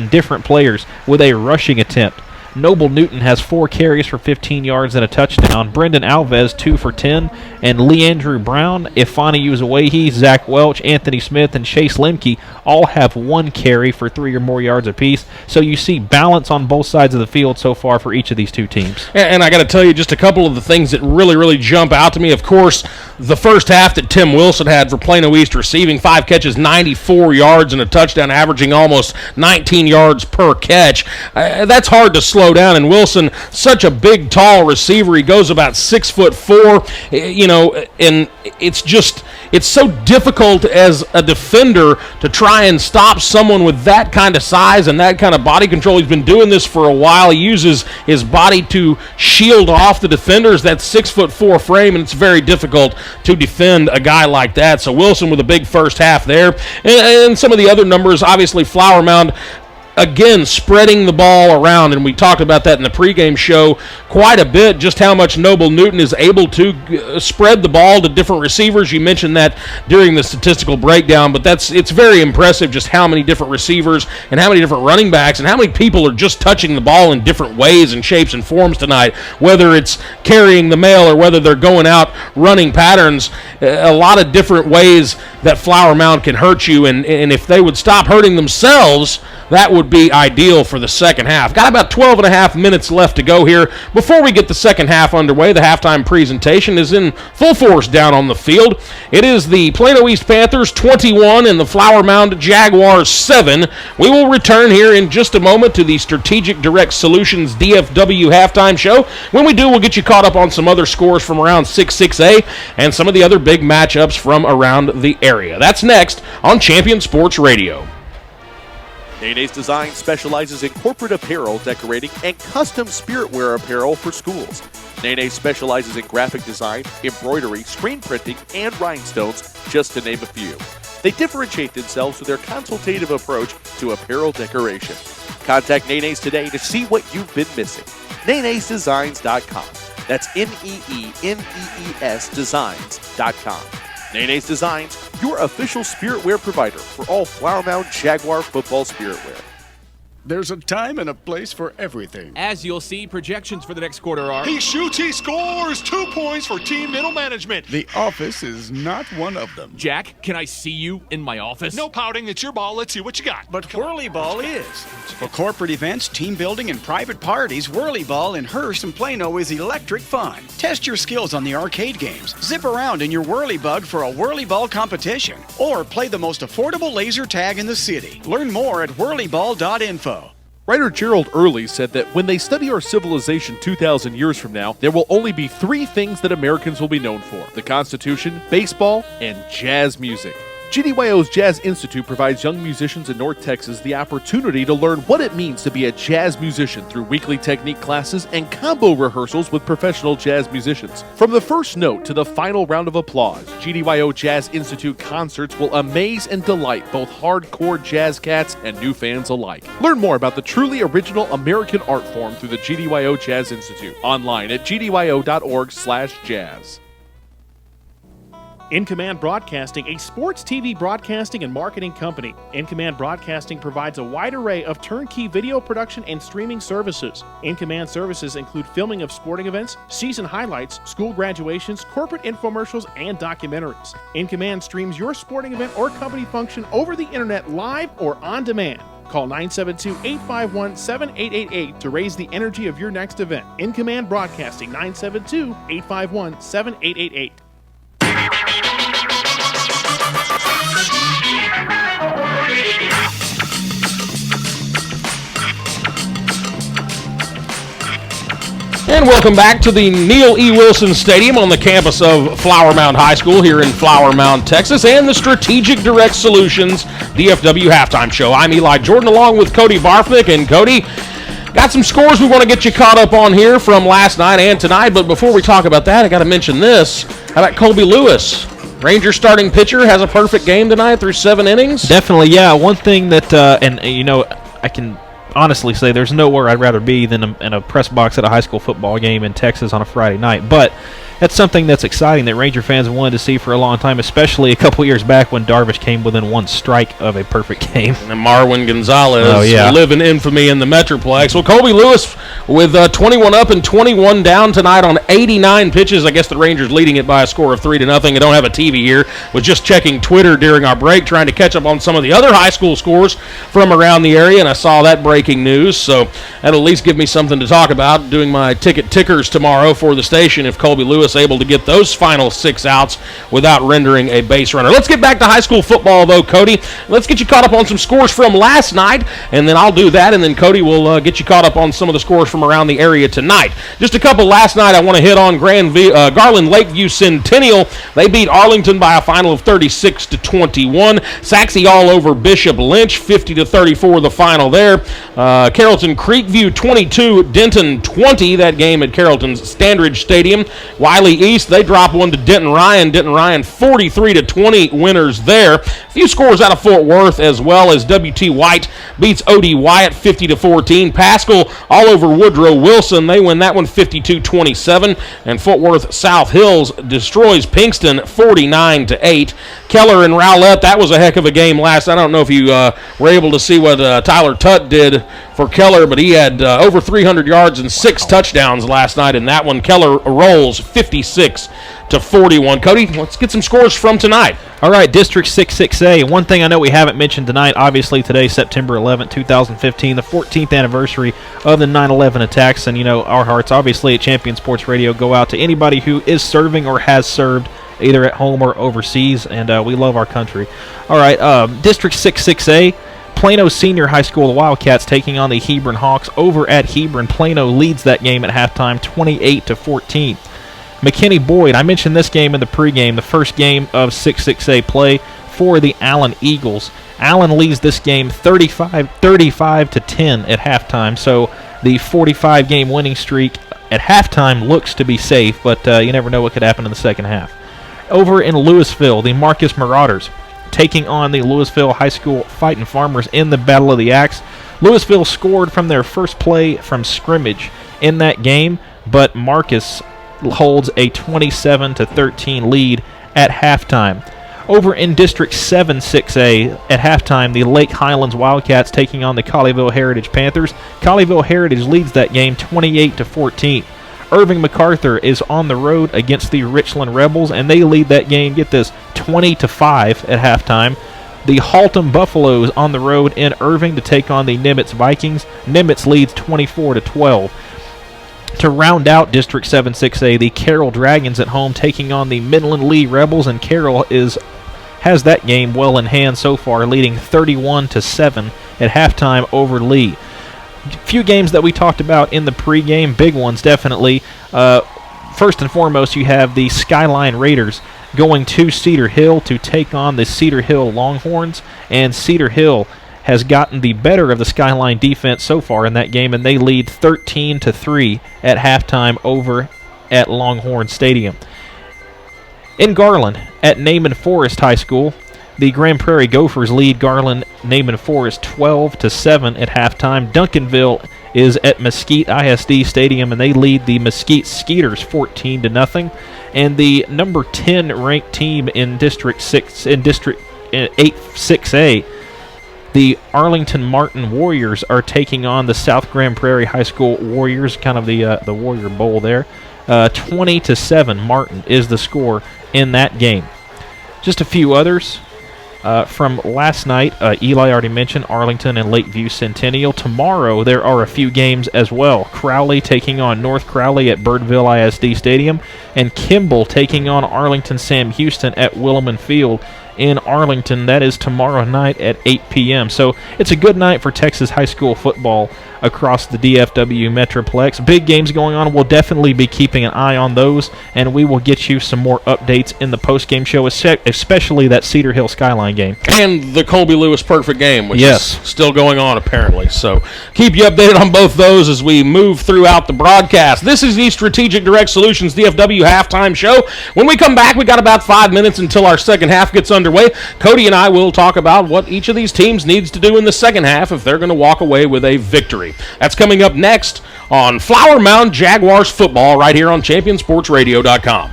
different players with a rushing attempt. Noble Newton has 4 carries for 15 yards and a touchdown. Brendan Alves, 2 for 10. And Leandrew Brown, Ifani Uzawahi, Zach Welch, Anthony Smith, and Chase Lemke all have 1 carry for 3 or more yards apiece. So you see balance on both sides of the field so far for each of these two teams. And I got to tell you just a couple of the things that really, really jump out to me. Of course, the first half that Tim Wilson had for Plano East, receiving 5 catches, 94 yards, and a touchdown, averaging almost 19 yards per catch. That's hard to slow down. And Wilson, such a big, tall receiver. He goes about 6'4", and it's so difficult as a defender to try and stop someone with that kind of size and that kind of body control. He's been doing this for a while. He uses his body to shield off the defenders, that 6'4" frame, and it's very difficult to defend a guy like that. So Wilson with a big first half there. And some of the other numbers, obviously Flower Mound, again, spreading the ball around, and we talked about that in the pregame show quite a bit, just how much Noble Newton is able to spread the ball to different receivers. You mentioned that during the statistical breakdown, but it's very impressive just how many different receivers and how many different running backs and how many people are just touching the ball in different ways and shapes and forms tonight, whether it's carrying the mail or whether they're going out running patterns. A lot of different ways that Flower Mound can hurt you, and if they would stop hurting themselves, that would would be ideal for the second half. Got about 12 and a half minutes left to go here. Before we get the second half underway, the halftime presentation is in full force down on the field. It is the Plano East Panthers 21 and the Flower Mound Jaguars 7. We will return here in just a moment to the Strategic Direct Solutions DFW halftime show. When we do, we'll get you caught up on some other scores from around 6-6A and some of the other big matchups from around the area. That's next on Champion Sports Radio. Nene's Design specializes in corporate apparel, decorating, and custom spiritwear apparel for schools. Nene specializes in graphic design, embroidery, screen printing, and rhinestones, just to name a few. They differentiate themselves with their consultative approach to apparel decoration. Contact Nene's today to see what you've been missing. Nene'sDesigns.com. That's Nenees Designs.com. Nene's Designs, your official spiritwear provider for all Flower Mound Jaguar football spiritwear. There's a time and a place for everything. As you'll see, projections for the next quarter are... He shoots, he scores! 2 points for team middle management. The office is not one of them. Jack, can I see you in my office? No pouting, it's your ball. Let's see what you got. But Whirly Ball is. For corporate events, team building, and private parties, Whirly Ball in Hearst and Plano is electric fun. Test your skills on the arcade games. Zip around in your Whirly Bug for a Whirly Ball competition. Or play the most affordable laser tag in the city. Learn more at whirlyball.info. Writer Gerald Early said that when they study our civilization 2,000 years from now, there will only be 3 things that Americans will be known for: the Constitution, baseball, and jazz music. GDYO's Jazz Institute provides young musicians in North Texas the opportunity to learn what it means to be a jazz musician through weekly technique classes and combo rehearsals with professional jazz musicians. From the first note to the final round of applause, GDYO Jazz Institute concerts will amaze and delight both hardcore jazz cats and new fans alike. Learn more about the truly original American art form through the GDYO Jazz Institute online at gdyo.org/jazz. In Command Broadcasting, a sports TV broadcasting and marketing company. In Command Broadcasting provides a wide array of turnkey video production and streaming services. In Command services include filming of sporting events, season highlights, school graduations, corporate infomercials, and documentaries. In Command streams your sporting event or company function over the internet live or on demand. Call 972-851-7888 to raise the energy of your next event. In Command Broadcasting, 972-851-7888. And welcome back to the Neil E. Wilson Stadium on the campus of Flower Mound High School here in Flower Mound, Texas, and the Strategic Direct Solutions DFW Halftime Show. I'm Eli Jordan along with Cody Barfnick. And Cody, got some scores we want to get you caught up on here from last night and tonight, but before we talk about that, I got to mention this. How about Colby Lewis? Ranger starting pitcher has a perfect game tonight through 7 innings. Definitely, yeah. One thing that, I can honestly say there's nowhere I'd rather be than in a press box at a high school football game in Texas on a Friday night. But that's something that's exciting that Ranger fans wanted to see for a long time, especially a couple years back when Darvish came within 1 strike of a perfect game. And Marwin Gonzalez living infamy in the Metroplex. Well, Colby Lewis with 21 up and 21 down tonight on 89 pitches. I guess the Rangers leading it by a score of 3-0. I don't have a TV here. Was just checking Twitter during our break, trying to catch up on some of the other high school scores from around the area, and I saw that breaking news. So that'll at least give me something to talk about doing my ticket tickers tomorrow for the station if Colby Lewis able to get those final 6 outs without rendering a base runner. Let's get back to high school football, though, Cody. Let's get you caught up on some scores from last night, and then I'll do that, and then Cody will get you caught up on some of the scores from around the area tonight. Just a couple last night I want to hit on. Garland Lakeview Centennial. They beat Arlington by a final of 36-21. Saxe all over Bishop Lynch, 50-34 the final there. Carrollton Creekview 22, Denton 20. That game at Carrollton's Standridge Stadium. Wiley East, they drop one to Denton Ryan. Denton Ryan 43-20 winners there. A few scores out of Fort Worth as well as W.T. White beats O.D. Wyatt 50-14. Pascal all over Woodrow Wilson. They win that one 52-27. And Fort Worth South Hills destroys Pinkston 49-8. Keller and Rowlett, that was a heck of a game last. I don't know if you were able to see what Tyler Tutt did for Keller, but he had over 300 yards and 6 touchdowns last night in that one. Keller rolls 50 56-41. Cody, let's get some scores from tonight. All right, District 66A. One thing I know we haven't mentioned tonight, obviously today, September 11th, 2015, the 14th anniversary of the 9/11 attacks. And, our hearts, obviously, at Champion Sports Radio go out to anybody who is serving or has served either at home or overseas, and we love our country. All right, District 66A. Plano Senior High School, the Wildcats taking on the Hebron Hawks over at Hebron. Plano leads that game at halftime, 28-14. McKinney Boyd, I mentioned this game in the pregame, the first game of 6-6A play for the Allen Eagles. Allen leads this game 35-10 at halftime, so the 45-game winning streak at halftime looks to be safe, but you never know what could happen in the second half. Over in Louisville, the Marcus Marauders taking on the Louisville High School Fighting Farmers in the Battle of the Axe. Louisville scored from their first play from scrimmage in that game, but Marcus holds a 27-13 lead at halftime. Over in District 7-6A at halftime, the Lake Highlands Wildcats taking on the Colleyville Heritage Panthers. Colleyville Heritage leads that game 28-14. Irving MacArthur is on the road against the Richland Rebels, and they lead that game, get this, 20-5 at halftime. The Haltom Buffaloes on the road in Irving to take on the Nimitz Vikings. Nimitz leads 24-12. To round out District 7-6A, the Carroll Dragons at home taking on the Midland Lee Rebels, and Carroll has that game well in hand so far, leading 31-7 at halftime over Lee. Few games that we talked about in the pregame, big ones definitely. First and foremost, you have the Skyline Raiders going to Cedar Hill to take on the Cedar Hill Longhorns, and Cedar Hill has gotten the better of the Skyline defense so far in that game, and they lead 13-3 at halftime over at Longhorn Stadium. In Garland, at Naaman Forest High School, the Grand Prairie Gophers lead Garland Naaman Forest 12-7 at halftime. Duncanville is at Mesquite ISD Stadium, and they lead the Mesquite Skeeters 14-0. And the number 10 ranked team in District 8-6A, the Arlington Martin Warriors, are taking on the South Grand Prairie High School Warriors, kind of the Warrior Bowl there. 20-7 Martin is the score in that game. Just a few others. From last night, Eli already mentioned Arlington and Lakeview Centennial. Tomorrow, there are a few games as well. Crowley taking on North Crowley at Birdville ISD Stadium, and Kimball taking on Arlington Sam Houston at Williman Field in Arlington. That is tomorrow night at 8 p.m. So it's a good night for Texas high school football across the DFW Metroplex. Big games going on. We'll definitely be keeping an eye on those, and we will get you some more updates in the post-game show, especially that Cedar Hill Skyline game. And the Colby Lewis Perfect game, which yes, is still going on apparently. So keep you updated on both those as we move throughout the broadcast. This is the Strategic Direct Solutions DFW halftime show. When we come back, we got about 5 minutes until our second half gets underway. Cody and I will talk about what each of these teams needs to do in the second half if they're going to walk away with a victory. That's coming up next on Flower Mound Jaguars football right here on ChampionSportsRadio.com.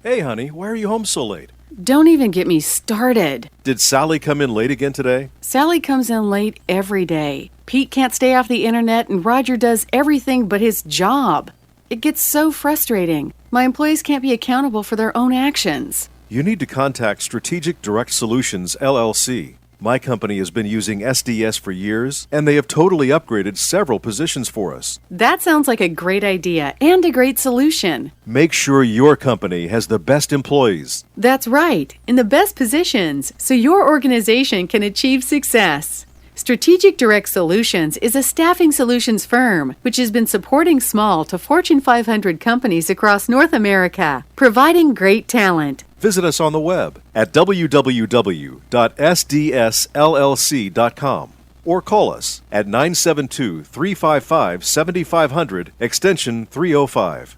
Hey, honey, why are you home so late? Don't even get me started. Did Sally come in late again today? Sally comes in late every day. Pete can't stay off the internet, and Roger does everything but his job. It gets so frustrating. My employees can't be accountable for their own actions. You need to contact Strategic Direct Solutions, LLC. My company has been using SDS for years, and they have totally upgraded several positions for us. That sounds like a great idea and a great solution. Make sure your company has the best employees. That's right, in the best positions, so your organization can achieve success. Strategic Direct Solutions is a staffing solutions firm which has been supporting small to Fortune 500 companies across North America, providing great talent. Visit us on the web at www.sdsllc.com or call us at 972-355-7500 extension 305.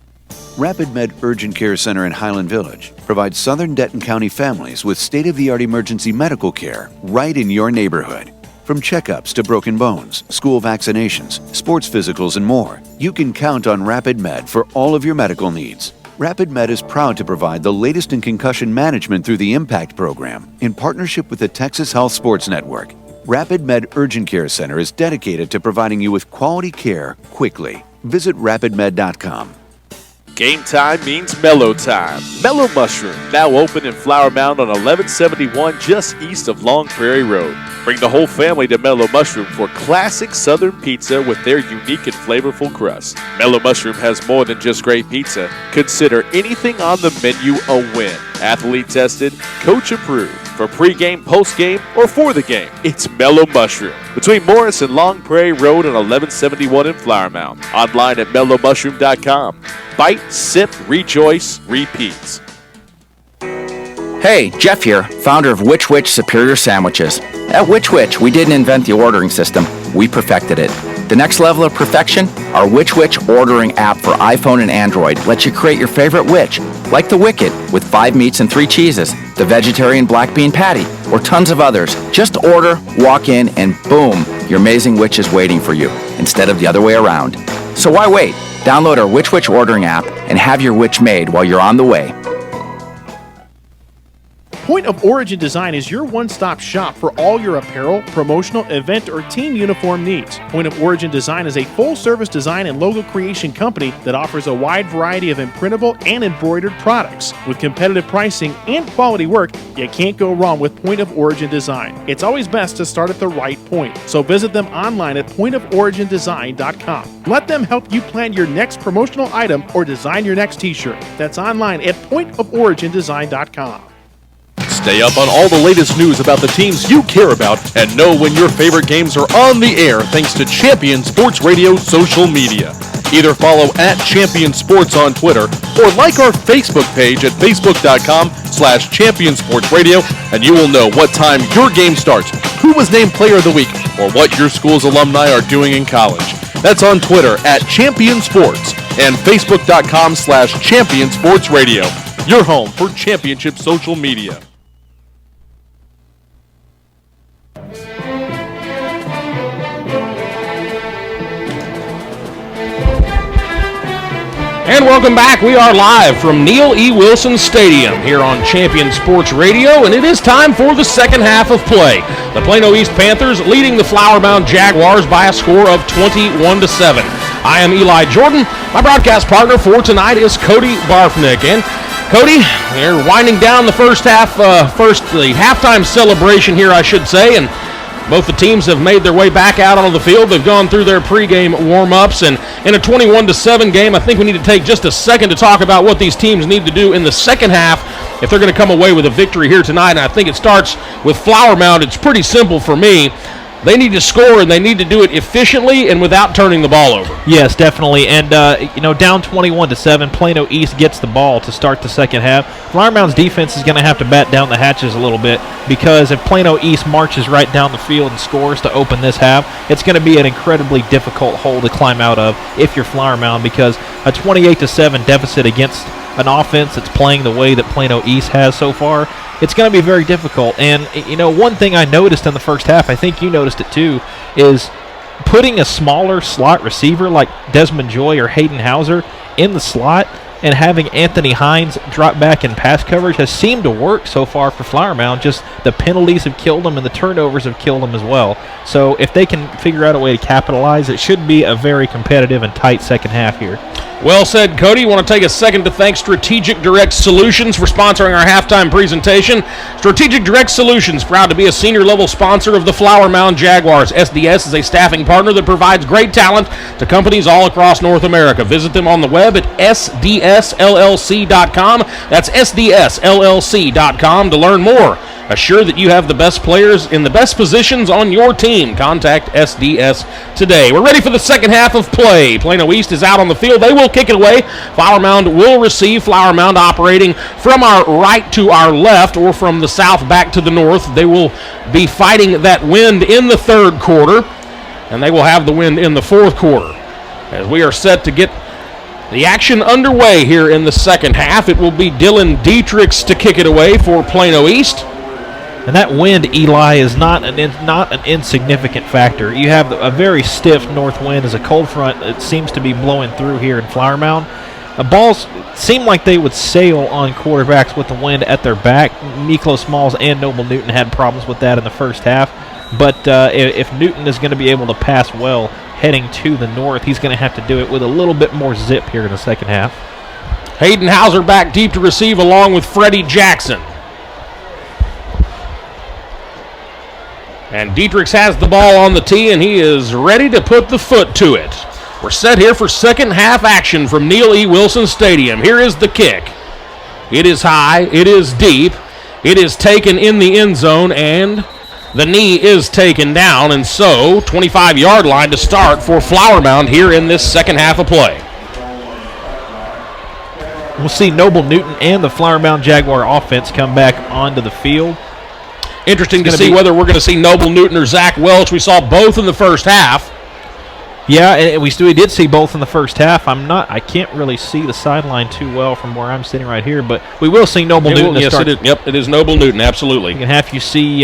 Rapid Med Urgent Care Center in Highland Village provides Southern Denton County families with state-of-the-art emergency medical care right in your neighborhood. From checkups to broken bones, school vaccinations, sports physicals, and more, you can count on Rapid Med for all of your medical needs. Rapid Med is proud to provide the latest in concussion management through the IMPACT program in partnership with the Texas Health Sports Network. Rapid Med Urgent Care Center is dedicated to providing you with quality care quickly. Visit rapidmed.com. Game time means mellow time. Mellow Mushroom, now open in Flower Mound on 1171 just east of Long Prairie Road. Bring the whole family to Mellow Mushroom for classic Southern pizza with their unique and flavorful crust. Mellow Mushroom has more than just great pizza. Consider anything on the menu a win. Athlete tested, coach approved. For pregame, postgame, or for the game, it's Mellow Mushroom. Between Morris and Long Prairie Road and 1171 in Flower Mound. Online at mellowmushroom.com. Bite, sip, rejoice, repeats. Hey, Jeff here, founder of Which Superior Sandwiches. At Which we didn't invent the ordering system, we perfected it. The next level of perfection, our Which ordering app for iPhone and Android lets you create your favorite Which, like the Wicked with 5 meats and 3 cheeses, the vegetarian black bean patty, or tons of others. Just order, walk in, and boom, your amazing Which is waiting for you, instead of the other way around. So why wait? Download our Which ordering app and have your Which made while you're on the way. Point of Origin Design is your one-stop shop for all your apparel, promotional, event, or team uniform needs. Point of Origin Design is a full-service design and logo creation company that offers a wide variety of imprintable and embroidered products. With competitive pricing and quality work, you can't go wrong with Point of Origin Design. It's always best to start at the right point, so visit them online at pointoforigindesign.com. Let them help you plan your next promotional item or design your next t-shirt. That's online at pointoforigindesign.com. Stay up on all the latest news about the teams you care about and know when your favorite games are on the air thanks to Champion Sports Radio social media. Either follow at Champion Sports on Twitter or like our Facebook page at facebook.com/Champion Sports Radio, and you will know what time your game starts, who was named Player of the Week, or what your school's alumni are doing in college. That's on Twitter at Champion Sports and facebook.com/Champion Sports Radio. Your home for championship social media. And welcome back. We are live from Neil E. Wilson Stadium here on Champion Sports Radio, and it is time for the second half of play. The Plano East Panthers leading the Flower Mound Jaguars by a score of 21-7. I am Eli Jordan. My broadcast partner for tonight is Cody Barfnick. And Cody, we're winding down the first half, the halftime celebration here, I should say, and both the teams have made their way back out onto the field. They've gone through their pregame warm-ups, and in a 21-7 game, I think we need to take just a second to talk about what these teams need to do in the second half if they're going to come away with a victory here tonight. And I think it starts with Flower Mound. It's pretty simple for me. They need to score, and they need to do it efficiently and without turning the ball over. Yes, definitely. And, down 21-7, Plano East gets the ball to start the second half. Flower Mound's defense is going to have to bat down the hatches a little bit, because if Plano East marches right down the field and scores to open this half, it's going to be an incredibly difficult hole to climb out of if you're Flower Mound, because a 28-7 deficit against an offense that's playing the way that Plano East has so far, it's going to be very difficult. And, one thing I noticed in the first half, I think you noticed it too, is putting a smaller slot receiver like Desmond Joy or Hayden Hauser in the slot and having Anthony Hines drop back in pass coverage has seemed to work so far for Flower Mound. Just the penalties have killed them and the turnovers have killed them as well. So if they can figure out a way to capitalize, it should be a very competitive and tight second half here. Well said, Cody. I want to take a second to thank Strategic Direct Solutions for sponsoring our halftime presentation. Strategic Direct Solutions, proud to be a senior-level sponsor of the Flower Mound Jaguars. SDS is a staffing partner that provides great talent to companies all across North America. Visit them on the web at sdsllc.com. That's sdsllc.com to learn more. Assure that you have the best players in the best positions on your team. Contact SDS today. We're ready for the second half of play. Plano East is out on the field. They will kick it away. Flower Mound will receive. Flower Mound operating from our right to our left, or from the south back to the north. They will be fighting that wind in the third quarter, and they will have the wind in the fourth quarter. As we are set to get the action underway here in the second half, it will be Dylan Dietrichs to kick it away for Plano East. And that wind, Eli, is not an insignificant factor. You have a very stiff north wind as a cold front that seems to be blowing through here in Flower Mound. The balls seem like they would sail on quarterbacks with the wind at their back. Miklo Smalls and Noble Newton had problems with that in the first half. But if Newton is going to be able to pass well, heading to the north. He's going to have to do it with a little bit more zip here in the second half. Hayden Hauser back deep to receive along with Freddie Jackson. And Dietrichs has the ball on the tee, and he is ready to put the foot to it. We're set here for second half action from Neil E. Wilson Stadium. Here is the kick. It is high. It is deep. It is taken in the end zone, and the knee is taken down. And so, 25-yard line to start for Flower Mound here in this second half of play. We'll see Noble Newton and the Flower Mound Jaguar offense come back onto the field. Interesting to see whether we're going to see Noble Newton or Zach Welch. We saw both in the first half. Yeah, and we did see both in the first half. I can't really see the sideline too well from where I'm sitting right here, but we will see Noble Newton. Yes, it is. Yep, it is Noble Newton, absolutely. Second half, you see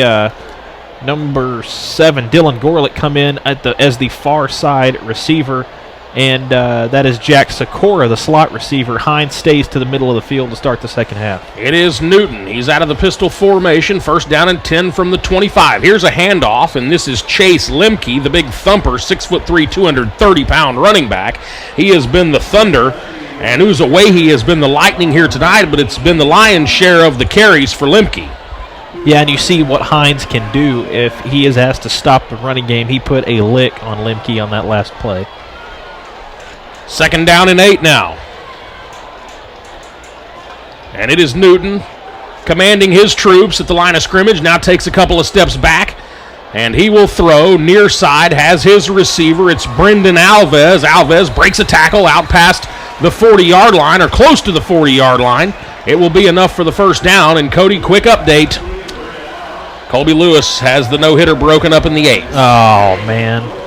number 7, Dylan Gorlick, come in as the far side receiver, and that is Jack Sikora, the slot receiver. Hines stays to the middle of the field to start the second half. It is Newton. He's out of the pistol formation. First down and 10 from the 25. Here's a handoff, and this is Chase Lemke, the big thumper, 6'3", 230-pound running back. He has been the thunder, and Uzawahi has been the lightning here tonight, but it's been the lion's share of the carries for Lemke. Yeah, and you see what Hines can do if he is asked to stop the running game. He put a lick on Lemke on that last play. Second down and 8 now. And it is Newton commanding his troops at the line of scrimmage. Now takes a couple of steps back, and he will throw near side, has his receiver. It's Brendan Alves. Alves breaks a tackle out past the 40-yard line, or close to the 40-yard line. It will be enough for the first down. And Cody, quick update. Colby Lewis has the no-hitter broken up in the 8th. Oh, man.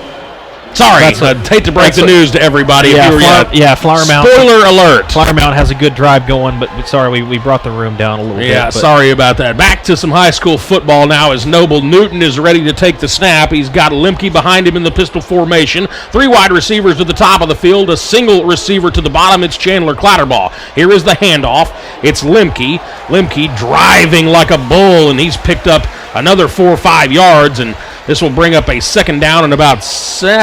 Sorry, I hate to break the news to everybody. Flower Mound. Spoiler alert. Flower Mound has a good drive going, but sorry, we brought the room down a little bit. Yeah, sorry about that. Back to some high school football now as Noble Newton is ready to take the snap. He's got Lemke behind him in the pistol formation. 3 wide receivers to the top of the field, a single receiver to the bottom. It's Chandler Clatterbaugh. Here is the handoff. It's Lemke. Lemke driving like a bull, and he's picked up another 4 or 5 yards, and this will bring up a second down and about,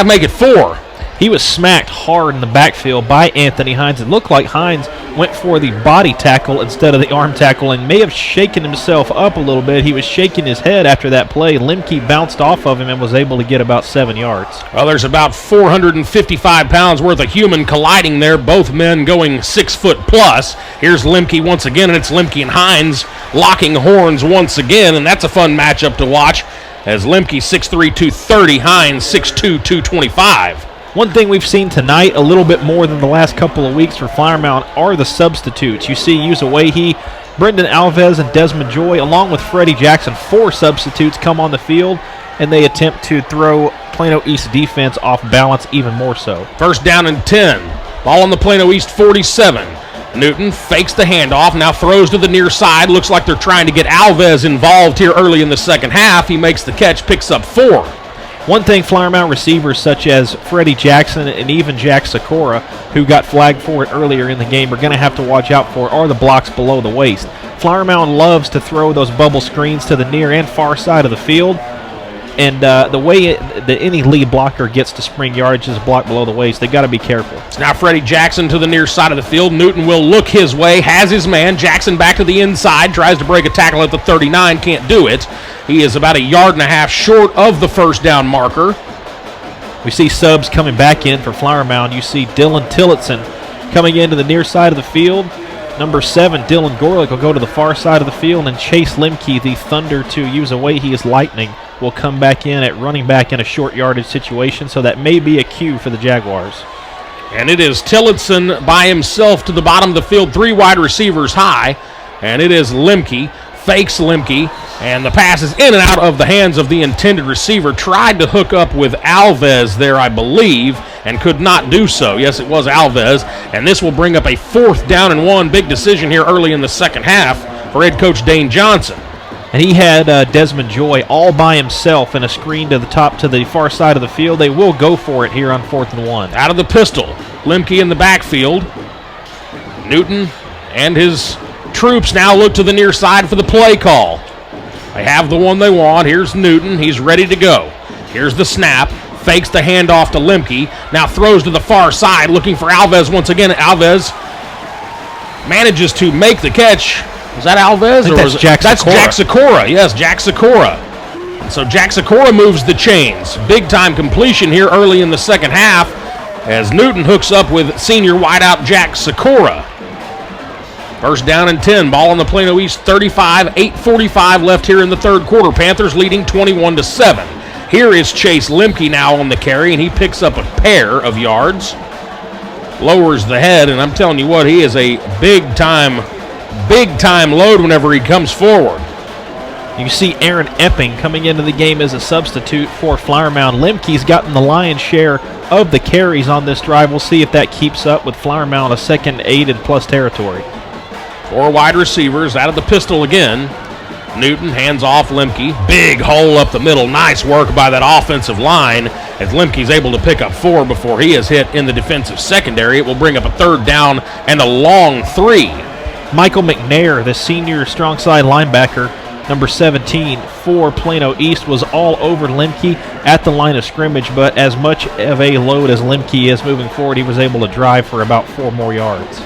make it 4. He was smacked hard in the backfield by Anthony Hines. It looked like Hines went for the body tackle instead of the arm tackle and may have shaken himself up a little bit. He was shaking his head after that play. Lemke bounced off of him and was able to get about 7 yards. Well, there's about 455 pounds worth of human colliding there, both men going 6 foot plus. Here's Lemke once again, and it's Lemke and Hines locking horns once again, and that's a fun matchup to watch as Lemke 6'3", 230, Hines 6'2", 225. One thing we've seen tonight, a little bit more than the last couple of weeks for Flower Mound, are the substitutes. You see Uzawahi, Brendan Alves, and Desmond Joy, along with Freddie Jackson, 4 substitutes come on the field, and they attempt to throw Plano East defense off balance even more so. First down and 10. Ball on the Plano East 47. Newton fakes the handoff, now throws to the near side. Looks like they're trying to get Alves involved here early in the second half. He makes the catch, picks up 4. One thing Flower Mound receivers such as Freddie Jackson and even Jack Sikora, who got flagged for it earlier in the game, are going to have to watch out for are the blocks below the waist. Flower Mound loves to throw those bubble screens to the near and far side of the field, and the way that any lead blocker gets to spring yardage is blocked below the waist. They got to be careful. Now Freddie Jackson to the near side of the field. Newton will look his way, has his man. Jackson back to the inside, tries to break a tackle at the 39, can't do it. He is about 1.5 yards short of the first down marker. We see subs coming back in for Flower Mound. You see Dylan Tillotson coming into the near side of the field. Number 7, Dylan Gorlick, will go to the far side of the field, and Chase Lemke, the thunder to Uzawahi's lightning, will come back in at running back in a short yardage situation, so that may be a cue for the Jaguars. And it is Tillotson by himself to the bottom of the field, 3 wide receivers high, and it is Lemke, fakes Lemke, and the pass is in and out of the hands of the intended receiver. Tried to hook up with Alves there, I believe, and could not do so. Yes, it was Alves, and this will bring up a 4th down and 1. Big decision here early in the second half for head coach Dane Johnson. And he had Desmond Joy all by himself in a screen to the far side of the field. They will go for it here on 4th and 1. Out of the pistol, Lemke in the backfield. Newton and his troops now look to the near side for the play call. They have the one they want. Here's Newton. He's ready to go. Here's the snap. fakes the handoff to Lemke, now throws to the far side, looking for Alves once again. Alves manages to make the catch. Is that Alves? Or that's Jack Sikora. That's Jack Sikora. Yes, Jack Sikora. So Jack Sikora moves the chains. Big-time completion here early in the second half as Newton hooks up with senior wideout Jack Sikora. First down and 10. Ball on the Plano East 35. 8:45 left here in the third quarter. Panthers leading 21-7. Here is Chase Lemke now on the carry, and he picks up a pair of yards. Lowers the head, and I'm telling you what, he is a big-time load whenever he comes forward. You see Aaron Epping coming into the game as a substitute for Flower Mound. Lemke's gotten the lion's share of the carries on this drive. We'll see if that keeps up with Flower Mound, a second 8+ territory. 4 wide receivers out of the pistol again. Newton hands off Lemke. Big hole up the middle. Nice work by that offensive line as Lemke's able to pick up 4 before he is hit in the defensive secondary. It will bring up a third down and a long 3. Michael McNair, the senior strong side linebacker, number 17 for Plano East, was all over Lemke at the line of scrimmage, but as much of a load as Lemke is moving forward, he was able to drive for about 4 more yards.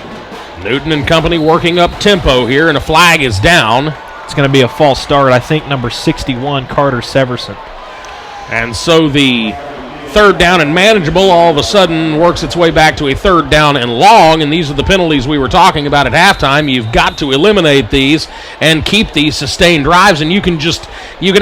Newton and company working up tempo here, and a flag is down. It's going to be a false start. I think number 61, Carter Severson. And so the third down and manageable all of a sudden works its way back to a third down and long, and these are the penalties we were talking about at halftime. You've got to eliminate these and keep these sustained drives, and you can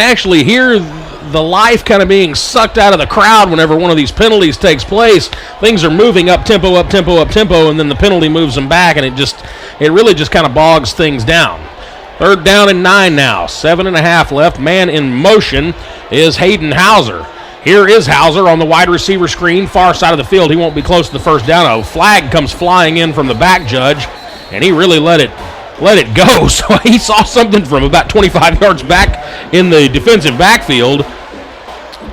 actually hear the life kind of being sucked out of the crowd whenever one of these penalties takes place. Things are moving up tempo, and then the penalty moves them back, and it really just kind of bogs things down. Third down and 9 now. 7.5 left. Man in motion is Hayden Hauser. Here is Hauser on the wide receiver screen, far side of the field. He won't be close to the first down. A flag comes flying in from the back judge, and he really let it go. So he saw something from about 25 yards back in the defensive backfield.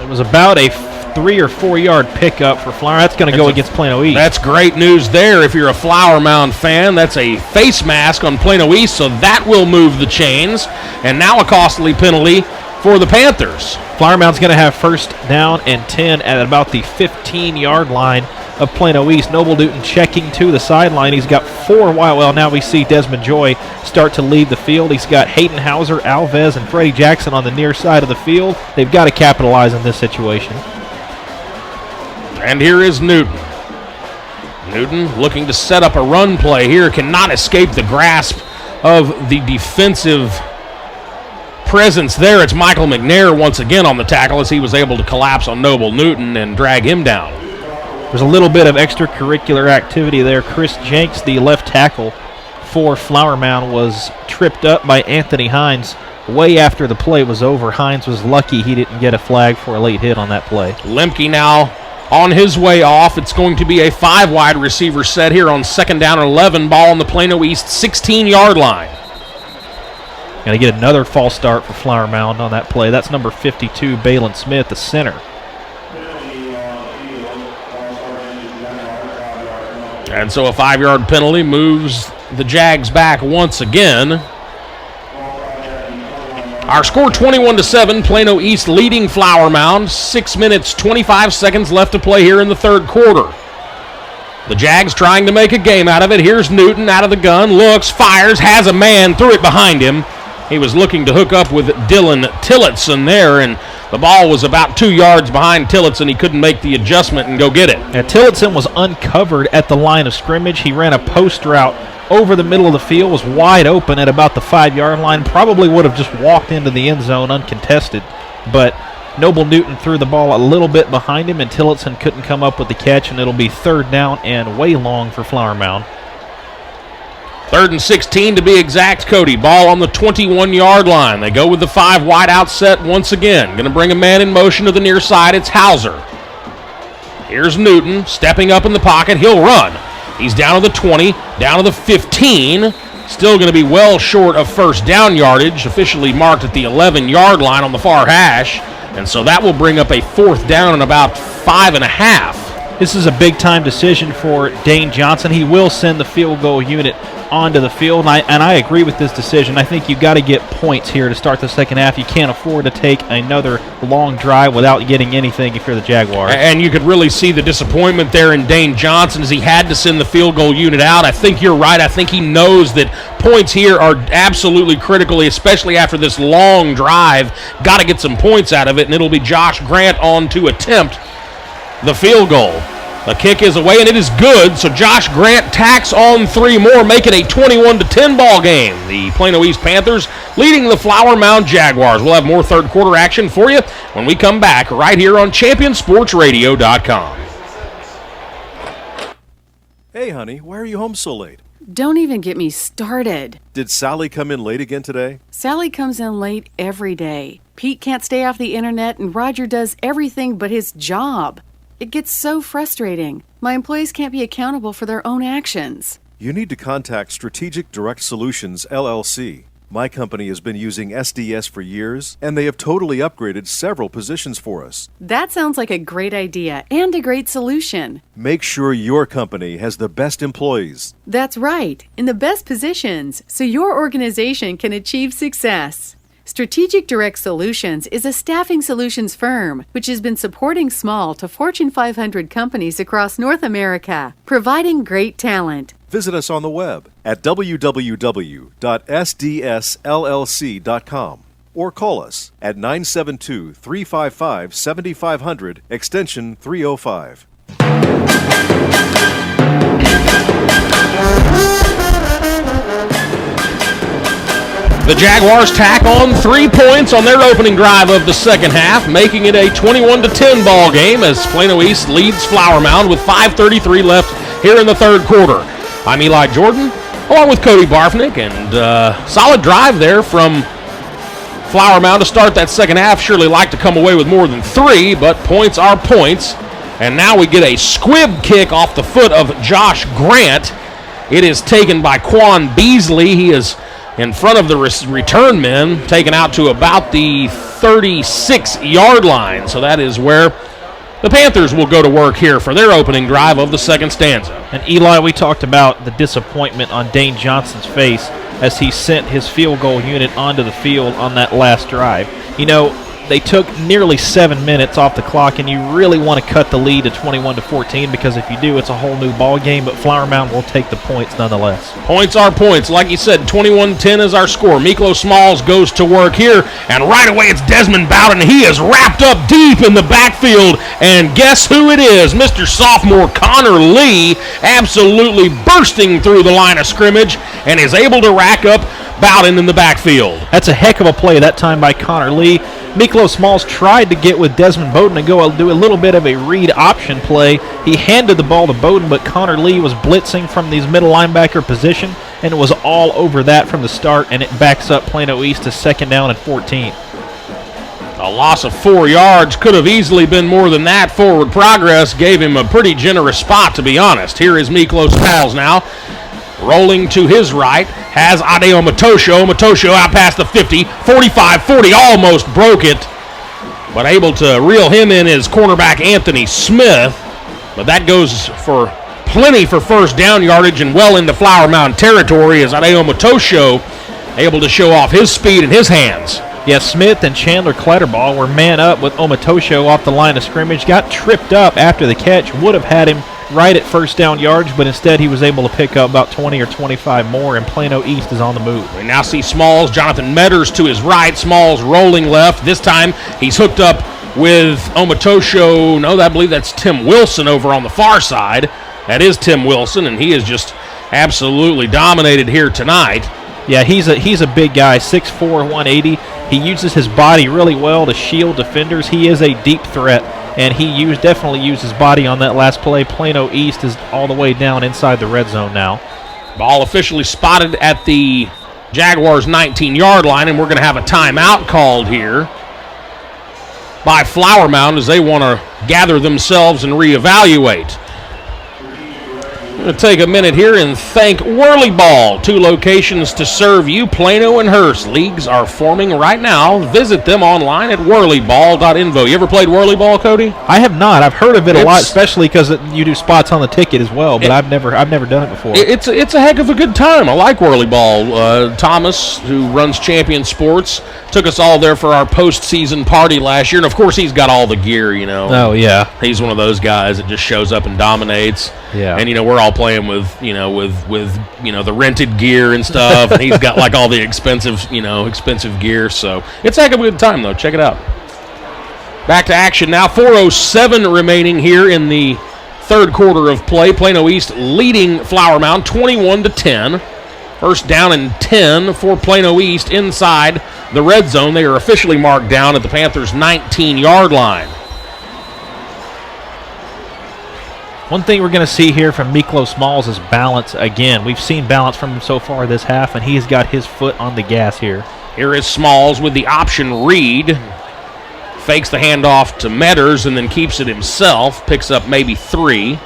It was about a 3 or 4 yard pickup for Flower. That's going to go against Plano East. That's great news there if you're a Flower Mound fan. That's a face mask on Plano East, so that will move the chains. And now a costly penalty for the Panthers. Flower Mound's going to have first down and 10 at about the 15-yard line of Plano East. Noble Newton checking to the sideline. He's got 4 wide. Well, now we see Desmond Joy start to lead the field. He's got Hayden Hauser, Alves, and Freddie Jackson on the near side of the field. They've got to capitalize on this situation. And here is Newton. Newton looking to set up a run play here. Cannot escape the grasp of the defensive presence there. It's Michael McNair once again on the tackle as he was able to collapse on Noble Newton and drag him down. There's a little bit of extracurricular activity there. Chris Jenks, the left tackle for Flower Mound, was tripped up by Anthony Hines way after the play was over. Hines was lucky he didn't get a flag for a late hit on that play. Lemke now on his way off. It's going to be a 5 wide receiver set here on second down and 11. Ball on the Plano East 16-yard line. Going to get another false start for Flower Mound on that play. That's number 52, Balin Smith, the center. And so a 5-yard penalty moves the Jags back once again. Our score 21-7, Plano East leading Flower Mound. 6 minutes, 25 seconds left to play here in the third quarter. The Jags trying to make a game out of it. Here's Newton out of the gun, looks, fires, has a man, threw it behind him. He was looking to hook up with Dylan Tillotson there, and the ball was about 2 yards behind Tillotson. He couldn't make the adjustment and go get it. Now, Tillotson was uncovered at the line of scrimmage. He ran a post route over the middle of the field, was wide open at about the 5-yard line. Probably would have just walked into the end zone uncontested, but Noble Newton threw the ball a little bit behind him, and Tillotson couldn't come up with the catch, and it'll be third down and way long for Flower Mound. 3rd and 16 to be exact, Cody. Ball on the 21-yard line. They go with the 5 wide out set once again. Going to bring a man in motion to the near side. It's Hauser. Here's Newton stepping up in the pocket. He'll run. He's down to the 20, down to the 15. Still going to be well short of first down yardage, officially marked at the 11-yard line on the far hash. And so that will bring up a 4th down and about 5.5. This is a big-time decision for Dane Johnson. He will send the field goal unit onto the field, and I agree with this decision. I think you've got to get points here to start the second half. You can't afford to take another long drive without getting anything if you're the Jaguars. And you could really see the disappointment there in Dane Johnson as he had to send the field goal unit out. I think you're right. I think he knows that points here are absolutely critical, especially after this long drive. Got to get some points out of it, and it'll be Josh Grant on to attempt the field goal. The kick is away, and it is good, so Josh Grant tacks on 3 more, making a 21-10 ball game. The Plano East Panthers leading the Flower Mound Jaguars. We'll have more third quarter action for you when we come back right here on ChampionSportsRadio.com. Hey, honey, why are you home so late? Don't even get me started. Did Sally come in late again today? Sally comes in late every day. Pete can't stay off the internet, and Roger does everything but his job. It gets so frustrating. My employees can't be accountable for their own actions. You need to contact Strategic Direct Solutions, LLC. My company has been using SDS for years, and they have totally upgraded several positions for us. That sounds like a great idea and a great solution. Make sure your company has the best employees. That's right, in the best positions, so your organization can achieve success. Strategic Direct Solutions is a staffing solutions firm which has been supporting small to Fortune 500 companies across North America, providing great talent. Visit us on the web at www.sdsllc.com or call us at 972-355-7500 extension 305. The Jaguars tack on 3 points on their opening drive of the second half, making it a 21-10 ball game as Plano East leads Flower Mound with 5:33 left here in the third quarter. I'm Eli Jordan, along with Cody Barfnick, and solid drive there from Flower Mound to start that second half. Surely like to come away with more than 3, but points are points. And now we get a squib kick off the foot of Josh Grant. It is taken by Quan Beasley. He is in front of the return men, taken out to about the 36-yard line. So that is where the Panthers will go to work here for their opening drive of the second stanza. And Eli, we talked about the disappointment on Dane Johnson's face as he sent his field goal unit onto the field on that last drive. You know, they took nearly 7 minutes off the clock, and you really want to cut the lead to 21-14 because if you do, it's a whole new ball game, but Flower Mound will take the points nonetheless. Points are points. Like you said, 21-10 is our score. Miklo Smalls goes to work here, and right away it's Desmond Bowden. He is wrapped up deep in the backfield, and guess who it is? Mr. Sophomore Connor Lee, absolutely bursting through the line of scrimmage, and is able to rack up Bowden in the backfield. That's a heck of a play that time by Connor Lee. Miklo Smalls tried to get with Desmond Bowden and go do a little bit of a read option play. He handed the ball to Bowden, but Connor Lee was blitzing from these middle linebacker position, and it was all over that from the start, and it backs up Plano East to second down and 14. A loss of 4 yards could have easily been more than that. Forward progress gave him a pretty generous spot, to be honest. Here is Miklo Smalls now. Rolling to his right, has Adeo Matosho. Matosho out past the 50, 45, 40, almost broke it. But able to reel him in is cornerback Anthony Smith. But that goes for plenty for first down yardage and well into Flower Mound territory as Adeo Matosho able to show off his speed and his hands. Yeah, Smith and Chandler Kletterball were man up with Omatosho off the line of scrimmage. Got tripped up after the catch. Would have had him right at first down yards, but instead he was able to pick up about 20 or 25 more, and Plano East is on the move. We now see Smalls, Jonathan Metters to his right, Smalls rolling left. This time he's hooked up with Omatosho. No, I believe that's Tim Wilson over on the far side. That is Tim Wilson, and he is just absolutely dominated here tonight. Yeah, he's a big guy, 6'4", 180. He uses his body really well to shield defenders. He is a deep threat, and he definitely used his body on that last play. Plano East is all the way down inside the red zone now. Ball officially spotted at the Jaguars' 19-yard line, and we're going to have a timeout called here by Flower Mound as they want to gather themselves and reevaluate. I'm going to take a minute here and thank Whirly Ball, 2 locations to serve you, Plano and Hearst. Leagues are forming right now. Visit them online at whirlyball.info. You ever played Whirly Ball, Cody? I have not. I've heard of it a lot, especially because you do spots on the ticket as well, but I've never done it before. It's a heck of a good time. I like Whirly Ball. Thomas, who runs Champion Sports, took us all there for our postseason party last year, and of course he's got all the gear, you know. Oh, yeah. He's one of those guys that just shows up and dominates. Yeah. And, we're all playing with the rented gear and stuff, and he's got like all the expensive gear. So it's a heck of a good time, though. Check it out. Back to action now. 4:07 remaining here in the third quarter of play. Plano East leading Flower Mound 21-10. First down and 10 for Plano East inside the red zone. They are officially marked down at the Panthers' 19-yard line. One thing we're going to see here from Miklo Smalls is balance again. We've seen balance from him so far this half, and he's got his foot on the gas here. Here is Smalls with the option read. Fakes the handoff to Metters and then keeps it himself. Picks up maybe 3.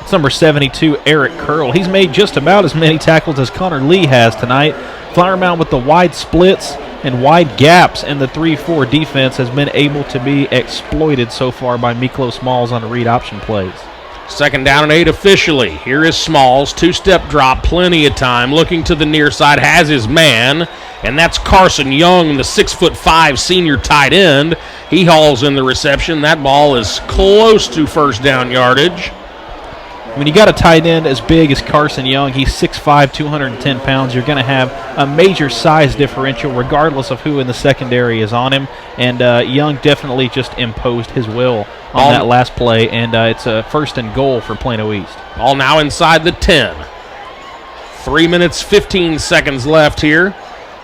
It's number 72, Eric Curl. He's made just about as many tackles as Connor Lee has tonight. Flower Mound with the wide splits and wide gaps in the 3-4 defense has been able to be exploited so far by Miklo Smalls on the read option plays. Second down and 8 officially. Here is Smalls, 2-step drop, plenty of time. Looking to the near side, has his man, and that's Carson Young, the 6'5" senior tight end. He hauls in the reception. That ball is close to first down yardage. When you got a tight end as big as Carson Young, he's 6'5", 210 pounds, you're going to have a major size differential regardless of who in the secondary is on him. And Young definitely just imposed his will on that last play, and it's a first and goal for Plano East. All now inside the 10. 3 minutes, 15 seconds left here.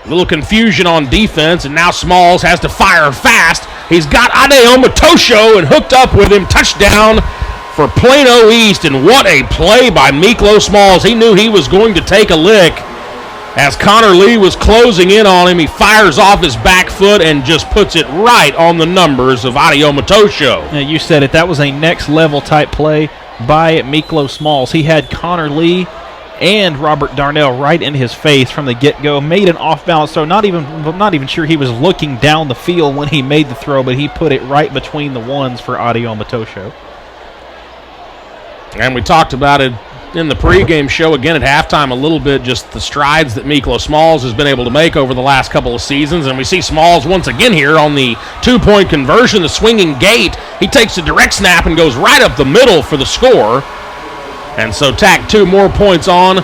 A little confusion on defense, and now Smalls has to fire fast. He's got Adeo Matosho and hooked up with him. Touchdown for Plano East, and what a play by Miklo Smalls. He knew he was going to take a lick. As Connor Lee was closing in on him, he fires off his back foot and just puts it right on the numbers of Adeo Matosho. Yeah, you said it. That was a next-level type play by Miklo Smalls. He had Connor Lee and Robert Darnell right in his face from the get-go. Made an off-balance throw. I'm not even sure he was looking down the field when he made the throw, but he put it right between the ones for Adeo Matosho. And we talked about it in the pregame show again at halftime a little bit, just the strides that Miklo Smalls has been able to make over the last couple of seasons. And we see Smalls once again here on the 2-point conversion, the swinging gate. He takes a direct snap and goes right up the middle for the score. And so tack 2 more points on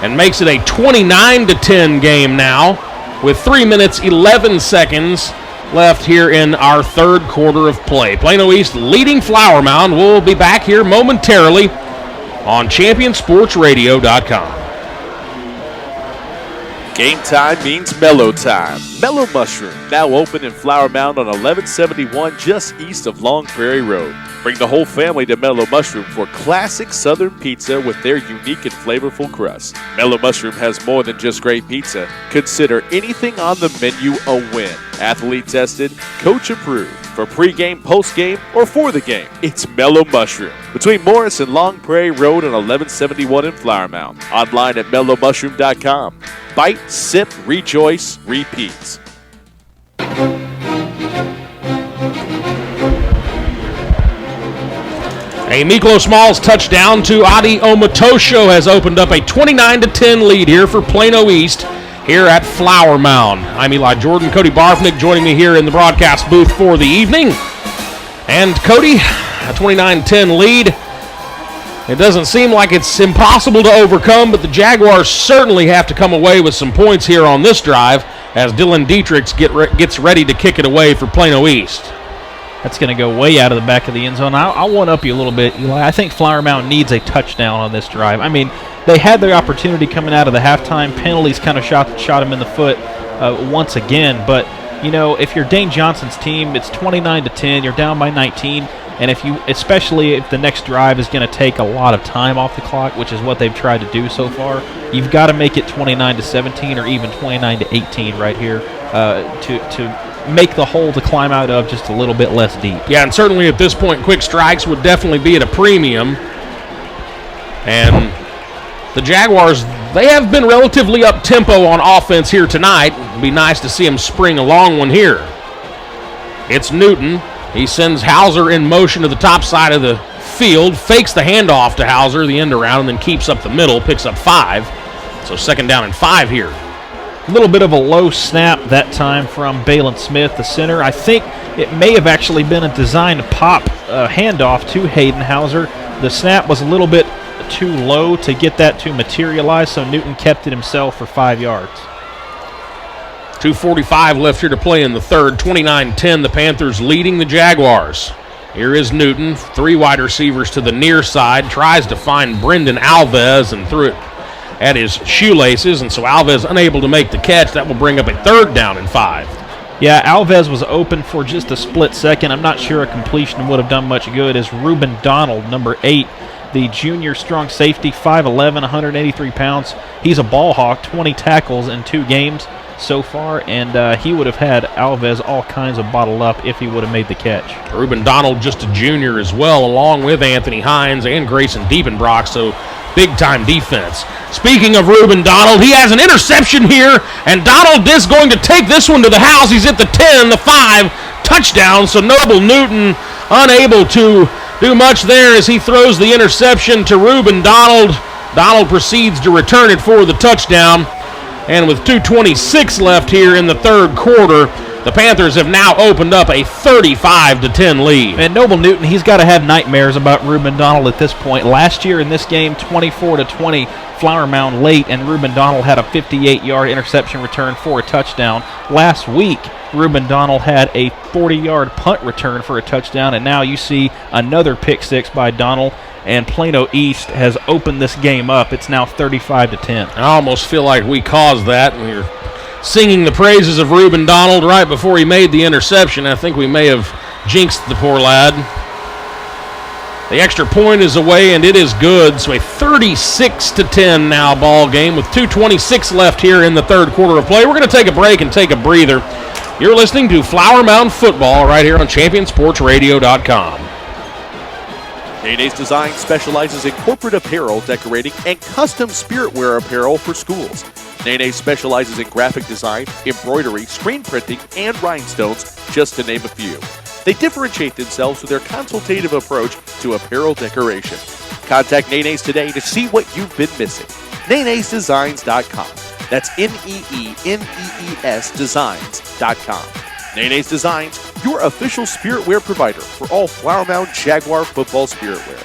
and makes it a 29-10 game now with 3 minutes, 11 seconds left here in our third quarter of play. Plano East leading Flower Mound. We'll be back here momentarily on ChampionSportsRadio.com. Game time means mellow time. Mellow Mushroom, now open in Flower Mound on 1171 just east of Long Prairie Road. Bring the whole family to Mellow Mushroom for classic Southern pizza with their unique and flavorful crust. Mellow Mushroom has more than just great pizza. Consider anything on the menu a win. Athlete tested, coach approved. For pregame, postgame, or for the game, it's Mellow Mushroom. Between Morris and Long Prairie Road on 1171 in Flower Mound. Online at mellowmushroom.com. Bite, sip, rejoice, repeats. A Miklo Smalls touchdown to Adi Omatosho has opened up a 29-10 lead here for Plano East here at Flower Mound. I'm Eli Jordan, Cody Barfnick joining me here in the broadcast booth for the evening. And Cody, a 29-10 lead. It doesn't seem like it's impossible to overcome, but the Jaguars certainly have to come away with some points here on this drive as Dylan Dietrichs gets ready to kick it away for Plano East. That's going to go way out of the back of the end zone. I'll one-up you a little bit, Eli. I think Flower Mound needs a touchdown on this drive. I mean, they had their opportunity coming out of the halftime. Penalties kind of shot him in the foot once again. But, you know, if you're Dane Johnson's team, it's 29-10. You're down by 19. And especially if the next drive is going to take a lot of time off the clock, which is what they've tried to do so far, you've got to make it 29-17 or even 29-18 right here to make the hole to climb out of just a little bit less deep. Yeah, and certainly at this point, quick strikes would definitely be at a premium. And the Jaguars, they have been relatively up-tempo on offense here tonight. It'd be nice to see them spring a long one here. It's Newton. He sends Hauser in motion to the top side of the field, fakes the handoff to Hauser, the end around, and then keeps up the middle, picks up 5. So 2nd down and 5 here. A little bit of a low snap that time from Balin Smith, the center. I think it may have actually been a designed pop handoff to Hayden Hauser. The snap was a little bit too low to get that to materialize, so Newton kept it himself for 5 yards. 2:45 left here to play in the third. 29-10, the Panthers leading the Jaguars. Here is Newton, 3 wide receivers to the near side, tries to find Brendan Alves and threw it at his shoelaces, and so Alves unable to make the catch. That will bring up a 3rd down and 5. Yeah, Alves was open for just a split second. I'm not sure a completion would have done much good as Reuben Donald, number 8, the junior strong safety, 5'11", 183 pounds. He's a ball hawk, 20 tackles in 2 games so far, and he would have had Alves all kinds of bottled up if he would have made the catch. Reuben Donald, just a junior as well, along with Anthony Hines and Grayson Diepenbrock, so big-time defense. Speaking of Reuben Donald, he has an interception here, and Donald is going to take this one to the house. He's at the 10, the 5, touchdown, so Noble Newton unable to do much there as he throws the interception to Reuben Donald. Donald proceeds to return it for the touchdown. And with 2:26 left here in the third quarter, the Panthers have now opened up a 35-10 lead. And Noble Newton, he's got to have nightmares about Reuben Donald at this point. Last year in this game, 24-20, Flower Mound late, and Reuben Donald had a 58-yard interception return for a touchdown. Last week, Reuben Donald had a 40-yard punt return for a touchdown, and now you see another pick 6 by Donald, and Plano East has opened this game up. It's now 35-10. I almost feel like we caused that. We were singing the praises of Reuben Donald right before he made the interception. I think we may have jinxed the poor lad. The extra point is away, and it is good. So a 36-10 now ball game with 2:26 left here in the third quarter of play. We're going to take a break and take a breather. You're listening to Flower Mound Football right here on ChampionSportsRadio.com. Nene Design specializes in corporate apparel, decorating, and custom spiritwear apparel for schools. Nene specializes in graphic design, embroidery, screen printing, and rhinestones, just to name a few. They differentiate themselves with their consultative approach to apparel decoration. Contact Nene's today to see what you've been missing. Nene'sDesigns.com. That's NeneES Designs.com. Nene's Designs, your official spiritwear provider for all Flower Mound Jaguar football spiritwear.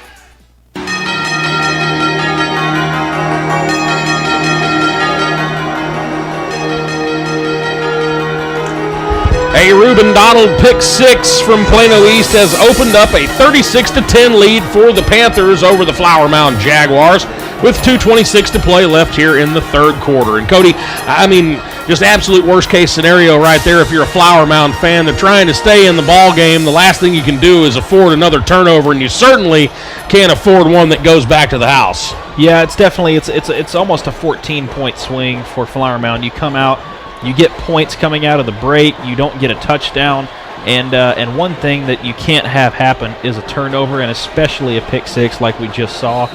A Reuben Donald pick 6 from Plano East has opened up a 36-10 lead for the Panthers over the Flower Mound Jaguars with 2:26 to play left here in the third quarter. And Cody, I mean, just absolute worst case scenario right there if you're a Flower Mound fan. They're trying to stay in the ball game. The last thing you can do is afford another turnover, and you certainly can't afford one that goes back to the house. Yeah, it's definitely it's almost a 14-point swing for Flower Mound. You come out, you get points coming out of the break, you don't get a touchdown, and one thing that you can't have happen is a turnover, and especially a pick 6 like we just saw.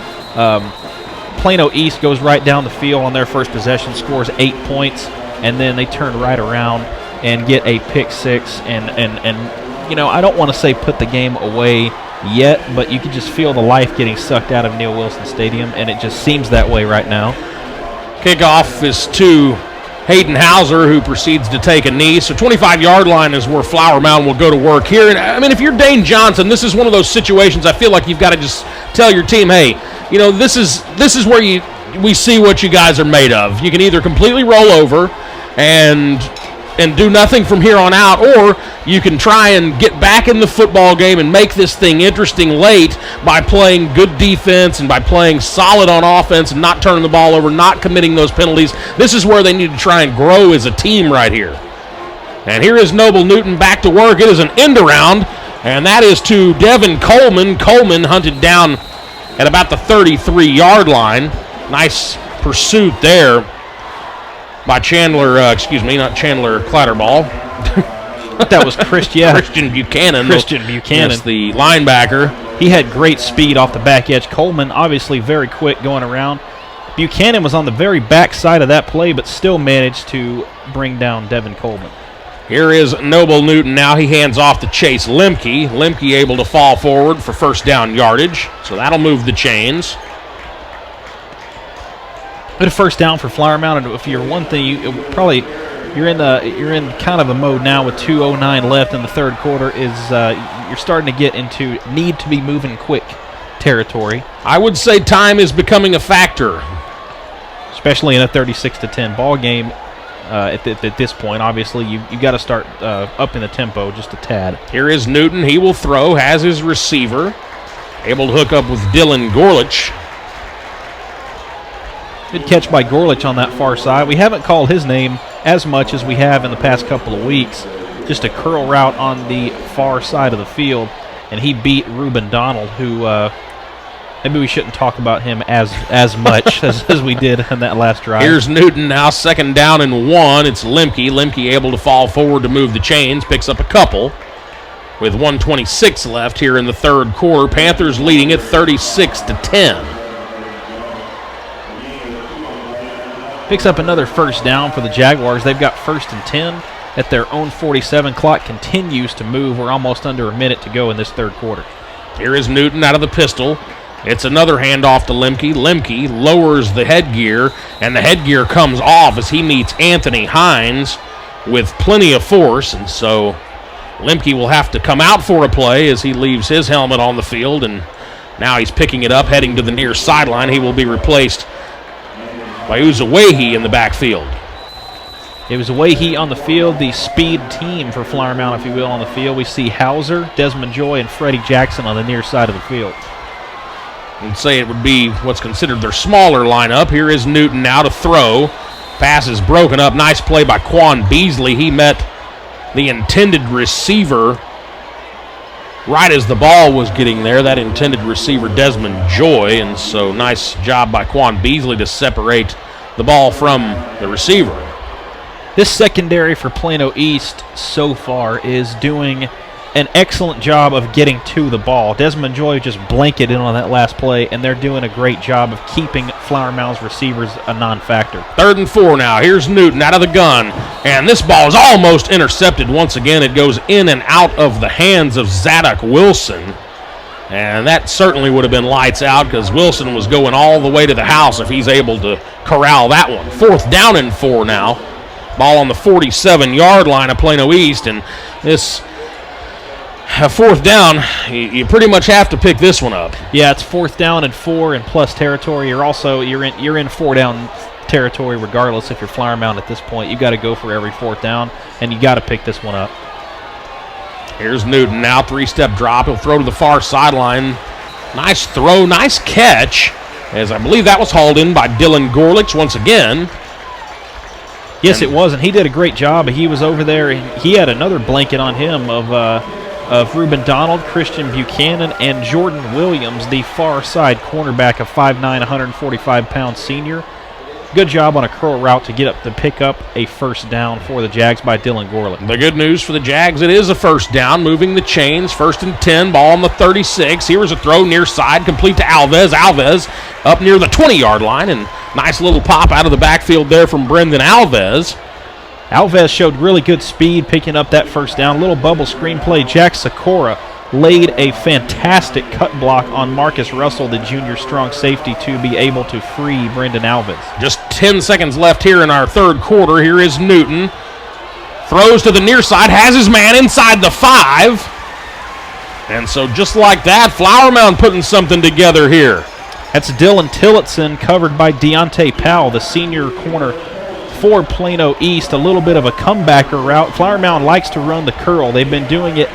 Plano East goes right down the field on their first possession, scores 8 points, and then they turn right around and get a pick 6, and you know, I don't want to say put the game away yet, but you can just feel the life getting sucked out of Neil Wilson Stadium, and it just seems that way right now. Kickoff is to Hayden Hauser, who proceeds to take a knee. So 25-yard line is where Flower Mound will go to work here. And I mean, if you're Dane Johnson, this is one of those situations I feel like you've got to just tell your team, hey, you know, this is where we see what you guys are made of. You can either completely roll over and do nothing from here on out, or you can try and get back in the football game and make this thing interesting late by playing good defense and by playing solid on offense and not turning the ball over, not committing those penalties. This is where they need to try and grow as a team right here. And here is Noble Newton back to work. It is an end around, and that is to Devin Coleman. Coleman hunted down at about the 33-yard line. Nice pursuit there by Chandler, not Chandler Clatterball. That was Christian Buchanan. Yes, the linebacker. He had great speed off the back edge. Coleman, obviously very quick going around. Buchanan was on the very back side of that play, but still managed to bring down Devin Coleman. Here is Noble Newton now. He hands off to Chase Lemke. Lemke able to fall forward for first down yardage, so that'll move the chains. But a first down for Flower Mound. And if you're one thing, you're in kind of a mode now with 2:09 left in the third quarter. You're starting to get into need to be moving quick territory. I would say time is becoming a factor, especially in a 36-10 ball game. At this point, obviously, you got to start upping the tempo just a tad. Here is Newton. He will throw, has his receiver. Able to hook up with Dylan Gorlich. Good catch by Gorlich on that far side. We haven't called his name as much as we have in the past couple of weeks. Just a curl route on the far side of the field, and he beat Reuben Donald, who maybe we shouldn't talk about him as much as we did in that last drive. Here's Newton now, second down and 1. It's Lemke. Lemke able to fall forward to move the chains, picks up a couple. With 1:26 left here in the third quarter, Panthers leading it 36-10. Picks up another first down for the Jaguars. They've got 1st and 10 at their own 47. Clock continues to move. We're almost under a minute to go in this third quarter. Here is Newton out of the pistol. It's another handoff to Lemke. Lemke lowers the headgear, and the headgear comes off as he meets Anthony Hines with plenty of force, and so Lemke will have to come out for a play as he leaves his helmet on the field, and now he's picking it up, heading to the near sideline. He will be replaced by Uzawehi in the backfield. It was Uzawehi on the field, the speed team for Flower Mound, if you will, on the field. We see Hauser, Desmond Joy, and Freddie Jackson on the near side of the field. I'd say it would be what's considered their smaller lineup. Here is Newton now to throw. Pass is broken up. Nice play by Quan Beasley. He met the intended receiver right as the ball was getting there, that intended receiver Desmond Joy, and so nice job by Quan Beasley to separate the ball from the receiver. This secondary for Plano East so far is doing an excellent job of getting to the ball. Desmond Joy just blanketed in on that last play, and they're doing a great job of keeping Flower Mound's receivers a non-factor. 3rd and 4 now. Here's Newton out of the gun, and this ball is almost intercepted once again. It goes in and out of the hands of Zadok Wilson, and that certainly would have been lights out because Wilson was going all the way to the house if he's able to corral that one. 4th down and 4 now. Ball on the 47-yard line of Plano East, and this 4th down, you pretty much have to pick this one up. Yeah, it's 4th down and 4 in plus territory. You're in 4 down territory regardless if you're Flower Mound at this point. You got to go for every 4th down, and you got to pick this one up. Here's Newton now, 3-step drop. He'll throw to the far sideline. Nice throw, nice catch, as I believe that was hauled in by Dylan Gorlich once again. Yes, it was, and he did a great job. He was over there, and he had another blanket on him of Reuben Donald, Christian Buchanan, and Jordan Williams, the far side cornerback, of 5'9", 145-pound senior. Good job on a curl route to get up to pick up a first down for the Jags by Dylan Gorlich. The good news for the Jags, it is a first down, moving the chains. 1st and 10, ball on the 36. Here's a throw near side, complete to Alves. Alves up near the 20-yard line, and nice little pop out of the backfield there from Brendan Alves. Alves showed really good speed picking up that first down. Little bubble screen play. Jack Sikora laid a fantastic cut block on Marcus Russell, the junior strong safety, to be able to free Brendan Alves. Just 10 seconds left here in our third quarter. Here is Newton. Throws to the near side, has his man inside the 5. And so just like that, Flower Mound putting something together here. That's Dylan Tillotson, covered by Deontay Powell, the senior corner for Plano East. A little bit of a comebacker route. Flower Mound likes to run the curl. They've been doing it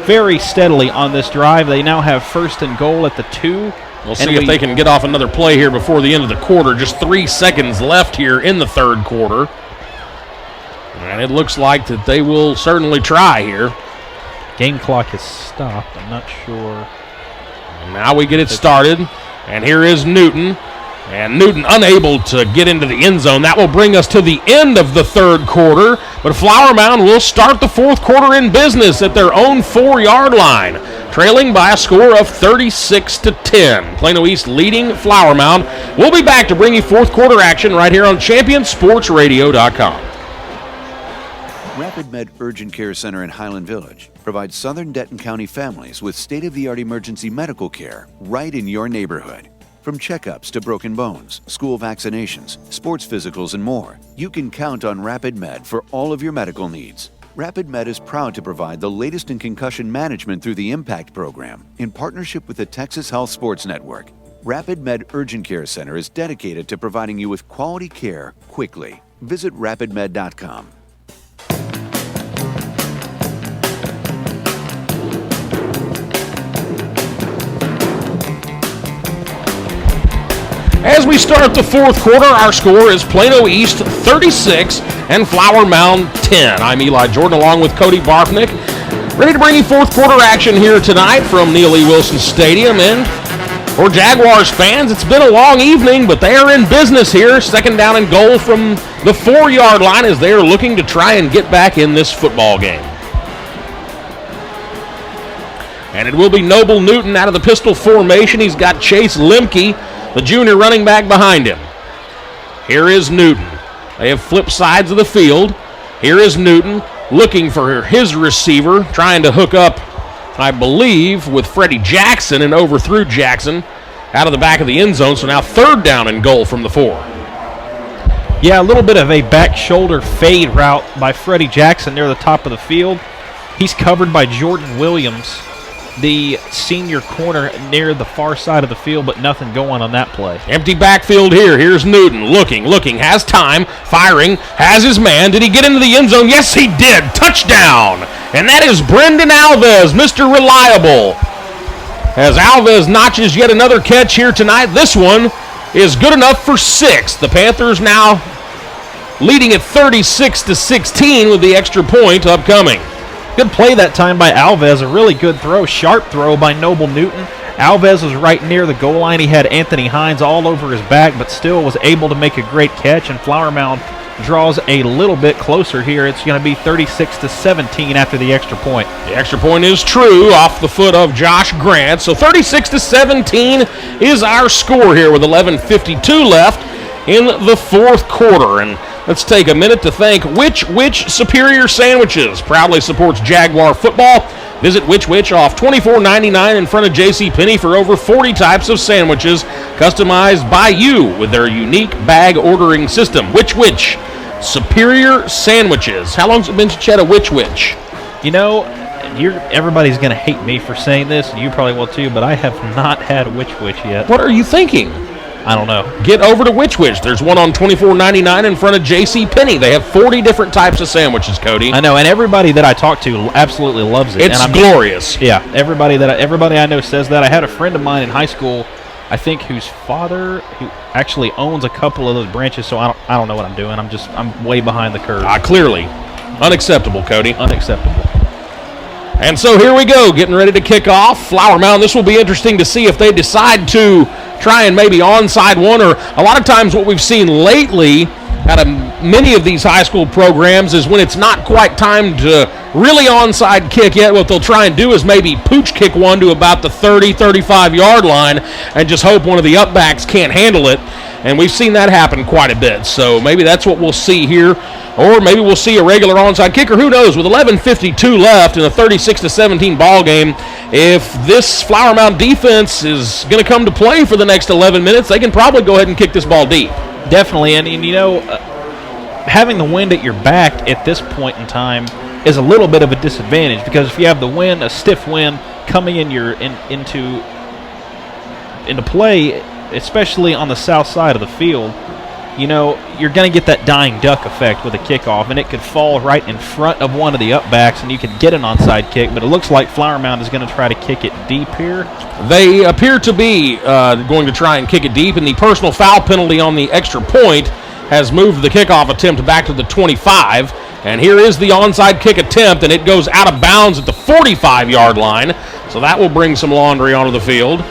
very steadily on this drive. They now have 1st and goal at the 2. We'll see if they can get off another play here before the end of the quarter. Just 3 seconds left here in the third quarter. And it looks like that they will certainly try here. Game clock is stopped. I'm not sure. And now we get it started. And here is Newton. And Newton unable to get into the end zone. That will bring us to the end of the third quarter. But Flower Mound will start the fourth quarter in business at their own 4-yard line. trailing by a score of 36-10. Plano East leading Flower Mound. We'll be back to bring you fourth quarter action right here on ChampionSportsRadio.com. Rapid Med Urgent Care Center in Highland Village provides Southern Denton County families with state-of-the-art emergency medical care right in your neighborhood. From checkups to broken bones, school vaccinations, sports physicals, and more, you can count on Rapid Med for all of your medical needs. Rapid Med is proud to provide the latest in concussion management through the IMPACT program in partnership with the Texas Health Sports Network. Rapid Med Urgent Care Center is dedicated to providing you with quality care quickly. Visit rapidmed.com. As we start the fourth quarter, our score is Plano East 36 and Flower Mound 10. I'm Eli Jordan along with Cody Barfnick, ready to bring you fourth quarter action here tonight from Neil E. Wilson Stadium. And for Jaguars fans, it's been a long evening, but they are in business here. Second down and goal from the 4-yard line as they are looking to try and get back in this football game. And it will be Noble Newton out of the pistol formation. He's got Chase Lemke, the junior running back, behind him. Here is Newton. They have flipped sides of the field. Here is Newton looking for his receiver, trying to hook up, I believe, with Freddie Jackson, and overthrew Jackson out of the back of the end zone. So now third down and goal from the 4. Yeah, a little bit of a back shoulder fade route by Freddie Jackson near the top of the field. He's covered by Jordan Williams, the senior corner, near the far side of the field, but nothing going on that play. Empty backfield here. Here's Newton looking, has time, firing, has his man. Did he get into the end zone? Yes, he did. Touchdown. And that is Brendan Alves, Mr. Reliable. As Alves notches yet another catch here tonight, this one is good enough for 6. The Panthers now leading at 36-16 with the extra point upcoming. Good play that time by Alves. A really good throw, sharp throw by Noble Newton. Alves was right near the goal line. He had Anthony Hines all over his back, but still was able to make a great catch, and Flower Mound draws a little bit closer here. It's going to be 36-17 after the extra point. The extra point is true off the foot of Josh Grant. So 36-17 is our score here with 11:52 left in the fourth quarter. And let's take a minute to thank Which Superior Sandwiches. Proudly supports Jaguar football. Visit Which off $24.99 in front of JCPenney for over 40 types of sandwiches customized by you with their unique bag ordering system. Which Superior Sandwiches. How long's it been to chat a Which? You know, everybody's going to hate me for saying this. You probably will too, but I have not had Which yet. What are you thinking? I don't know. Get over to Which. There's one on $24.99 in front of JCPenney. They have 40 different types of sandwiches, Cody. I know, and everybody that I talk to absolutely loves it. It's glorious. Yeah, everybody I know says that. I had a friend of mine in high school, I think, whose father who actually owns a couple of those branches. So I don't know what I'm doing. I'm way behind the curve. Clearly, unacceptable, Cody. Unacceptable. And so here we go, getting ready to kick off. Flower Mound, this will be interesting to see if they decide to try and maybe onside one, or a lot of times what we've seen lately out of many of these high school programs is when it's not quite time to really onside kick yet, what they'll try and do is maybe pooch kick one to about the 35-yard line and just hope one of the upbacks can't handle it. And we've seen that happen quite a bit. So maybe that's what we'll see here. Or maybe we'll see a regular onside kicker. Who knows? With 11:52 left in a 36-17 ball game, if this Flower Mound defense is going to come to play for the next 11 minutes, they can probably go ahead and kick this ball deep. Definitely. And you know, having the wind at your back at this point in time is a little bit of a disadvantage, because if you have the wind, a stiff wind coming into play, especially on the south side of the field, you know, you're going to get that dying duck effect with a kickoff, and it could fall right in front of one of the upbacks, and you could get an onside kick. But it looks like Flower Mound is going to try to kick it deep here. They appear to be going to try and kick it deep, and the personal foul penalty on the extra point has moved the kickoff attempt back to the 25. And here is the onside kick attempt, and it goes out of bounds at the 45-yard line. So that will bring some laundry onto the field.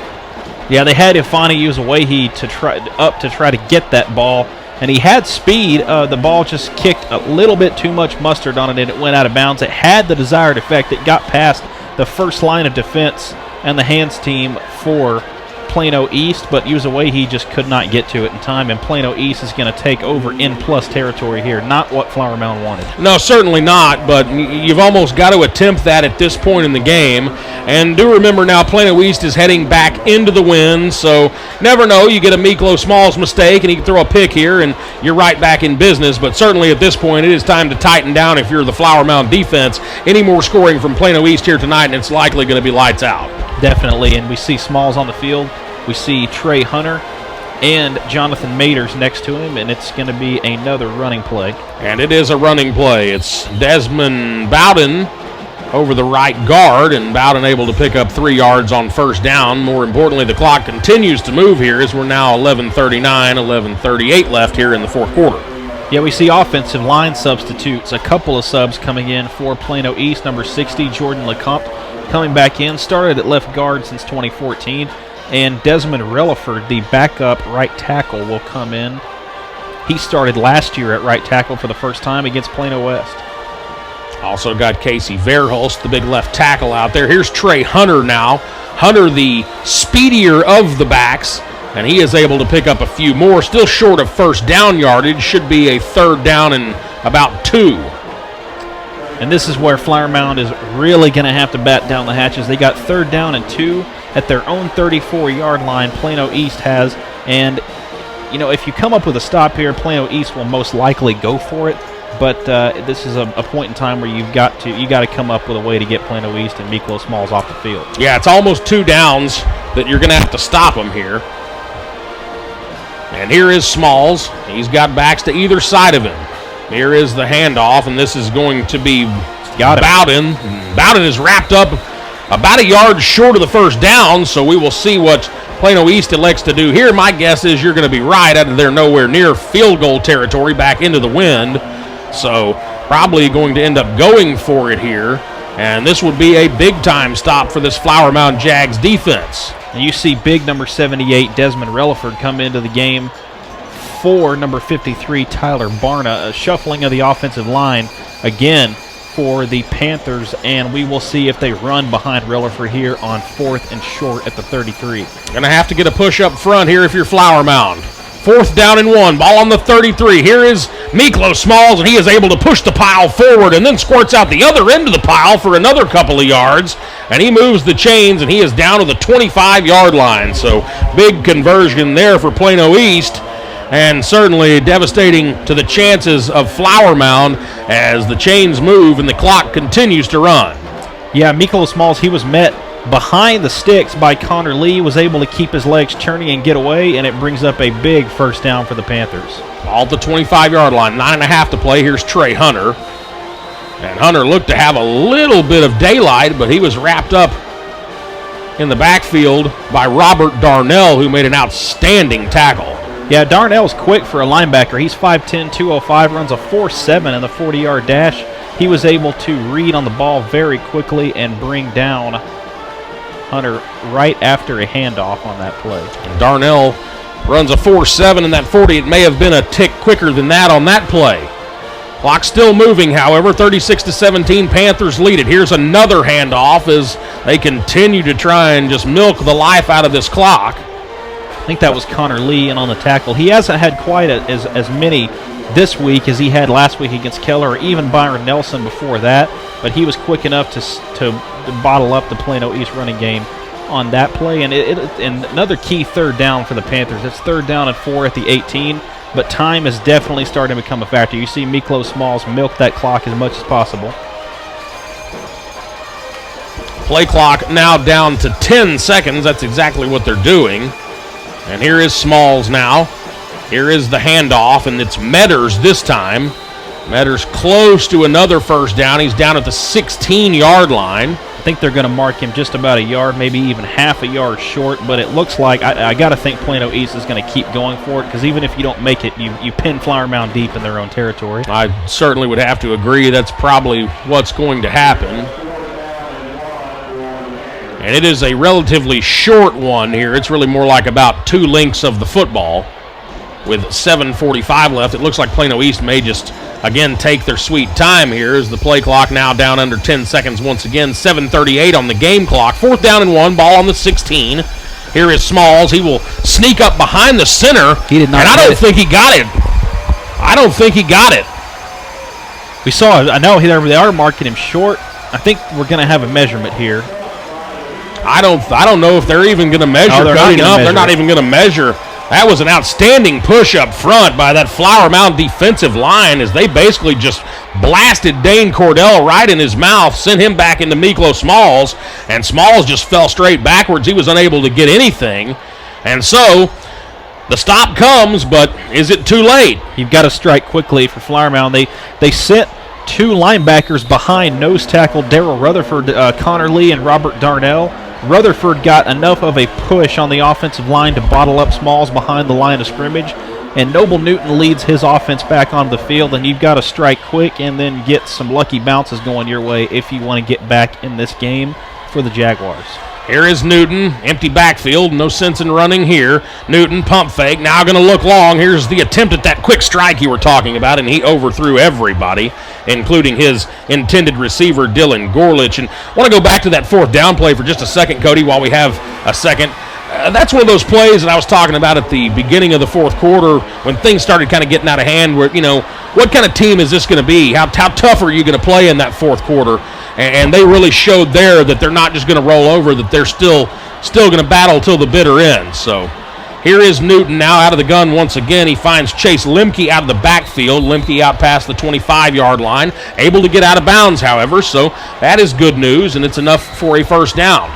Yeah, they had Ifani use a way to try to get that ball, and he had speed. The ball just kicked a little bit too much mustard on it, and it went out of bounds. It had the desired effect. It got past the first line of defense and the hands team for Plano East, but he just could not get to it in time, and Plano East is going to take over in plus territory here. Not what Flower Mound wanted. No, certainly not, but you've almost got to attempt that at this point in the game. And do remember now, Plano East is heading back into the wind, so never know. You get a Miklo Smalls mistake, and he can throw a pick here, and you're right back in business. But certainly at this point, it is time to tighten down if you're the Flower Mound defense. Any more scoring from Plano East here tonight, and it's likely going to be lights out. Definitely, and we see Smalls on the field. We see Trey Hunter and Jonathan Maters next to him, and it's going to be another running play. And it is a running play. It's Desmond Bowden over the right guard, and Bowden able to pick up 3 yards on first down. More importantly, the clock continues to move here as we're now 11:39, 11:38 left here in the fourth quarter. Yeah, we see offensive line substitutes. A couple of subs coming in for Plano East. Number 60, Jordan LeCompte, coming back in. Started at left guard since 2014. And Desmond Relaford, the backup right tackle, will come in. He started last year at right tackle for the first time against Plano West. Also got Casey Verhulst, the big left tackle out there. Here's Trey Hunter now. Hunter, the speedier of the backs, and he is able to pick up a few more. Still short of first down yardage. Should be a third down and about 2. And this is where Flower Mound is really going to have to bat down the hatches. They got third down and 2 at their own 34-yard line. Plano East has, and if you come up with a stop here, Plano East will most likely go for it. But this is a point in time where you got to come up with a way to get Plano East and Miklo Smalls off the field. Yeah, it's almost 2 downs that you're going to have to stop them here. And here is Smalls. He's got backs to either side of him. Here is the handoff, and this is going to be Bowden. Bowden is wrapped up about a yard short of the first down, so we will see what Plano East elects to do here. My guess is you're going to be right out of there, nowhere near field goal territory, back into the wind. So probably going to end up going for it here, and this would be a big-time stop for this Flower Mound Jags defense. And you see big number 78, Desmond Relaford, come into the game for number 53, Tyler Barna. A shuffling of the offensive line again for the Panthers, and we will see if they run behind Relaford here on 4th and short at the 33. Gonna have to get a push up front here if you're Flower Mound. 4th down and 1, ball on the 33. Here is Miklo Smalls, and he is able to push the pile forward and then squirts out the other end of the pile for another couple of yards, and he moves the chains, and he is down to the 25-yard line. So big conversion there for Plano East, and certainly devastating to the chances of Flower Mound as the chains move and the clock continues to run. Yeah, Miklo Smalls, he was met behind the sticks by Connor Lee, was able to keep his legs churning and get away, and it brings up a big first down for the Panthers. All the 25-yard line, 9.5 to play. Here's Trey Hunter. And Hunter looked to have a little bit of daylight, but he was wrapped up in the backfield by Robert Darnell, who made an outstanding tackle. Yeah, Darnell's quick for a linebacker. He's 5'10", 205, runs a 4.7 in the 40-yard dash. He was able to read on the ball very quickly and bring down Hunter right after a handoff on that play. And Darnell runs a 4.7 in that 40. It may have been a tick quicker than that on that play. Clock still moving, however. 36-17, Panthers lead it. Here's another handoff as they continue to try and just milk the life out of this clock. I think that was Connor Lee in on the tackle. He hasn't had quite as many this week as he had last week against Keller, or even Byron Nelson before that, but he was quick enough to bottle up the Plano East running game on that play. And and another key third down for the Panthers. It's 3rd down and 4 at the 18, but time is definitely starting to become a factor. You see Miklo Smalls milk that clock as much as possible. Play clock now down to 10 seconds. That's exactly what they're doing. And here is Smalls now. Here is the handoff, and it's Metters this time. Metters close to another first down. He's down at the 16-yard line. I think they're going to mark him just about a yard, maybe even half a yard short, but it looks like I got to think Plano East is going to keep going for it, because even if you don't make it, you pin Flower Mound deep in their own territory. I certainly would have to agree that's probably what's going to happen. And it is a relatively short one here. It's really more like about 2 lengths of the football with 7:45 left. It looks like Plano East may just again, take their sweet time here as the play clock now down under 10 seconds once again. 7:38 on the game clock. 4th down and 1, ball on the 16. Here is Smalls. He will sneak up behind the center. He did not. And I don't think he got it. We saw, I know they are marking him short. I think we're going to have a measurement here. I don't know if they're even going to measure. They're not even going to measure. That was an outstanding push up front by that Flower Mound defensive line as they basically just blasted Dane Cordell right in his mouth, sent him back into Miklo Smalls, and Smalls just fell straight backwards. He was unable to get anything. And so the stop comes, but is it too late? You've got to strike quickly for Flower Mound. They sent 2 linebackers behind nose tackle Darrell Rutherford, Connor Lee, and Robert Darnell. Rutherford got enough of a push on the offensive line to bottle up Smalls behind the line of scrimmage, and Noble Newton leads his offense back onto the field, and you've got to strike quick and then get some lucky bounces going your way if you want to get back in this game for the Jaguars. Here is Newton, empty backfield, no sense in running here. Newton, pump fake, now going to look long. Here's the attempt at that quick strike you were talking about, and he overthrew everybody, including his intended receiver, Dylan Gorlich. And I want to go back to that 4th down play for just a second, Cody, while we have a second. That's one of those plays that I was talking about at the beginning of the 4th quarter when things started kind of getting out of hand where, what kind of team is this going to be? How tough are you going to play in that 4th quarter? And they really showed there that they're not just going to roll over, that they're still going to battle till the bitter end. So here is Newton now out of the gun once again. He finds Chase Lemke out of the backfield. Lemke out past the 25-yard line. Able to get out of bounds, however, so that is good news, and it's enough for a 1st down.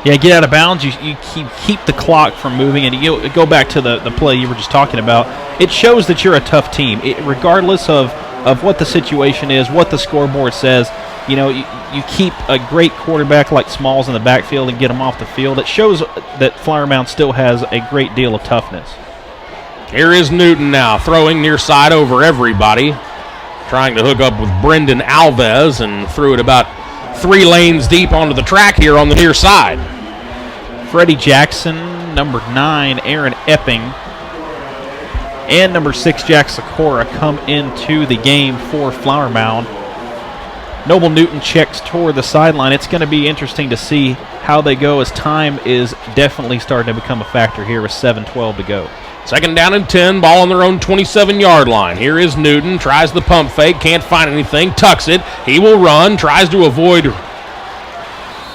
Yeah, get out of bounds. You keep the clock from moving, and you go back to the play you were just talking about. It shows that you're a tough team. Regardless of what the situation is, what the scoreboard says, you keep a great quarterback like Smalls in the backfield and get him off the field. It shows that Flower Mound still has a great deal of toughness. Here is Newton now, throwing near side over everybody, trying to hook up with Brendan Alves, and threw it about 3 lanes deep onto the track here on the near side. Freddie Jackson, number 9, Aaron Epping, and number 6, Jack Sikora come into the game for Flower Mound. Noble Newton checks toward the sideline. It's going to be interesting to see how they go as time is definitely starting to become a factor here with 7:12 to go. 2nd down and 10, ball on their own 27-yard line. Here is Newton, tries the pump fake, can't find anything, tucks it. He will run, tries to avoid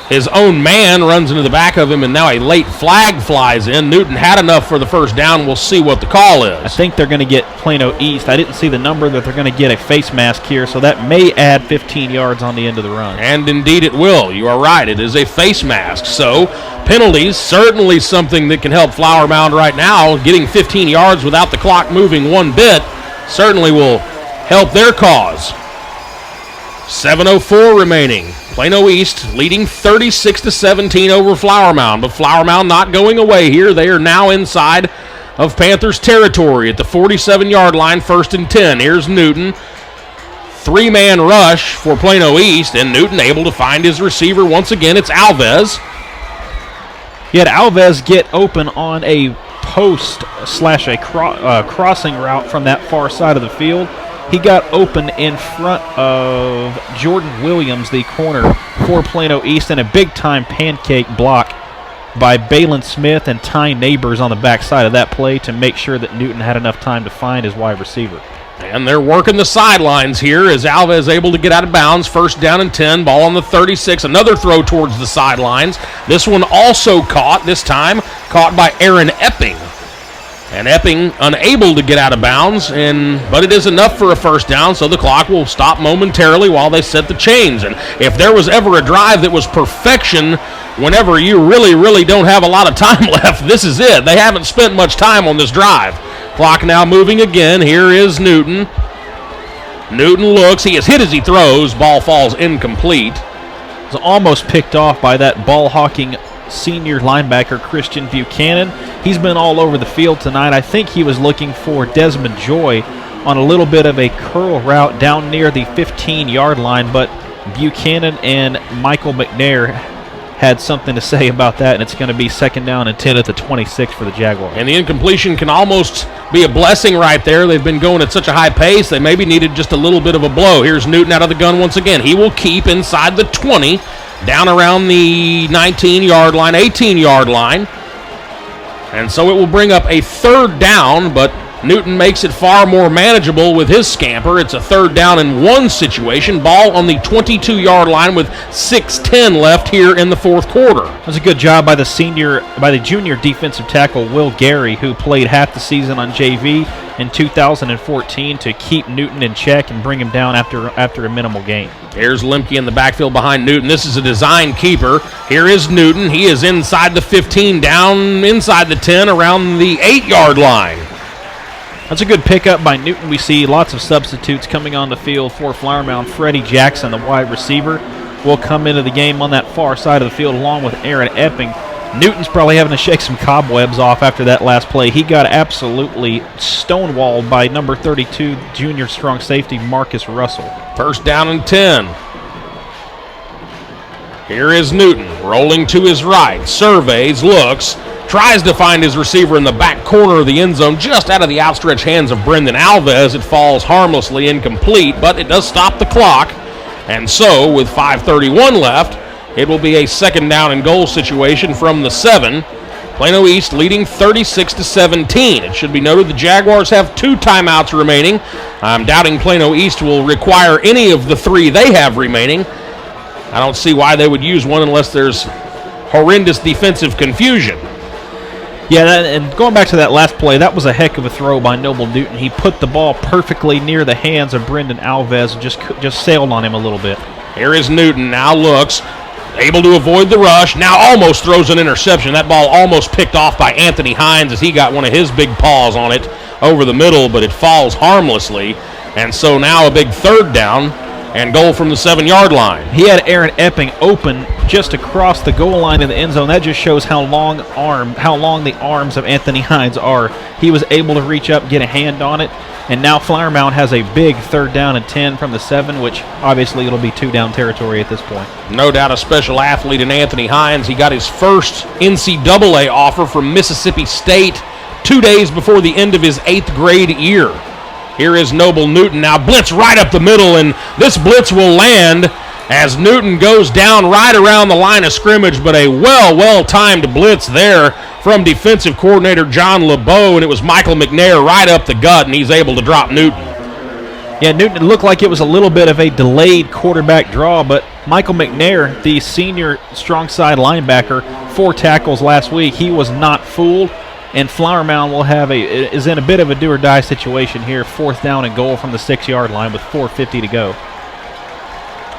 his own man, runs into the back of him, and now a late flag flies in. Newton had enough for the 1st down. We'll see what the call is. I think they're going to get Plano East. I didn't see the number that they're going to get a face mask here, so that may add 15 yards on the end of the run. And indeed it will. You are right. It is a face mask. So penalties, certainly something that can help Flower Mound right now. Getting 15 yards without the clock moving one bit certainly will help their cause. 7:04 remaining. Plano East leading 36-17 over Flower Mound, but Flower Mound not going away here. They are now inside of Panthers territory at the 47-yard line, 1st and 10. Here's Newton. 3-man rush for Plano East, and Newton able to find his receiver once again. It's Alves. You had Alves get open on a post / a crossing route from that far side of the field. He got open in front of Jordan Williams, the corner for Plano East, and a big-time pancake block by Balin Smith and Ty Neighbors on the backside of that play to make sure that Newton had enough time to find his wide receiver. And they're working the sidelines here as Alves able to get out of bounds. 1st down and 10, ball on the 36. Another throw towards the sidelines. This one also caught, this time caught by Aaron Epping. And Epping unable to get out of bounds, but it is enough for a 1st down, so the clock will stop momentarily while they set the chains. And if there was ever a drive that was perfection whenever you really, really don't have a lot of time left, this is it. They haven't spent much time on this drive. Clock now moving again. Here is Newton. Newton looks. He is hit as he throws. Ball falls incomplete. Was almost picked off by that ball-hawking senior linebacker Christian Buchanan. He's been all over the field tonight. I think he was looking for Desmond Joy on a little bit of a curl route down near the 15-yard line, but Buchanan and Michael McNair had something to say about that, and it's going to be 2nd down and 10 at the 26 for the Jaguars. And the incompletion can almost be a blessing right there. They've been going at such a high pace, they maybe needed just a little bit of a blow. Here's Newton out of the gun once again. He will keep inside the 20, down around the 19-yard line, 18-yard line. And so it will bring up a 3rd down, but Newton makes it far more manageable with his scamper. It's a 3rd down and 1 situation. Ball on the 22-yard line with 6:10 left here in the 4th quarter. That was a good job by the junior defensive tackle Will Gary, who played half the season on JV in 2014 to keep Newton in check and bring him down after a minimal gain. Here's Lemke in the backfield behind Newton. This is a design keeper. Here is Newton. He is inside the 15, down inside the 10, around the 8-yard line. That's a good pickup by Newton. We see lots of substitutes coming on the field for Flower Mound. Freddie Jackson, the wide receiver, will come into the game on that far side of the field along with Aaron Epping. Newton's probably having to shake some cobwebs off after that last play. He got absolutely stonewalled by number 32 junior strong safety Marcus Russell. 1st down and 10. Here is Newton rolling to his right, surveys, looks, tries to find his receiver in the back corner of the end zone, just out of the outstretched hands of Brendan Alves. It falls harmlessly incomplete, but it does stop the clock. And so, with 5:31 left, it will be a 2nd down and goal situation from the 7. Plano East leading 36-17. It should be noted the Jaguars have 2 timeouts remaining. I'm doubting Plano East will require any of the 3 they have remaining. I don't see why they would use one unless there's horrendous defensive confusion. Yeah, and going back to that last play, that was a heck of a throw by Noble Newton. He put the ball perfectly near the hands of Brendan Alves and just sailed on him a little bit. Here is Newton, now looks, able to avoid the rush, now almost throws an interception. That ball almost picked off by Anthony Hines as he got one of his big paws on it over the middle, but it falls harmlessly. And so now a big 3rd down and goal from the 7-yard line. He had Aaron Epping open just across the goal line in the end zone. That just shows how long the arms of Anthony Hines are. He was able to reach up, get a hand on it, and now Flower Mound has a big 3rd down and 10 from the 7, which obviously it'll be 2-down territory at this point. No doubt a special athlete in Anthony Hines. He got his first NCAA offer from Mississippi State 2 days before the end of his 8th grade year. Here is Noble Newton now, blitz right up the middle, and this blitz will land as Newton goes down right around the line of scrimmage, but a well-timed blitz there from defensive coordinator John LeBeau, and it was Michael McNair right up the gut, and he's able to drop Newton. Yeah, Newton, it looked like it was a little bit of a delayed quarterback draw, but Michael McNair, the senior strong side linebacker, 4 tackles last week, he was not fooled. And Flower Mound is in a bit of a do-or-die situation here. 4th down and goal from the 6-yard line with 4:50 to go.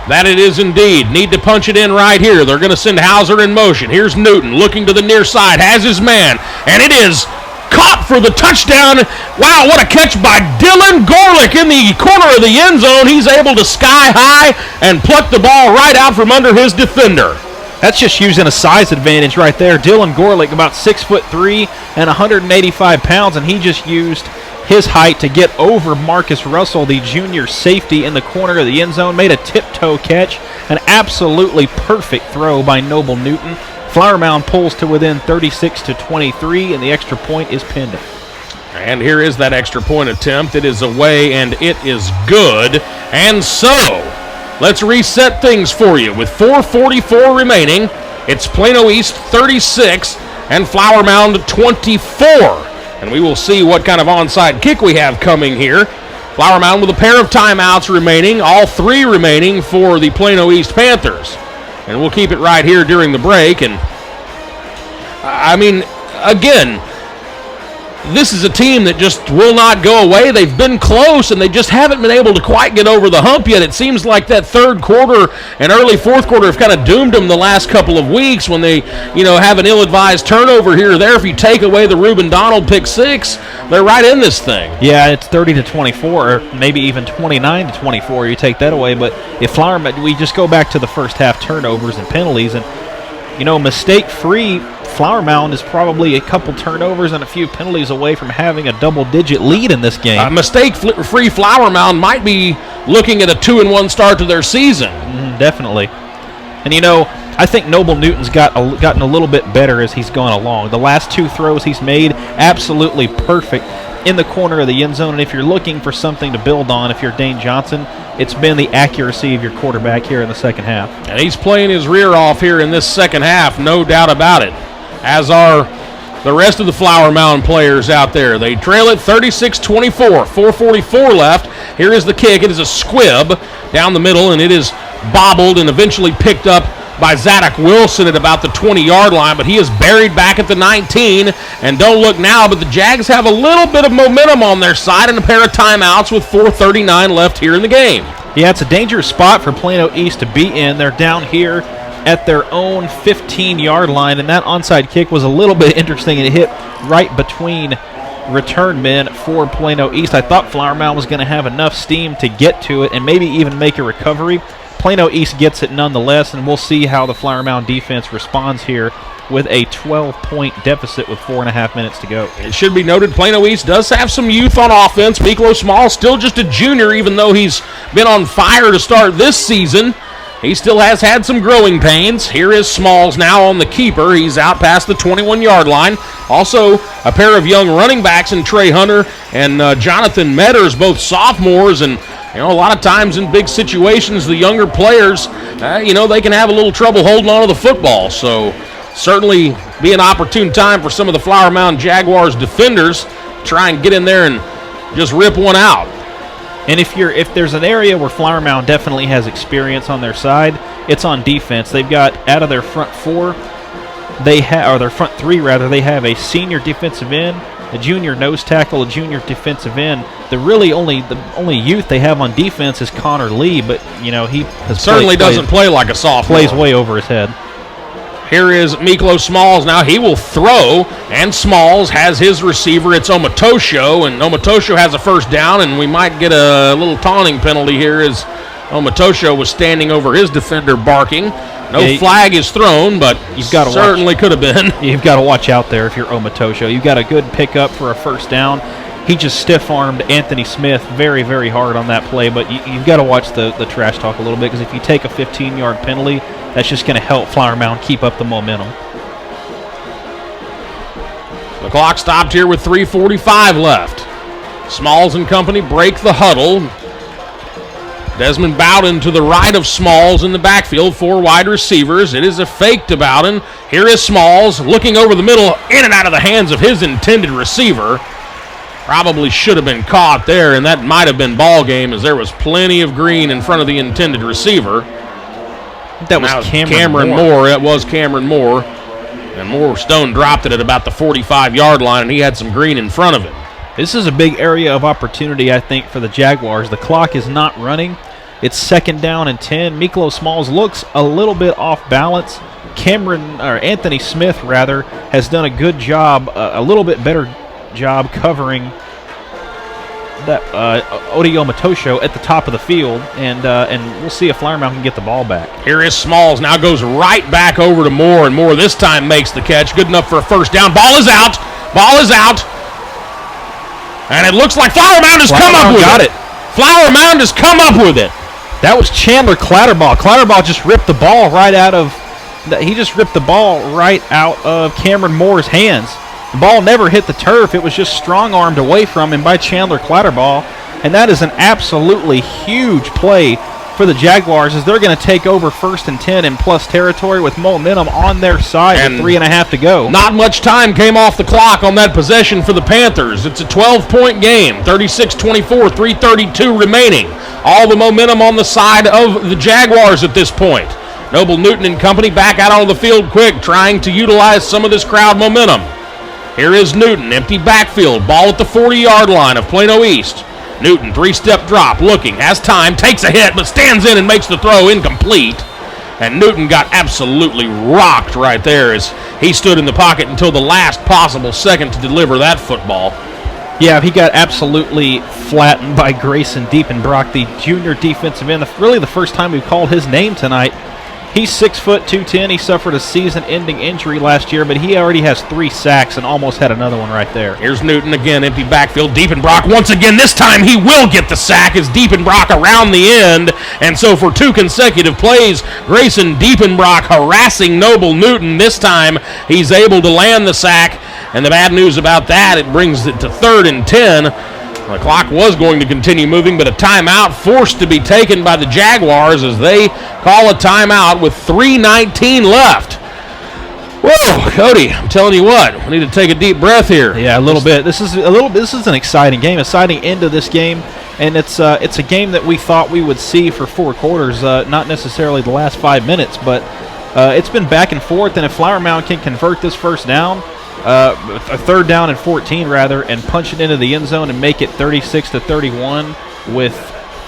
That it is indeed. Need to punch it in right here. They're going to send Hauser in motion. Here's Newton looking to the near side, has his man, and it is caught for the touchdown. Wow, what a catch by Dylan Gorlick in the corner of the end zone. He's able to sky high and pluck the ball right out from under his defender. That's just using a size advantage right there. Dylan Gorlick, about 6'3" and 185 pounds, and he just used his height to get over Marcus Russell, the junior safety, in the corner of the end zone. Made a tiptoe catch, an absolutely perfect throw by Noble Newton. Flower Mound pulls to within 36-23, and the extra point is pending. And here is that extra point attempt. It is away, and it is good. And so, let's reset things for you. With 4:44 remaining, it's Plano East 36 and Flower Mound 24. And we will see what kind of onside kick we have coming here. Flower Mound with a pair of timeouts remaining, all 3 remaining for the Plano East Panthers. And we'll keep it right here during the break. And, I mean, again, this is a team that just will not go away. They've been close, and they just haven't been able to quite get over the hump yet. It seems like that 3rd quarter and early 4th quarter have kind of doomed them the last couple of weeks when they, have an ill-advised turnover here or there. If you take away the Reuben Donald pick 6, they're right in this thing. Yeah, it's 30-24, or maybe even 29-24. You take that away, but if we just go back to the first half turnovers and penalties, and mistake-free, Flower Mound is probably a couple turnovers and a few penalties away from having a double-digit lead in this game. Mistake-free Flower Mound might be looking at a 2-1 start to their season. Definitely. And I think Noble Newton's gotten a little bit better as he's gone along. The last 2 throws he's made, absolutely perfect in the corner of the end zone. And if you're looking for something to build on, if you're Dane Johnson, it's been the accuracy of your quarterback here in the second half. And he's playing his rear off here in this second half, no doubt about it, as are the rest of the Flower Mound players out there. They trail it 36-24, 4:44 left. Here is the kick. It is a squib down the middle, and it is bobbled and eventually picked up by Zadok Wilson at about the 20-yard line, but he is buried back at the 19, and don't look now, but the Jags have a little bit of momentum on their side and a pair of timeouts with 4:39 left here in the game. Yeah, it's a dangerous spot for Plano East to be in. They're down here at their own 15-yard line, and that onside kick was a little bit interesting, and it hit right between return men for Plano East. I thought Flower Mound was going to have enough steam to get to it and maybe even make a recovery. Plano East gets it nonetheless, and we'll see how the Flower Mound defense responds here with a 12-point deficit with 4.5 minutes to go. It should be noted Plano East does have some youth on offense. Miklo Small still just a junior, even though he's been on fire to start this season. He still has had some growing pains. Here is Smalls now on the keeper. He's out past the 21-yard line. Also, a pair of young running backs in Trey Hunter and Jonathan Metters, both sophomores, and a lot of times in big situations, the younger players, they can have a little trouble holding on to the football. So certainly be an opportune time for some of the Flower Mound Jaguars defenders to try and get in there and just rip one out. And if there's an area where Flower Mound definitely has experience on their side, it's on defense. They've got, out of their front 4, their front 3 rather, they have a senior defensive end, a junior nose tackle, a junior defensive end. The only youth they have on defense is Connor Lee, but he doesn't play like a sophomore. Plays way over his head. Here is Miklo Smalls now. He will throw, and Smalls has his receiver. It's Omatosho, and Omatosho has a first down, and we might get a little taunting penalty here as Omatosho was standing over his defender barking. No flag is thrown, but certainly could have been. You've got to watch out there if you're Omatosho. You've got a good pickup for a first down. He just stiff-armed Anthony Smith very, very hard on that play, but you've got to watch the trash talk a little bit, because if you take a 15-yard penalty, that's just going to help Flower Mound keep up the momentum. The clock stopped here with 3:45 left. Smalls and company break the huddle. Desmond Bowden to the right of Smalls in the backfield, 4 wide receivers. It is a fake to Bowden. Here is Smalls looking over the middle, in and out of the hands of his intended receiver. Probably should have been caught there, and that might have been ball game, as there was plenty of green in front of the intended receiver. That was Cameron Moore. It was Cameron Moore. And Moore Stone dropped it at about the 45-yard line, and he had some green in front of it. This is a big area of opportunity, I think, for the Jaguars. The clock is not running. It's 2nd down and 10. Miklo Smalls looks a little bit off balance. Anthony Smith, has done a good job, a little bit better job covering that Odi Omatosho at the top of the field, and we'll see if Flower Mound can get the ball back. Here is Smalls, now goes right back over to Moore, and Moore this time makes the catch. Good enough for a first down. Ball is out. And it looks like Flower Mound has come up with it. Flower Mound has come up with it. That was Chandler Clatterball. Clatterball just ripped the ball right out of Cameron Moore's hands. The ball never hit the turf. It was just strong-armed away from him by Chandler Clatterball. And that is an absolutely huge play for the Jaguars, as they're going to take over 1st and 10 in plus territory with momentum on their side with 3.5 to go. Not much time came off the clock on that possession for the Panthers. It's a 12-point game, 36-24, 3:32 remaining. All the momentum on the side of the Jaguars at this point. Noble Newton and company back out on the field quick, trying to utilize some of this crowd momentum. Here is Newton, empty backfield, ball at the 40-yard line of Plano East. Newton, 3-step drop, looking, has time, takes a hit, but stands in and makes the throw incomplete. And Newton got absolutely rocked right there as he stood in the pocket until the last possible second to deliver that football. Yeah, he got absolutely flattened by Grayson Diepenbrock, the junior defensive end. Really the first time we've called his name tonight. He's 6 foot 210. He suffered a season-ending injury last year, but he already has 3 sacks and almost had another one right there. Here's Newton again, empty backfield. Diepenbrock once again. This time he will get the sack as Diepenbrock around the end. And so for 2 consecutive plays, Grayson Diepenbrock harassing Noble Newton. This time he's able to land the sack. And the bad news about that, it brings it to 3rd and 10. The clock was going to continue moving, but a timeout forced to be taken by the Jaguars as they call a timeout with 3:19 left. Whoa, Cody, I'm telling you what, we need to take a deep breath here. Yeah, a little bit. This is an exciting game, exciting end of this game, and it's a game that we thought we would see for 4 quarters, not necessarily the last 5 minutes, but it's been back and forth, and if Flower Mound can convert this first down, a 3rd down and 14 rather, and punch it into the end zone and make it 36-31 with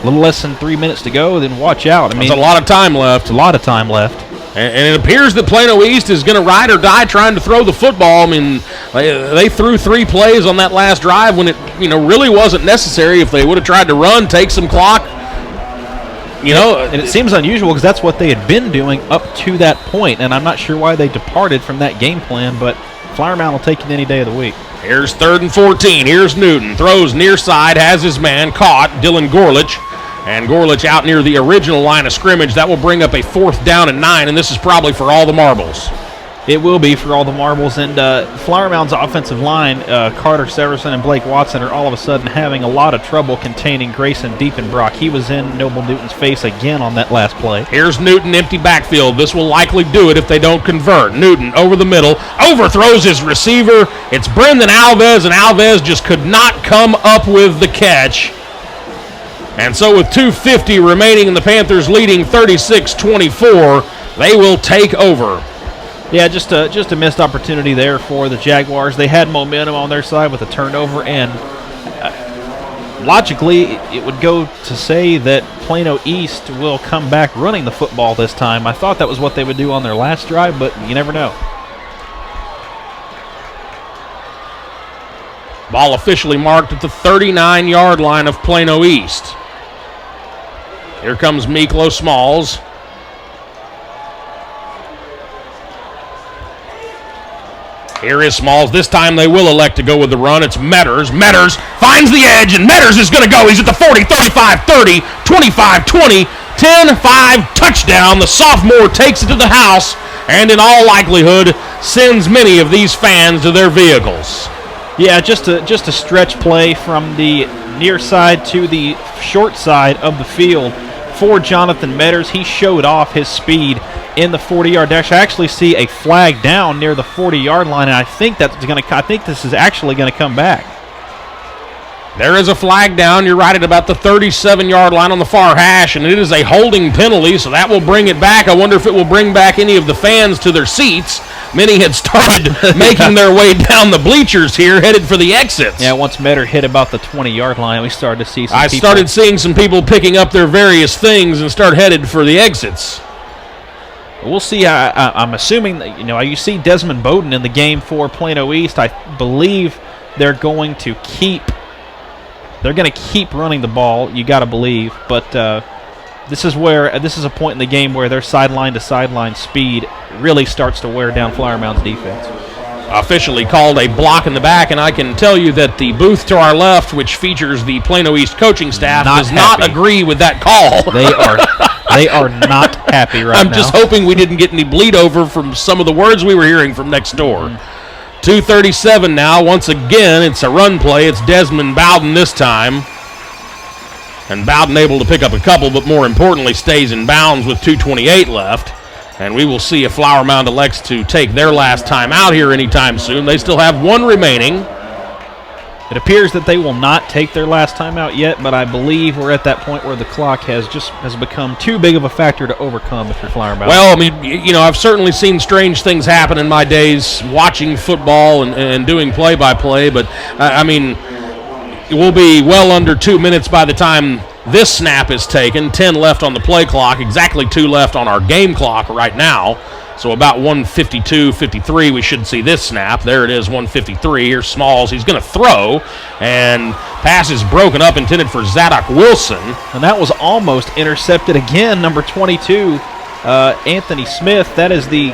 a little less than 3 minutes to go, then watch out. I mean, there's a lot of time left. A lot of time left. And it appears that Plano East is going to ride or die trying to throw the football. I mean, they threw 3 plays on that last drive when it really wasn't necessary. If they would have tried to run, take some clock, And it seems unusual because that's what they had been doing up to that point, and I'm not sure why they departed from that game plan, but Flower Mound will take it any day of the week. Here's 3rd and 14. Here's Newton. Throws near side, has his man caught, Dylan Gorlich. And Gorlich out near the original line of scrimmage. That will bring up a 4th down and 9, and this is probably for all the marbles. It will be for all the marbles, and Flower Mound's offensive line, Carter Severson and Blake Watson, are all of a sudden having a lot of trouble containing Grayson Diepenbrock. He was in Noble Newton's face again on that last play. Here's Newton, empty backfield. This will likely do it if they don't convert. Newton over the middle, overthrows his receiver. It's Brendan Alves, and Alves just could not come up with the catch. And so with 2:50 remaining and the Panthers leading 36-24, they will take over. Yeah, just a missed opportunity there for the Jaguars. They had momentum on their side with a turnover, and logically it would go to say that Plano East will come back running the football this time. I thought that was what they would do on their last drive, but you never know. Ball officially marked at the 39-yard line of Plano East. Here comes Miklo Smalls. Here is Smalls. This time they will elect to go with the run. It's Metters. Metters finds the edge, and Metters is going to go. He's at the 40, 35, 30, 25, 20, 10, 5, touchdown. The sophomore takes it to the house and in all likelihood sends many of these fans to their vehicles. Yeah, just a stretch play from the near side to the short side of the field for Jonathan Metters. He showed off his speed in the 40-yard dash. I actually see a flag down near the 40-yard line, and I think this is actually going to come back. There is a flag down. You're right at about the 37-yard line on the far hash, and it is a holding penalty, so that will bring it back. I wonder if it will bring back any of the fans to their seats. Many had started making their way down the bleachers here, headed for the exits. Yeah, once Metter hit about the 20-yard line, we started to see some people. I started seeing some people picking up their various things and start headed for the exits. We'll see. I'm assuming that, you see Desmond Bowden in the game for Plano East. I believe they're going to keep running the ball. You got to believe, but this is a point in the game where their sideline to sideline speed really starts to wear down Flower Mound's defense. Officially called a block in the back, and I can tell you that the booth to our left, which features the Plano East coaching staff, does not agree with that call. They are not happy right now. I'm just hoping we didn't get any bleed over from some of the words we were hearing from next door. 2:37 now. Once again, it's a run play. It's Desmond Bowden this time. And Bowden able to pick up a couple, but more importantly stays in bounds with 2:28 left. And we will see if Flower Mound elects to take their last time out here anytime soon. They still have one remaining. It appears that they will not take their last time out yet, but I believe we're at that point where the clock has become too big of a factor to overcome if you're Flower Mound. Well, I mean, I've certainly seen strange things happen in my days watching football and doing play-by-play, but, it will be well under 2 minutes by the time this snap is taken. 10 left on the play clock, exactly 2 left on our game clock right now. So about 1:52, 53, we should see this snap. There it is, 1:53. Here's Smalls. He's going to throw, and pass is broken up, intended for Zadok Wilson. And that was almost intercepted again, number 22. Anthony Smith. That is the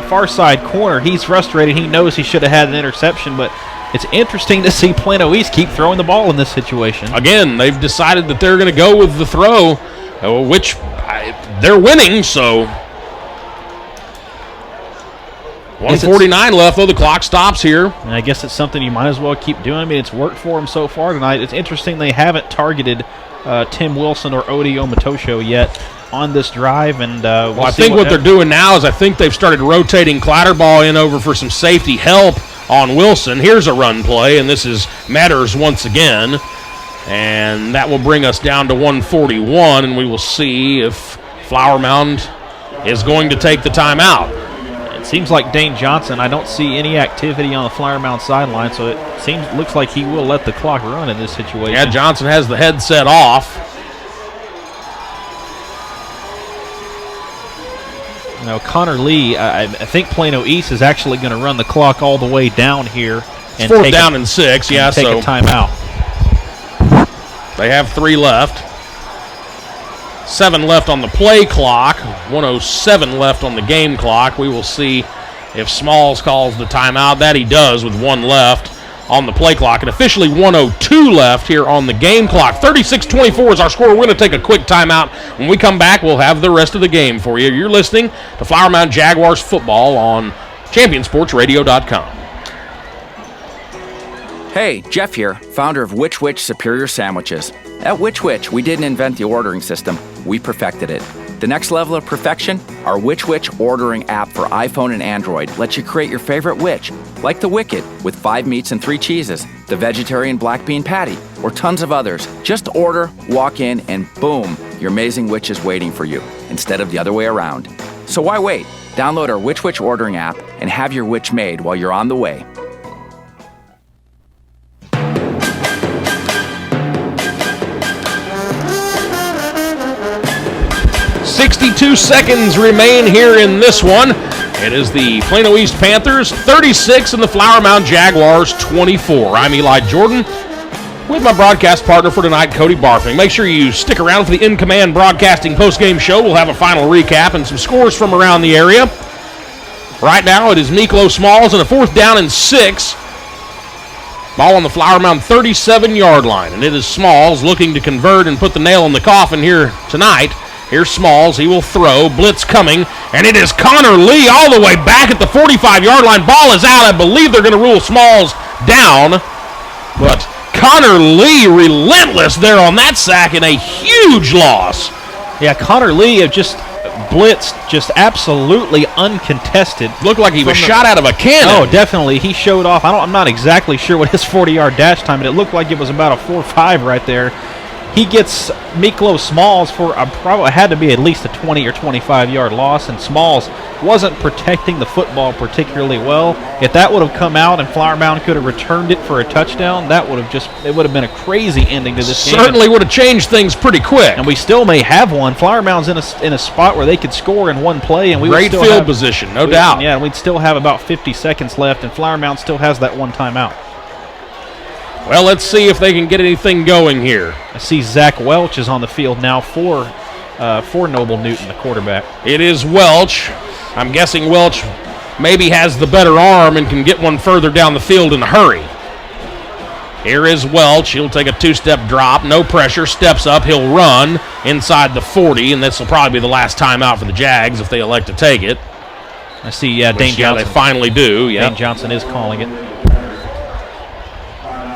far side corner. He's frustrated. He knows he should have had an interception, but it's interesting to see Plano East keep throwing the ball in this situation. Again, they've decided that they're going to go with the throw, which they're winning, so 1:49 left, though the clock stops here. And I guess it's something you might as well keep doing. I mean, it's worked for them so far tonight. It's interesting they haven't targeted Tim Wilson or Odi Omatosho yet on this drive. And I think what they're doing now is I think they've started rotating Clatterball in over for some safety help on Wilson. Here's a run play, and this is Metters once again. And that will bring us down to 1:41, and we will see if Flower Mound is going to take the timeout. It seems like Dane Johnson, I don't see any activity on the Flower Mound sideline, so it looks like he will let the clock run in this situation. Yeah, Johnson has the headset off. Now, Connor Lee, I think Plano East is actually going to run the clock all the way down here. And fourth down and 6, yeah, take a timeout. They have 3 left. 7 left on the play clock. 1:07 left on the game clock. We will see if Smalls calls the timeout. That he does with 1 left on the play clock. And officially 1:02 left here on the game clock. 36-24 is our score. We're going to take a quick timeout. When we come back, we'll have the rest of the game for you. You're listening to Flower Mound Jaguars football on ChampionSportsRadio.com. Hey, Jeff here, founder of Which Superior Sandwiches. At Which, we didn't invent the ordering system, we perfected it. The next level of perfection, our Which ordering app for iPhone and Android lets you create your favorite Which, like the Wicked with 5 meats and 3 cheeses, the vegetarian black bean patty, or tons of others. Just order, walk in, and boom, your amazing Which is waiting for you, instead of the other way around. So why wait? Download our Which ordering app and have your Which made while you're on the way. 62 seconds remain here in this one. It is the Plano East Panthers 36 and the Flower Mound Jaguars 24. I'm Eli Jordan with my broadcast partner for tonight, Cody Barfing. Make sure you stick around for the In Command Broadcasting postgame show. We'll have a final recap and some scores from around the area. Right now it is Miklo Smalls and a 4th down and 6. Ball on the Flower Mound 37-yard line, and it is Smalls looking to convert and put the nail in the coffin here tonight. Here's Smalls. He will throw. Blitz coming. And it is Connor Lee all the way back at the 45-yard line. Ball is out. I believe they're going to rule Smalls down. But Connor Lee relentless there on that sack and a huge loss. Yeah, Connor Lee just blitzed just absolutely uncontested. Looked like he was shot out of a cannon. Oh, definitely. He showed off. I'm not exactly sure what his 40-yard dash time, but it looked like it was about a 4.5 right there. He gets Miklo Smalls for probably had to be at least a 20 or 25-yard loss, and Smalls wasn't protecting the football particularly well. If that would have come out and Flower Mound could have returned it for a touchdown, it would have been a crazy ending to this game. Certainly would have changed things pretty quick. And we still may have one. Flower Mound's in a spot where they could score in one play, and we great would still field have, position, no doubt. Yeah, and we'd still have about 50 seconds left, and Flower Mound still has that one timeout. Well, let's see if they can get anything going here. I see Zach Welch is on the field now for Noble Newton, the quarterback. It is Welch. I'm guessing Welch maybe has the better arm and can get one further down the field in a hurry. Here is Welch. He'll take a 2-step drop. No pressure. Steps up. He'll run inside the 40, and this will probably be the last time out for the Jags if they elect to take it. I see, Dane Johnson. They finally do. Yeah, Dane Johnson is calling it.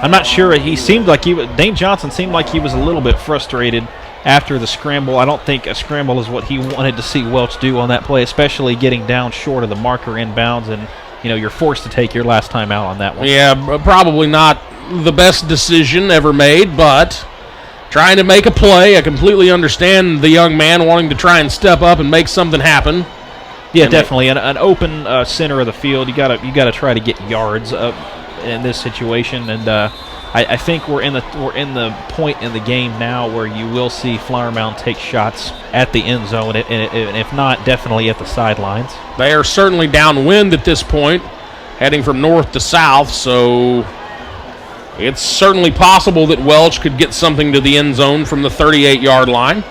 I'm not sure. Dane Johnson seemed like he was a little bit frustrated after the scramble. I don't think a scramble is what he wanted to see Welch do on that play, especially getting down short of the marker inbounds, and you're forced to take your last time out on that one. Yeah, probably not the best decision ever made, but trying to make a play. I completely understand the young man wanting to try and step up and make something happen. Yeah, and definitely an open center of the field. You gotta try to get yards up in this situation, and I think we're in the point in the game now where you will see Flower Mound take shots at the end zone, and if not, definitely at the sidelines. They are certainly downwind at this point, heading from north to south, so it's certainly possible that Welch could get something to the end zone from the 38-yard line.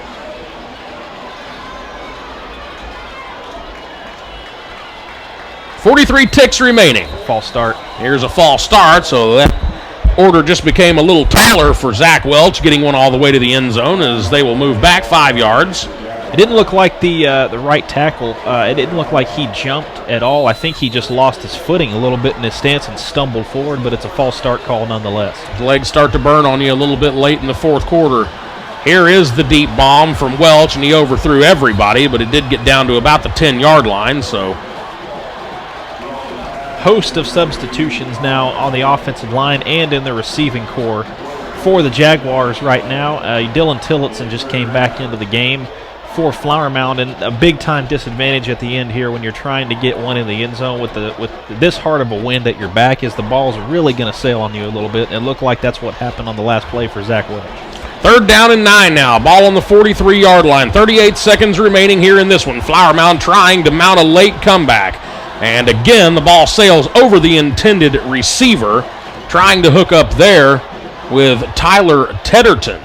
43 ticks remaining. False start. Here's a false start, so that order just became a little taller for Zach Welch, getting one all the way to the end zone as they will move back 5 yards. It didn't look like the right tackle. It didn't look like he jumped at all. I think he just lost his footing a little bit in his stance and stumbled forward, but it's a false start call nonetheless. The legs start to burn on you a little bit late in the fourth quarter. Here is the deep bomb from Welch, and he overthrew everybody, but it did get down to about the 10-yard line, so... Host of substitutions now on the offensive line and in the receiving corps for the Jaguars right now. Dylan Tillotson just came back into the game for Flower Mound, and a big-time disadvantage at the end here when you're trying to get one in the end zone with this hard of a wind at your back is the ball's really going to sail on you a little bit, and it looked like that's what happened on the last play for Zach Welch. 3rd down and 9 now. Ball on the 43-yard line. 38 seconds remaining here in this one. Flower Mound trying to mount a late comeback. And again, the ball sails over the intended receiver, trying to hook up there with Tyler Tedderton.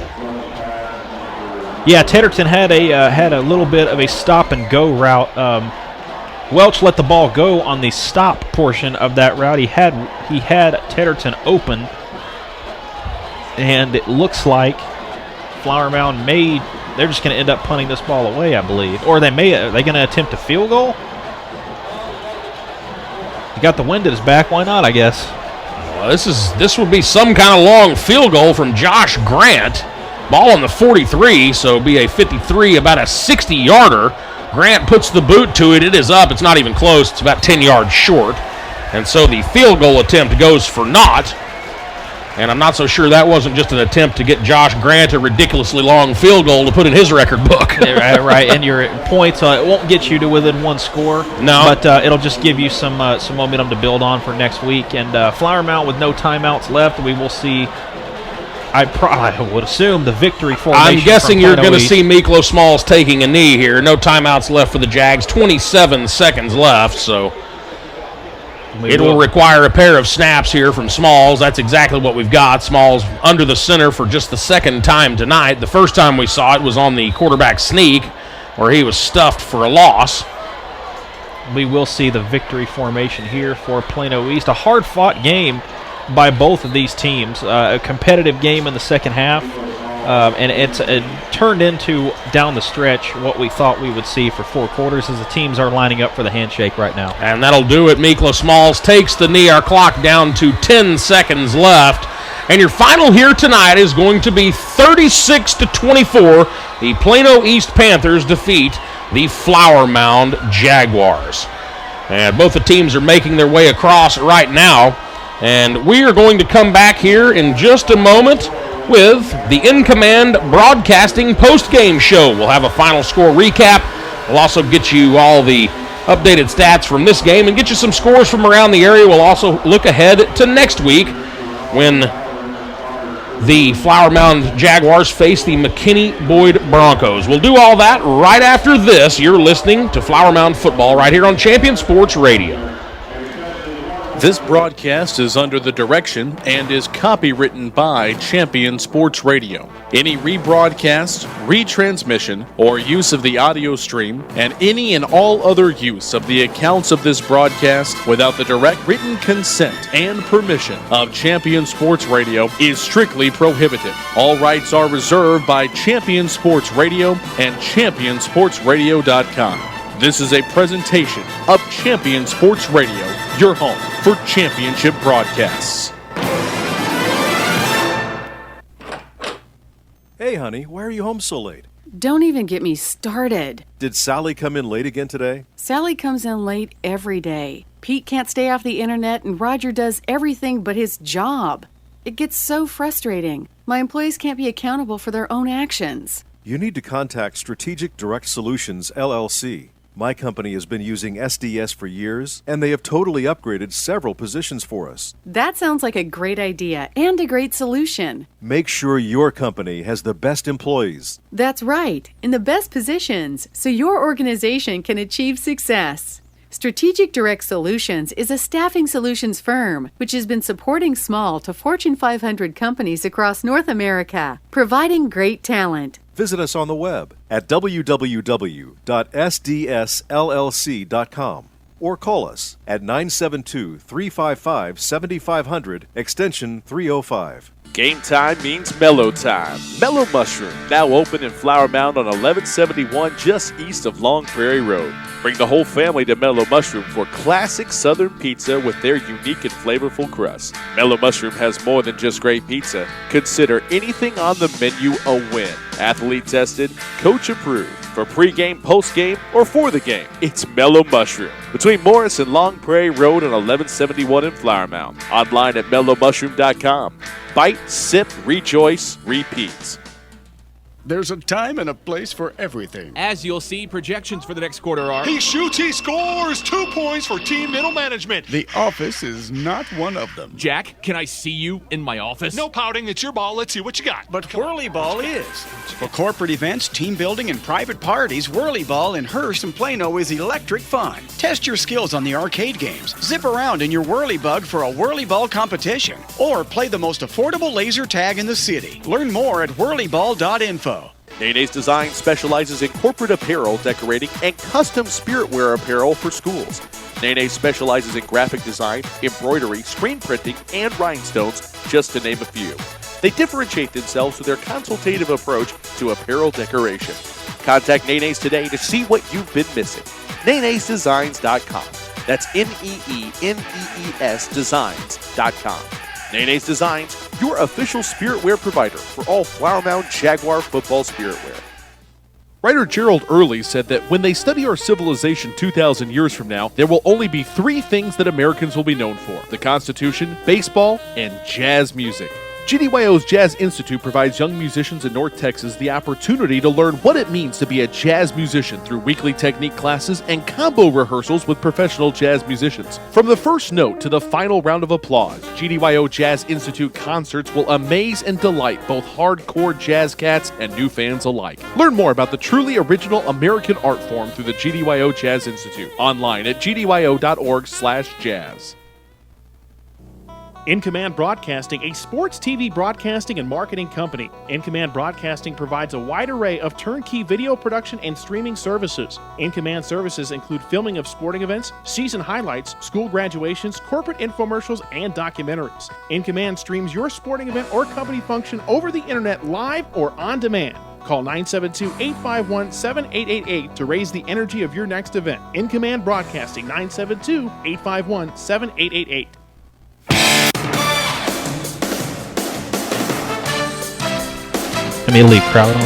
Yeah, Tedderton had a little bit of a stop-and-go route. Welch let the ball go on the stop portion of that route. He had Tedderton open, and it looks like Flower Mound they're just going to end up punting this ball away, I believe. Or are they going to attempt a field goal? He got the wind at his back. Why not, I guess? Well, this would be some kind of long field goal from Josh Grant. Ball on the 43, so it'll be a 53, about a 60-yarder. Grant puts the boot to it. It is up. It's not even close. It's about 10 yards short. And so the field goal attempt goes for naught. And I'm not so sure that wasn't just an attempt to get Josh Grant a ridiculously long field goal to put in his record book. right. And your points, it won't get you to within one score. No. But it'll just give you some momentum to build on for next week. And Flower Mound with no timeouts left, we will see... I would assume the victory formation. I'm guessing you're going to see Miklo Smalls taking a knee here. No timeouts left for the Jags. 27 seconds left, so it will require a pair of snaps here from Smalls. That's exactly what we've got. Smalls under the center for just the second time tonight. The first time we saw it was on the quarterback sneak, where he was stuffed for a loss. We will see the victory formation here for Plano East. A hard-fought game by both of these teams. A competitive game in the second half, and it's turned into, down the stretch, what we thought we would see for 4 quarters as the teams are lining up for the handshake right now. And that'll do it. Miklo Smalls takes the knee. Our clock down to 10 seconds left. And your final here tonight is going to be 36-24. The Plano East Panthers defeat the Flower Mound Jaguars. And both the teams are making their way across right now. And we are going to come back here in just a moment with the In Command Broadcasting post-game show. We'll have a final score recap. We'll also get you all the updated stats from this game and get you some scores from around the area. We'll also look ahead to next week when the Flower Mound Jaguars face the McKinney-Boyd Broncos. We'll do all that right after this. You're listening to Flower Mound Football right here on Champion Sports Radio. This broadcast is under the direction and is copywritten by Champion Sports Radio. Any rebroadcast, retransmission, or use of the audio stream, and any and all other use of the accounts of this broadcast without the direct written consent and permission of Champion Sports Radio is strictly prohibited. All rights are reserved by Champion Sports Radio and ChampionSportsRadio.com. This is a presentation of Champion Sports Radio, your home for championship broadcasts. Hey, honey, why are you home so late? Don't even get me started. Did Sally come in late again today? Sally comes in late every day. Pete can't stay off the internet, and Roger does everything but his job. It gets so frustrating. My employees can't be accountable for their own actions. You need to contact Strategic Direct Solutions, LLC. My company has been using SDS for years, and they have totally upgraded several positions for us. That sounds like a great idea and a great solution. Make sure your company has the best employees. That's right, in the best positions, so your organization can achieve success. Strategic Direct Solutions is a staffing solutions firm which has been supporting small to Fortune 500 companies across North America, providing great talent. Visit us on the web at www.sdsllc.com or call us at 972-355-7500, extension 305. Game time means mellow time. Mellow Mushroom, now open in Flower Mound on 1171 just east of Long Prairie Road. Bring the whole family to Mellow Mushroom for classic Southern pizza with their unique and flavorful crust. Mellow Mushroom has more than just great pizza. Consider anything on the menu a win. Athlete tested, coach approved. For pregame, postgame, or for the game, it's Mellow Mushroom. Between Morris and Long Prairie Road on 1171 in Flower Mound. Online at mellowmushroom.com. Bite, sip, rejoice, repeat. There's a time and a place for everything. As you'll see, projections for the next quarter are... He shoots, he scores! 2 points for team middle management. The office is not one of them. Jack, can I see you in my office? No pouting, it's your ball. Let's see what you got. But Whirly Ball is. For corporate events, team building, and private parties, Whirly Ball in Hearst and Plano is electric fun. Test your skills on the arcade games. Zip around in your Whirly Bug for a Whirly Ball competition. Or play the most affordable laser tag in the city. Learn more at whirlyball.info. Nene's Design specializes in corporate apparel, decorating, and custom spiritwear apparel for schools. Nene specializes in graphic design, embroidery, screen printing, and rhinestones, just to name a few. They differentiate themselves with their consultative approach to apparel decoration. Contact Nene's today to see what you've been missing. Nene'sDesigns.com. That's NeneES Designs.com. Nene's Designs, your official spiritwear provider for all Flower Mound Jaguar football spiritwear. Writer Gerald Early said that when they study our civilization 2,000 years from now, there will only be 3 things that Americans will be known for: the Constitution, baseball, and jazz music. GDYO's Jazz Institute provides young musicians in North Texas the opportunity to learn what it means to be a jazz musician through weekly technique classes and combo rehearsals with professional jazz musicians. From the first note to the final round of applause, GDYO Jazz Institute concerts will amaze and delight both hardcore jazz cats and new fans alike. Learn more about the truly original American art form through the GDYO Jazz Institute. Online at gdyo.org/jazz. In Command Broadcasting, a sports TV broadcasting and marketing company. In Command Broadcasting provides a wide array of turnkey video production and streaming services. In Command services include filming of sporting events, season highlights, school graduations, corporate infomercials, and documentaries. In Command streams your sporting event or company function over the internet live or on demand. Call 972-851-7888 to raise the energy of your next event. In Command Broadcasting, 972-851-7888. Let me leave crowd on.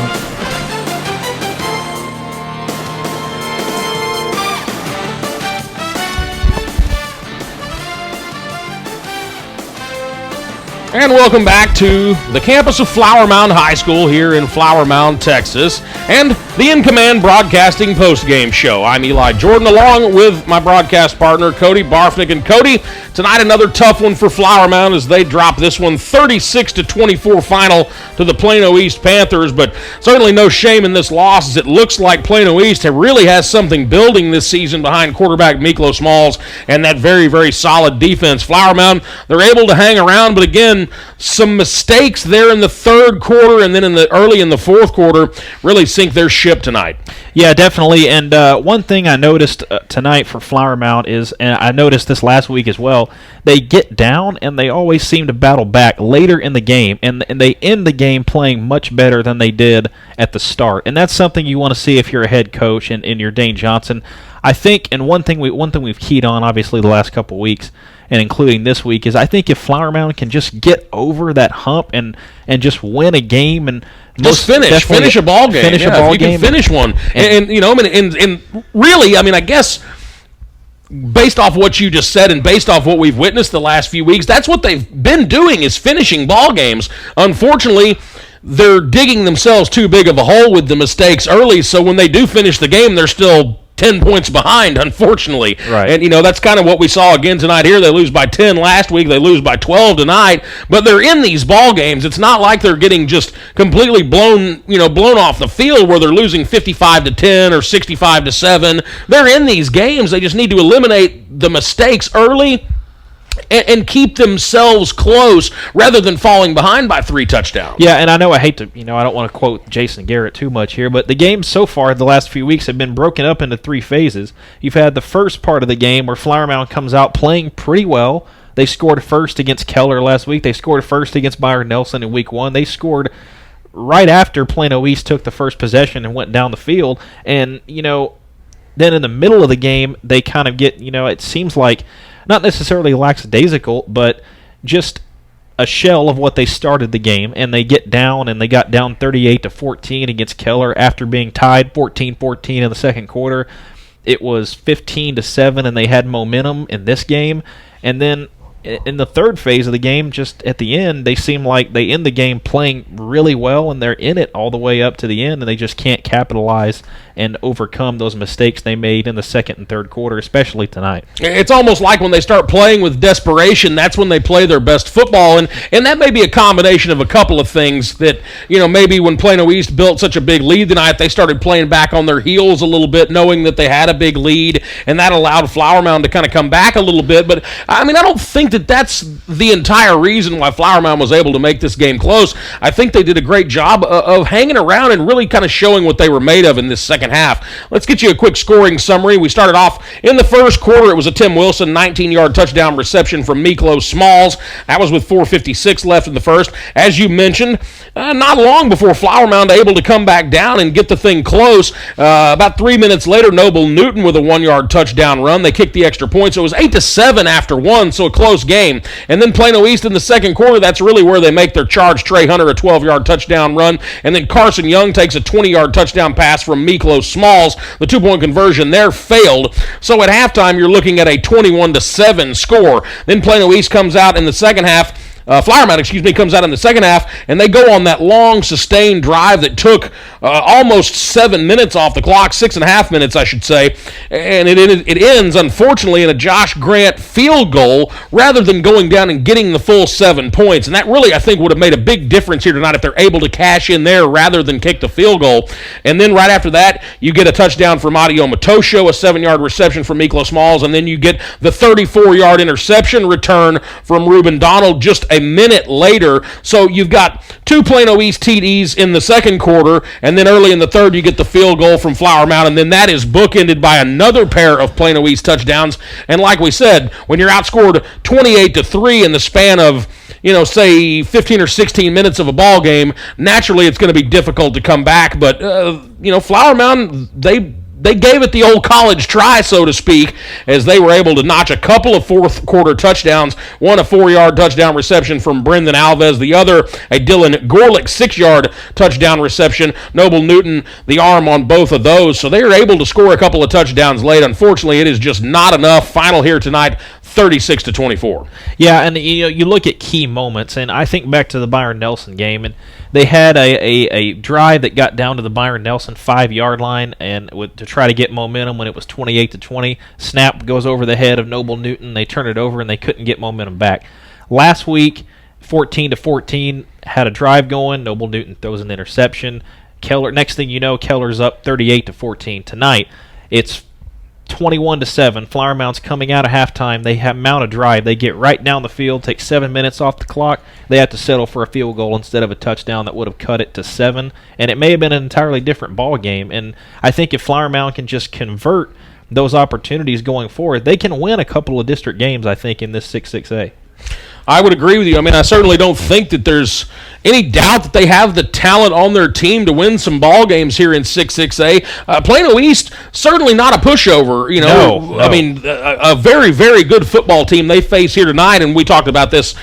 And welcome back to the campus of Flower Mound High School here in Flower Mound, Texas, and the In Command Broadcasting postgame show. I'm Eli Jordan, along with my broadcast partner, Cody Barfnick. And Cody, tonight another tough one for Flower Mound as they drop this one 36-24 final to the Plano East Panthers, but certainly no shame in this loss, as it looks like Plano East really has something building this season behind quarterback Miklo Smalls and that very, very solid defense. Flower Mound, they're able to hang around, but again, some mistakes there in the third quarter and then early in the fourth quarter really sink their ship tonight. Yeah, definitely. And one thing I noticed tonight for Flower Mound is, and I noticed this last week as well, they get down and they always seem to battle back later in the game, and they end the game playing much better than they did at the start. And that's something you want to see if you're a head coach and you're Dane Johnson. I think, and one thing we've keyed on obviously the last couple weeks, and including this week, is I think if Flower Mound can just get over that hump and just win a game and just finish a ball game. Finish a ball you game. Can finish one. And you know, and really, I mean, I guess based off what you just said and based off what we've witnessed the last few weeks, that's what they've been doing, is finishing ball games. Unfortunately, they're digging themselves too big of a hole with the mistakes early, so when they do finish the game, they're still 10 points behind, unfortunately. Right. And, you know, that's kind of what we saw again tonight here. They lose by 10 last week. They lose by 12 tonight. But they're in these ball games. It's not like they're getting just completely blown off the field where they're losing 55-10 or 65-7. They're in these games. They just need to eliminate the mistakes early and keep themselves close rather than falling behind by 3 touchdowns. Yeah, and I know I hate to, I don't want to quote Jason Garrett too much here, but the games so far the last few weeks have been broken up into 3 phases. You've had the first part of the game where Flower Mound comes out playing pretty well. They scored first against Keller last week. They scored first against Byron Nelson in week 1. They scored right after Plano East took the first possession and went down the field. And, then in the middle of the game, they kind of get, it seems like not necessarily lackadaisical, but just a shell of what they started the game, and they get down, and they got down 38-14 against Keller after being tied 14-14 in the second quarter. It was 15-7, and they had momentum in this game. And then in the third phase of the game, just at the end, they seem like they end the game playing really well, and they're in it all the way up to the end, and they just can't capitalize and overcome those mistakes they made in the second and third quarter, especially tonight. It's almost like when they start playing with desperation, that's when they play their best football, and that may be a combination of a couple of things that, maybe when Plano East built such a big lead tonight, they started playing back on their heels a little bit, knowing that they had a big lead, and that allowed Flower Mound to kind of come back a little bit. But, I don't think that's the entire reason why Flower Mound was able to make this game close. I think they did a great job of hanging around and really kind of showing what they were made of in this second half. Let's get you a quick scoring summary. We started off in the first quarter. It was a Tim Wilson 19-yard touchdown reception from Miklo Smalls. That was with 4:56 left in the first. As you mentioned, not long before Flower Mound able to come back down and get the thing close. About 3 minutes later, Noble Newton with a 1-yard touchdown run. They kicked the extra point, so it was 8-7 after 1, so a close game. And then Plano East in the second quarter, that's really where they make their charge. Trey Hunter, a 12-yard touchdown run. And then Carson Young takes a 20-yard touchdown pass from Miklo Smalls. The 2-point conversion there failed. So at halftime, you're looking at a 21-7 score. Then Plano East comes out in the second half. Flower Mound, comes out in the second half, and they go on that long, sustained drive that took almost 7 minutes off the clock, 6.5 minutes, I should say, and it ends, unfortunately, in a Josh Grant field goal rather than going down and getting the full 7 points, and that really, I think, would have made a big difference here tonight if they're able to cash in there rather than kick the field goal. And then right after that, you get a touchdown from Adio Matosho, a 7-yard reception from Miklo Smalls, and then you get the 34-yard interception return from Reuben Donald just a minute later. So you've got 2 Plano East TDs in the second quarter, and then early in the third you get the field goal from Flower Mound, and then that is bookended by another pair of Plano East touchdowns. And like we said, when you're outscored 28-3 in the span of say 15 or 16 minutes of a ball game, naturally it's going to be difficult to come back. But Flower Mound, they gave it the old college try, so to speak, as they were able to notch a couple of fourth quarter touchdowns. One a 4-yard touchdown reception from Brendan Alves, the other a Dylan Gorlick 6-yard touchdown reception. Noble Newton the arm on both of those, so they were able to score a couple of touchdowns late. Unfortunately, it is just not enough. Final here tonight, 36-24. Yeah, and you look at key moments, and I think back to the Byron Nelson game, and they had a drive that got down to the Byron Nelson 5-yard line, and to try to get momentum when it was 28-20. Snap goes over the head of Noble Newton. They turn it over, and they couldn't get momentum back. Last week, 14-14, had a drive going. Noble Newton throws an interception. Next thing you know, Keller's up 38-14. Tonight, it's 21-7. Flower Mound's coming out of halftime. They mount a drive. They get right down the field, take 7 minutes off the clock. They have to settle for a field goal instead of a touchdown that would have cut it to 7. And it may have been an entirely different ball game. And I think if Flower Mound can just convert those opportunities going forward, they can win a couple of district games, I think, in this 6-6A. I would agree with you. I certainly don't think that there's any doubt that they have the talent on their team to win some ball games here in 6-6A. Plano East, certainly not a pushover. No. A very, very good football team they face here tonight, and we talked about this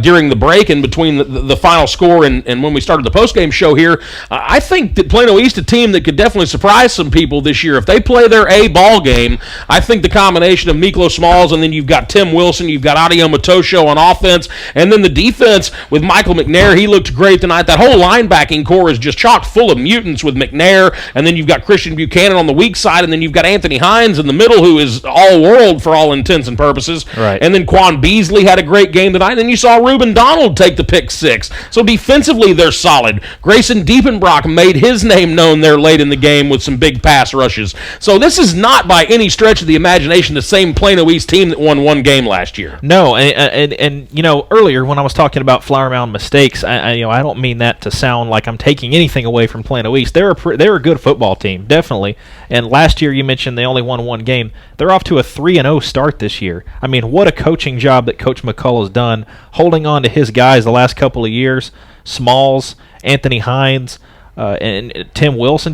during the break and between the final score and when we started the postgame show here. I think that Plano East, a team that could definitely surprise some people this year. If they play their A ball game, I think the combination of Miklo Smalls and then you've got Tim Wilson, you've got Adio Matosho on offense, and then the defense with Michael McNair, he looked looked great tonight. That whole linebacking core is just chock full of mutants with McNair, and then you've got Christian Buchanan on the weak side, and then you've got Anthony Hines in the middle, who is all-world for all intents and purposes. Right. And then Quan Beasley had a great game tonight, and then you saw Reuben Donald take the pick six. So defensively, they're solid. Grayson Diepenbrock made his name known there late in the game with some big pass rushes. So this is not by any stretch of the imagination the same Plano East team that won one game last year. No, and you know, earlier when I was talking about Flower Mound mistakes, I don't mean that to sound like I'm taking anything away from Plano East. They're a good football team, definitely. And last year you mentioned they only won one game. They're off to a 3-0 start this year. I mean, what a coaching job that Coach McCullough has done, holding on to his guys the last couple of years. Smalls, Anthony Hines, and Tim Wilson,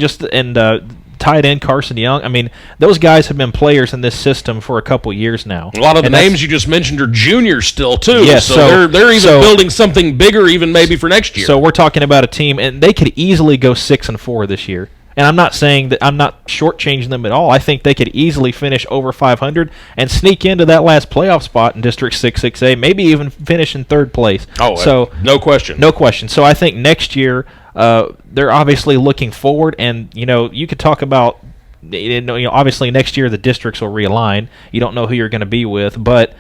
tight end Carson Young. I mean, those guys have been players in this system for a couple years now. A lot of the names you just mentioned are juniors still, too. Yes, so they're even building something bigger even maybe for next year. So we're talking about a team, and they could easily go 6-4 this year. And I'm not saying that, I'm not shortchanging them at all. I think they could easily finish over 500 and sneak into that last playoff spot in District 6-6A, maybe even finish in third place. So no question. No question. So I think next year they're obviously looking forward, and you could talk about obviously next year the districts will realign. You don't know who you're going to be with, but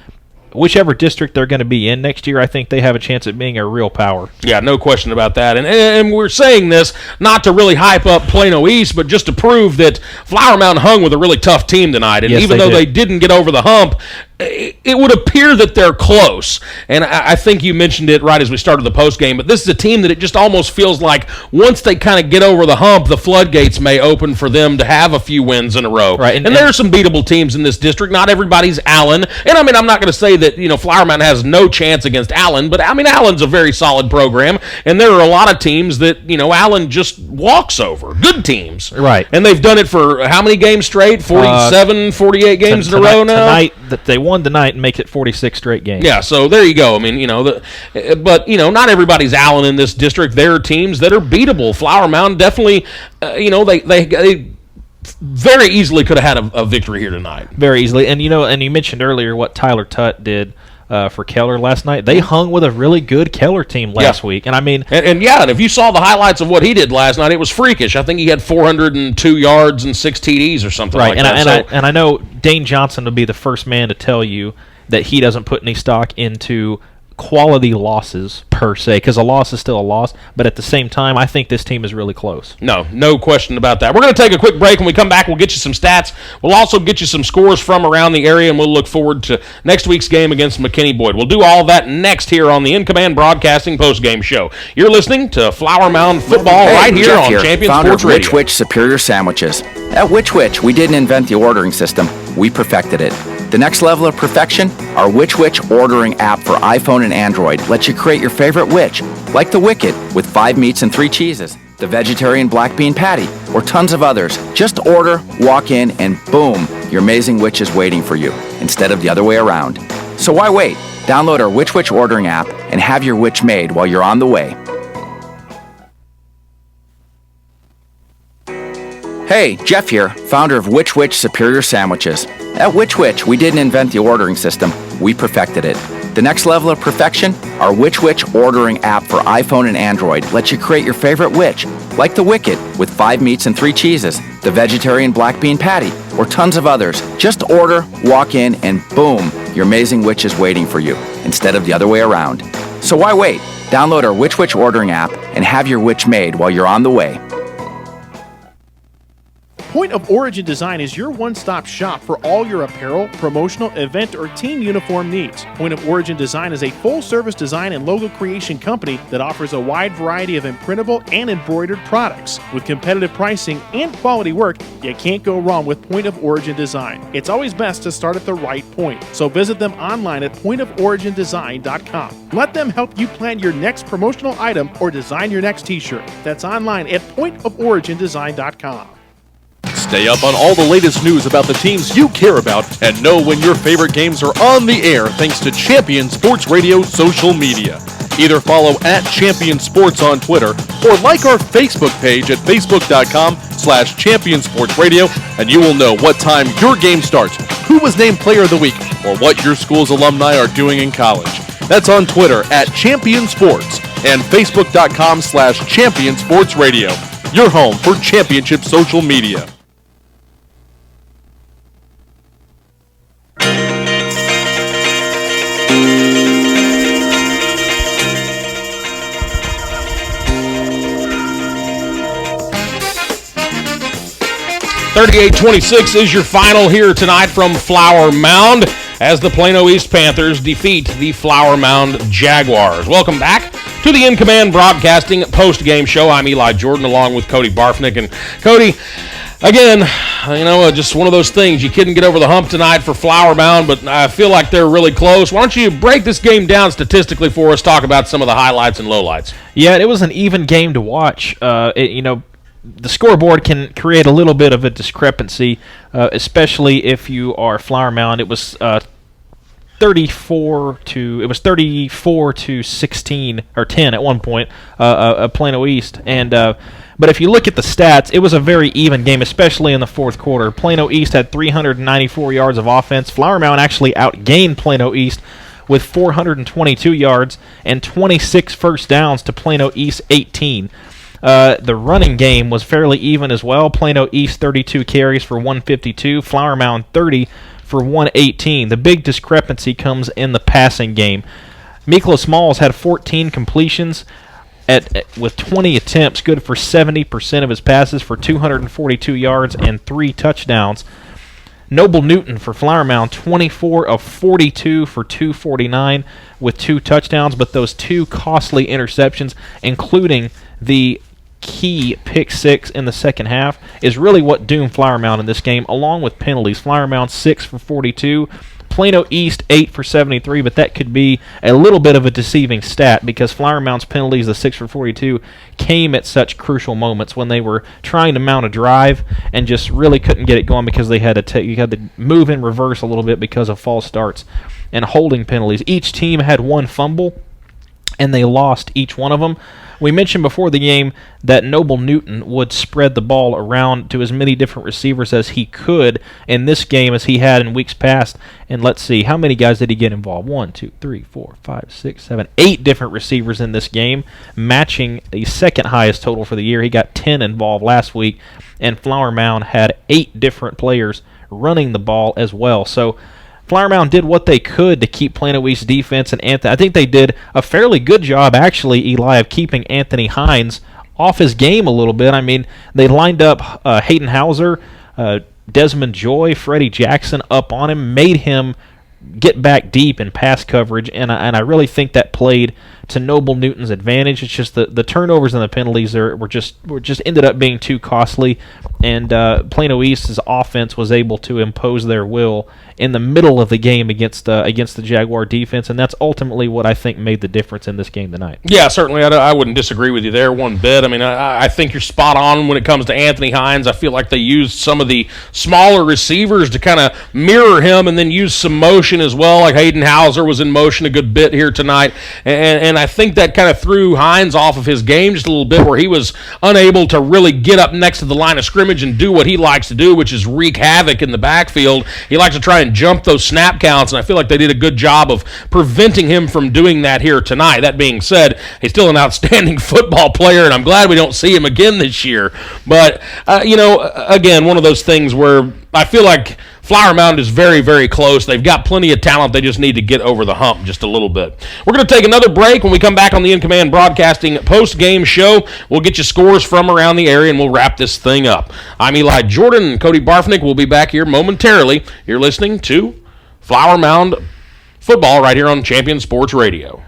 whichever district they're going to be in next year, I think they have a chance at being a real power. Yeah, no question about that. And we're saying this not to really hype up Plano East, but just to prove that Flower Mound hung with a really tough team tonight. And even though they didn't get over the hump, it would appear that they're close. And I think you mentioned it right as we started the postgame, but this is a team that it just almost feels like once they kind of get over the hump, the floodgates may open for them to have a few wins in a row. Right. And there are some beatable teams in this district. Not everybody's Allen. And I mean, I'm not going to say that, Flower Mound has no chance against Allen, but I mean, Allen's a very solid program. And there are a lot of teams that, Allen just walks over. Good teams. Right. And they've done it for how many games straight? 47, 48 games in a row now? Tonight, they won tonight and make it 46 straight games. Yeah, so there you go. I mean, but not everybody's Allen in this district. There are teams that are beatable. Flower Mound definitely, they very easily could have had a victory here tonight. Very easily. And and you mentioned earlier what Tyler Tutt did for Keller last night. They hung with a really good Keller team last week. And I mean, and if you saw the highlights of what he did last night, it was freakish. I think he had 402 yards and 6 TDs or something like that. And I know Dane Johnson will be the first man to tell you that he doesn't put any stock into quality losses per se, because a loss is still a loss, but at the same time I think this team is really close. No question about that. We're going to take a quick break. When we come back, we'll get you some stats. We'll also get you some scores from around the area, and we'll look forward to next week's game against McKinney Boyd. We'll do all that next here on the In Command Broadcasting postgame show. You're listening to Flower Mound football right here Jeff on here, Champion founder Sports of Radio. Which Superior Sandwiches. At Which we didn't invent the ordering system, we perfected it. The next level of perfection, our Which ordering app for iPhone and Android lets you create your favorite Which, like the Wicked with 5 meats and 3 cheeses, the vegetarian black bean patty, or tons of others. Just order, walk in, and boom, your amazing Which is waiting for you, instead of the other way around. So why wait? Download our Which ordering app and have your Which made while you're on the way. Hey, Jeff here, founder of Which Superior Sandwiches. At Which we didn't invent the ordering system, we perfected it. The next level of perfection, our Which ordering app for iPhone and Android lets you create your favorite Which, like the Wicked with 5 meats and 3 cheeses, the vegetarian black bean patty, or tons of others. Just order, walk in, and boom, your amazing Which is waiting for you, instead of the other way around. So why wait? Download our Which ordering app and have your Which made while you're on the way. Point of Origin Design is your one-stop shop for all your apparel, promotional, event, or team uniform needs. Point of Origin Design is a full-service design and logo creation company that offers a wide variety of imprintable and embroidered products. With competitive pricing and quality work, you can't go wrong with Point of Origin Design. It's always best to start at the right point, so visit them online at pointoforigindesign.com. Let them help you plan your next promotional item or design your next t-shirt. That's online at pointoforigindesign.com. Stay up on all the latest news about the teams you care about and know when your favorite games are on the air thanks to Champion Sports Radio social media. Either follow @Champion Sports on Twitter or like our Facebook page at facebook.com/ChampionSportsRadio, and you will know what time your game starts, who was named Player of the Week, or what your school's alumni are doing in college. That's on Twitter @Champion Sports. and Facebook.com/Champion Sports Radio, your home for championship social media. .38-26 is your final here tonight from Flower Mound as the Plano East Panthers defeat the Flower Mound Jaguars. Welcome back to the In Command Broadcasting post-game show. I'm Eli Jordan along with Cody Barfnick. And Cody, again, just one of those things. You couldn't get over the hump tonight for Flower Mound, but I feel like they're really close. Why don't you break this game down statistically for us, talk about some of the highlights and lowlights? Yeah, it was an even game to watch. The scoreboard can create a little bit of a discrepancy, especially if you are Flower Mound. It was 34 to 16 or 10 at one point, Plano East. And but if you look at the stats, it was a very even game, especially in the fourth quarter. Plano East had 394 yards of offense. Flower Mound actually outgained Plano East with 422 yards and 26 first downs to Plano East 18. The running game was fairly even as well. Plano East 32 carries for 152, Flower Mound 30 for 118. The big discrepancy comes in the passing game. Mikla Smalls had 14 completions with 20 attempts, good for 70% of his passes for 242 yards and 3 touchdowns. Noble Newton for Flower Mound, 24 of 42 for 249 with 2 touchdowns, but those 2 costly interceptions, including the key pick 6 in the second half, is really what doomed Flower Mound in this game, along with penalties. Flower Mound 6 for 42, Plano East 8 for 73, but that could be a little bit of a deceiving stat because Flower Mound's penalties, the 6 for 42, came at such crucial moments when they were trying to mount a drive and just really couldn't get it going because they had to move in reverse a little bit because of false starts and holding penalties. Each team had 1 fumble, and they lost each one of them. We mentioned before the game that Noble Newton would spread the ball around to as many different receivers as he could in this game as he had in weeks past. And let's see, how many guys did he get involved? 1, 2, 3, 4, 5, 6, 7, 8 different receivers in this game, matching the second highest total for the year. He got 10 involved last week, and Flower Mound had 8 different players running the ball as well. So Flower Mound did what they could to keep Plano East's defense and Anthony. I think they did a fairly good job, actually, Eli, of keeping Anthony Hines off his game a little bit. I mean, they lined up Hayden Hauser, Desmond Joy, Freddie Jackson up on him, made him get back deep in pass coverage, and I really think that played to Noble Newton's advantage. It's just the turnovers and the penalties were just ended up being too costly, and Plano East's offense was able to impose their will in the middle of the game against the Jaguar defense, and that's ultimately what I think made the difference in this game tonight. Yeah, certainly. I wouldn't disagree with you there one bit. I mean, I think you're spot on when it comes to Anthony Hines. I feel like they used some of the smaller receivers to kind of mirror him and then use some motion as well, like Hayden Hauser was in motion a good bit here tonight, and I think that kind of threw Hines off of his game just a little bit where he was unable to really get up next to the line of scrimmage and do what he likes to do, which is wreak havoc in the backfield. He likes to try and jump those snap counts, and I feel like they did a good job of preventing him from doing that here tonight. That being said, he's still an outstanding football player, and I'm glad we don't see him again this year. But, again, one of those things where I feel like Flower Mound is very, very close. They've got plenty of talent. They just need to get over the hump just a little bit. We're going to take another break. When we come back on the In Command Broadcasting post-game show, we'll get you scores from around the area, and we'll wrap this thing up. I'm Eli Jordan, and Cody Barfnick will be back here momentarily. You're listening to Flower Mound Football right here on Champion Sports Radio.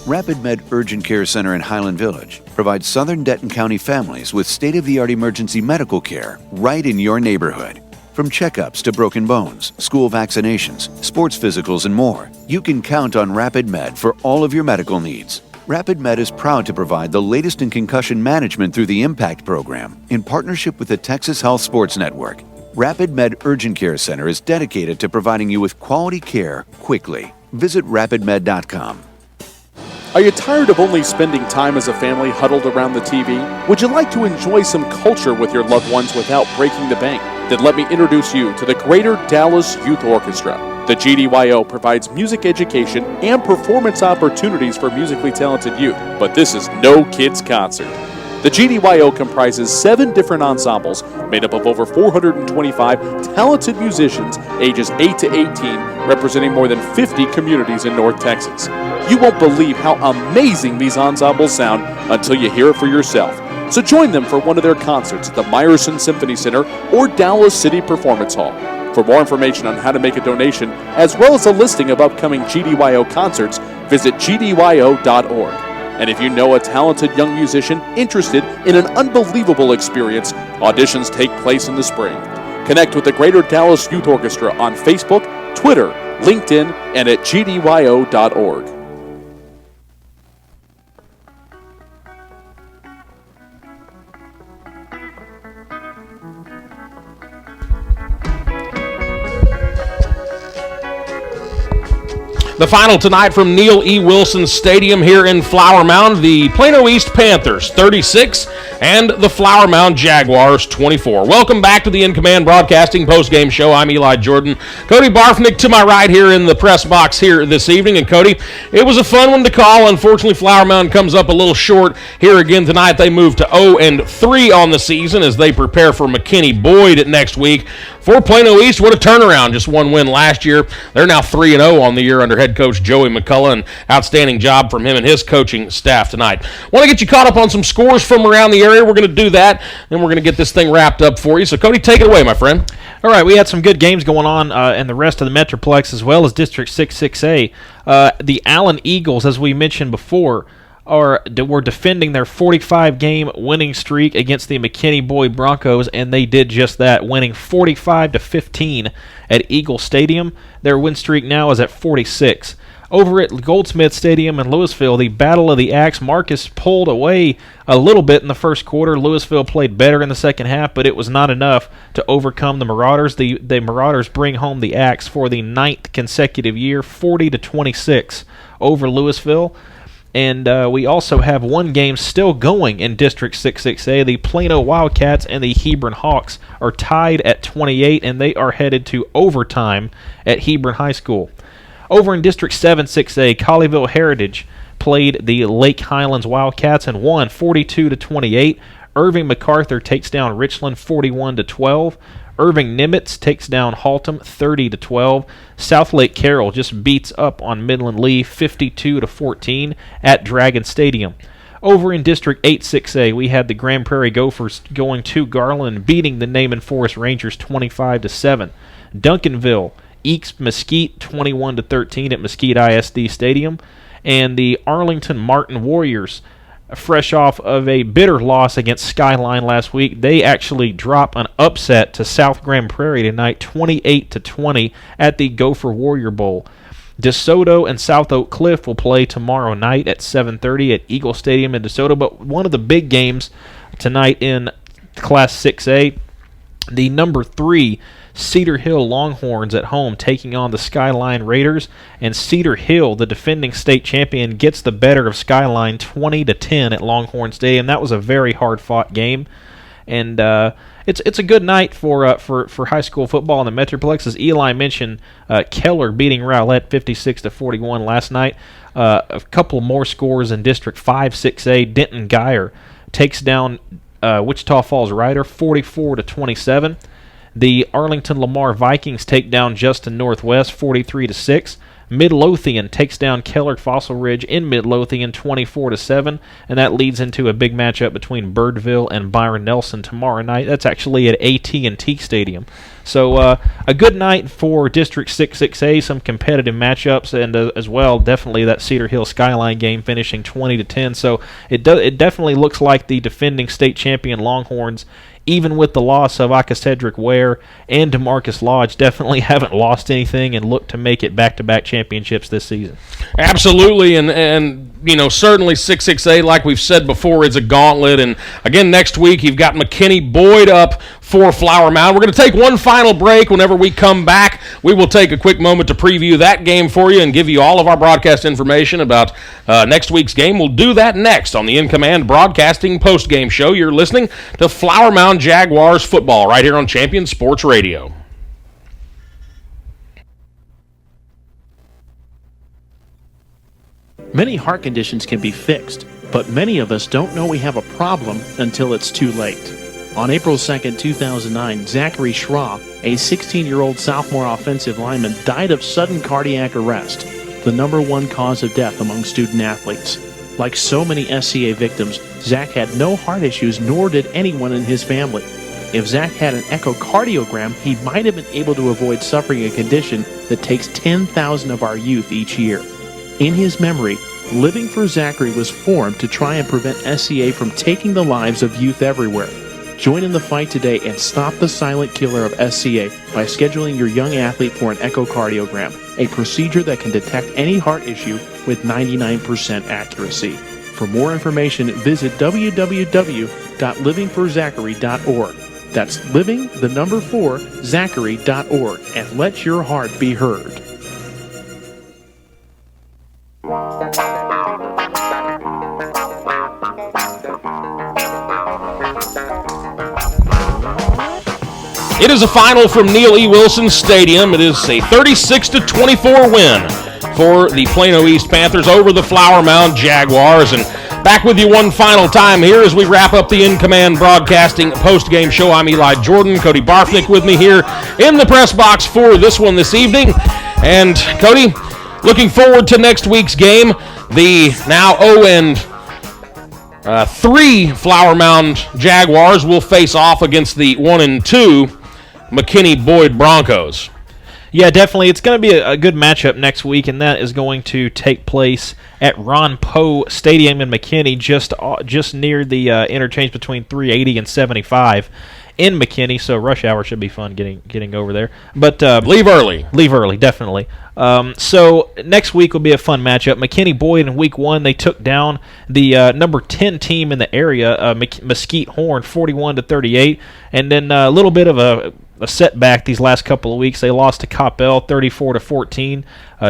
Rapid Med Urgent Care Center in Highland Village provides Southern Denton County families with state-of-the-art emergency medical care right in your neighborhood. From checkups to broken bones, school vaccinations, sports physicals, and more, you can count on Rapid Med for all of your medical needs. Rapid Med is proud to provide the latest in concussion management through the IMPACT program in partnership with the Texas Health Sports Network. Rapid Med Urgent Care Center is dedicated to providing you with quality care quickly. Visit rapidmed.com. Are you tired of only spending time as a family huddled around the TV? Would you like to enjoy some culture with your loved ones without breaking the bank? Then let me introduce you to the Greater Dallas Youth Orchestra. The GDYO provides music education and performance opportunities for musically talented youth, but this is no kids' concert. The GDYO comprises 7 different ensembles made up of over 425 talented musicians ages 8 to 18, representing more than 50 communities in North Texas. You won't believe how amazing these ensembles sound until you hear it for yourself. So join them for one of their concerts at the Meyerson Symphony Center or Dallas City Performance Hall. For more information on how to make a donation, as well as a listing of upcoming GDYO concerts, visit gdyo.org. And if you know a talented young musician interested in an unbelievable experience, auditions take place in the spring. Connect with the Greater Dallas Youth Orchestra on Facebook, Twitter, LinkedIn, and at gdyo.org. The final tonight from Neil E. Wilson Stadium here in Flower Mound, the Plano East Panthers 36 and the Flower Mound Jaguars 24. Welcome back to the In Command Broadcasting postgame show. I'm Eli Jordan. Cody Barfnick to my right here in the press box here this evening. And Cody, it was a fun one to call. Unfortunately, Flower Mound comes up a little short here again tonight. They move to 0-3 on the season as they prepare for McKinney Boyd next week. For Plano East, what a turnaround. Just one win last year. They're now 3-0 on the year under head coach Joey McCullough. An outstanding job from him and his coaching staff tonight. Want to get you caught up on some scores from around the area. We're going to do that, and we're going to get this thing wrapped up for you. So, Cody, take it away, my friend. All right, we had some good games going on in the rest of the Metroplex as well as District 6-6A. The Allen Eagles, as we mentioned before, were defending their 45-game winning streak against the McKinney Boyd Broncos, and they did just that, winning 45-15 at Eagle Stadium. Their win streak now is at 46. Over at Goldsmith Stadium in Louisville, the Battle of the Axe, Marcus pulled away a little bit in the first quarter. Louisville played better in the second half, but it was not enough to overcome the Marauders. The Marauders bring home the Axe for the 9th consecutive year, 40-26 over Louisville. And we also have one game still going in District 6-6A. The Plano Wildcats and the Hebron Hawks are tied at 28, and they are headed to overtime at Hebron High School. Over in District 7-6A, Colleyville Heritage played the Lake Highlands Wildcats and won 42-28. Irving MacArthur takes down Richland 41-12. Irving Nimitz takes down Haltom 30-12. South Lake Carroll just beats up on Midland Lee 52-14 at Dragon Stadium. Over in District 8-6A, we had the Grand Prairie Gophers going to Garland, beating the Naaman Forest Rangers 25-7. Duncanville ekes Mesquite 21-13 at Mesquite ISD Stadium. And the Arlington Martin Warriors, fresh off of a bitter loss against Skyline last week, they actually drop an upset to South Grand Prairie tonight, 28-20 at the Gopher Warrior Bowl. DeSoto and South Oak Cliff will play tomorrow night at 7:30 at Eagle Stadium in DeSoto. But one of the big games tonight in Class 6A, the number 3 Cedar Hill Longhorns at home taking on the Skyline Raiders, and Cedar Hill, the defending state champion, gets the better of Skyline 20-10 at Longhorn Stadium. That was a very hard-fought game, and it's a good night for high school football in the Metroplex. As Eli mentioned, Keller beating Rowlett 56-41 last night. A couple more scores in District 5-6A. Denton Geyer takes down Wichita Falls Rider 44-27. The Arlington Lamar Vikings take down Justin Northwest 43-6. Midlothian takes down Keller Fossil Ridge in Midlothian 24-7, and that leads into a big matchup between Birdville and Byron Nelson tomorrow night. That's actually at AT&T Stadium. So a good night for District 6-6A, some competitive matchups, and as well, definitely that Cedar Hill Skyline game finishing 20-10. So it definitely looks like the defending state champion Longhorns, even with the loss of Cedric Ware and DeMarcus Lodge, definitely haven't lost anything and look to make it back-to-back championships this season. Absolutely, and certainly 6-6-8, like we've said before, is a gauntlet. And again, next week, you've got McKinney Boyd up for Flower Mound. We're going to take one final break. Whenever we come back, we will take a quick moment to preview that game for you and give you all of our broadcast information about next week's game. We'll do that next on the In Command Broadcasting post-game show. You're listening to Flower Mound Jaguars football right here on Champion Sports Radio. Many heart conditions can be fixed, but many of us don't know we have a problem until it's too late. On April 2, 2009, Zachary Schraw, a 16-year-old sophomore offensive lineman, died of sudden cardiac arrest, the number one cause of death among student athletes. Like so many SCA victims, Zach had no heart issues, nor did anyone in his family. If Zach had an echocardiogram, he might have been able to avoid suffering a condition that takes 10,000 of our youth each year. In his memory, Living for Zachary was formed to try and prevent SCA from taking the lives of youth everywhere. Join in the fight today and stop the silent killer of SCA by scheduling your young athlete for an echocardiogram, a procedure that can detect any heart issue with 99% accuracy. For more information, visit www.livingforzachary.org. That's living4zachary.org, and let your heart be heard. It is a final from Neil E. Wilson Stadium. It is a 36-24 win for the Plano East Panthers over the Flower Mound Jaguars. And back with you one final time here as we wrap up the In Command Broadcasting post-game show. I'm Eli Jordan. Cody Barfnick with me here in the press box for this one this evening. And Cody, looking forward to next week's game. The now 0-3 Flower Mound Jaguars will face off against the 1-2 McKinney Boyd Broncos. Yeah, definitely. It's going to be a good matchup next week, and that is going to take place at Ron Poe Stadium in McKinney, just near the interchange between 380 and 75 in McKinney. So rush hour should be fun getting over there. But leave early. Leave early, definitely. So next week will be a fun matchup. McKinney Boyd in week 1, they took down the number 10 team in the area, Mesquite Horn, 41-38, and then a little bit of a setback these last couple of weeks. They lost to Coppell 34-14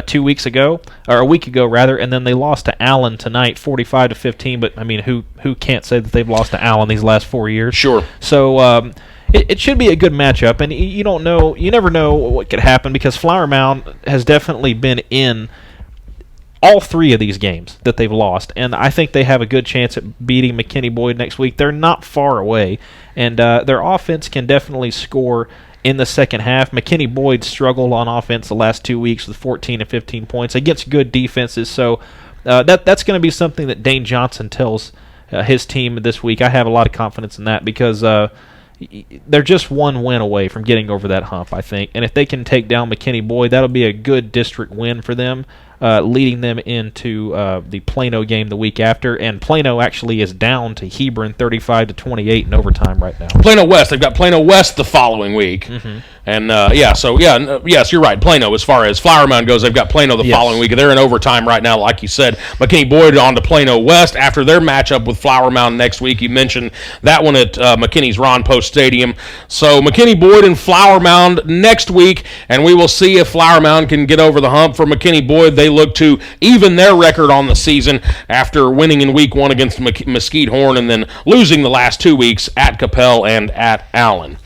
2 weeks ago, or a week ago rather, and then they lost to Allen tonight 45-15. But I mean, who can't say that they've lost to Allen these last 4 years? Sure. So it should be a good matchup, and you never know what could happen, because Flower Mound has definitely been in all 3 of these games that they've lost, and I think they have a good chance at beating McKinney Boyd next week. They're not far away, and their offense can definitely score in the second half. McKinney Boyd struggled on offense the last 2 weeks with 14 and 15 points against good defenses, so that's going to be something that Dane Johnson tells his team this week. I have a lot of confidence in that, because they're just one win away from getting over that hump, I think. And if they can take down McKinney Boyd, that'll be a good district win for them, leading them into the Plano game the week after. And Plano actually is down to Hebron 35-28 in overtime right now. Plano West. They've got Plano West the following week. Mm-hmm. And, yes, you're right. Plano, as far as Flower Mound goes, they've got Plano the following week. They're in overtime right now, like you said. McKinney Boyd on to Plano West after their matchup with Flower Mound next week. You mentioned that one at McKinney's Ron Poe Stadium. So McKinney Boyd and Flower Mound next week, and we will see if Flower Mound can get over the hump. For McKinney Boyd, they look to even their record on the season after winning in week 1 against Mesquite Horn and then losing the last 2 weeks at Coppell and at Allen.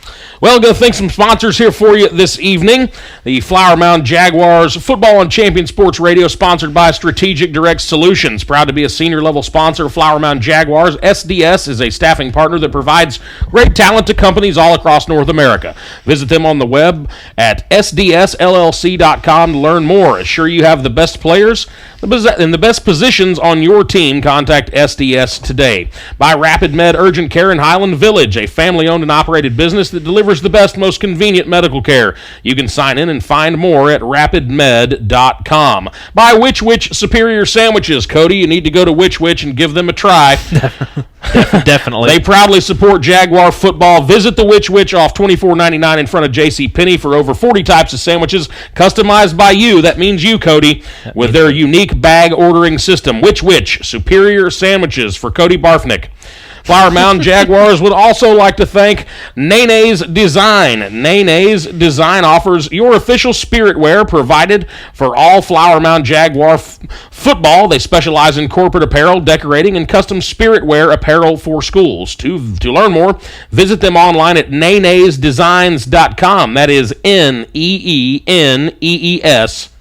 Well, I'm going to thank some sponsors here for you this evening. The Flower Mound Jaguars football on Champion Sports Radio, sponsored by Strategic Direct Solutions. Proud to be a senior-level sponsor of Flower Mound Jaguars. SDS is a staffing partner that provides great talent to companies all across North America. Visit them on the web at sdsllc.com to learn more. Assure you have the best players and the best positions on your team. Contact SDS today. By Rapid Med Urgent Care in Highland Village, a family-owned and operated business that delivers the best, most convenient medical care. You can sign in and find more at rapidmed.com. By Which Superior Sandwiches. Cody, you need to go to Which and give them a try. Definitely. They proudly support Jaguar football. Visit the Which Wich off $24.99 in front of JCPenney for over 40 types of sandwiches customized by you. That means you, Cody, with their unique bag ordering system. Which Wich, superior sandwiches for Cody Barfnick. Flower Mound Jaguars would also like to thank Nene's Design. Nene's Design offers your official spirit wear provided for all Flower Mound Jaguar football. They specialize in corporate apparel, decorating, and custom spirit wear apparel for schools. To learn more, visit them online at nenesdesigns.com. That is Neenees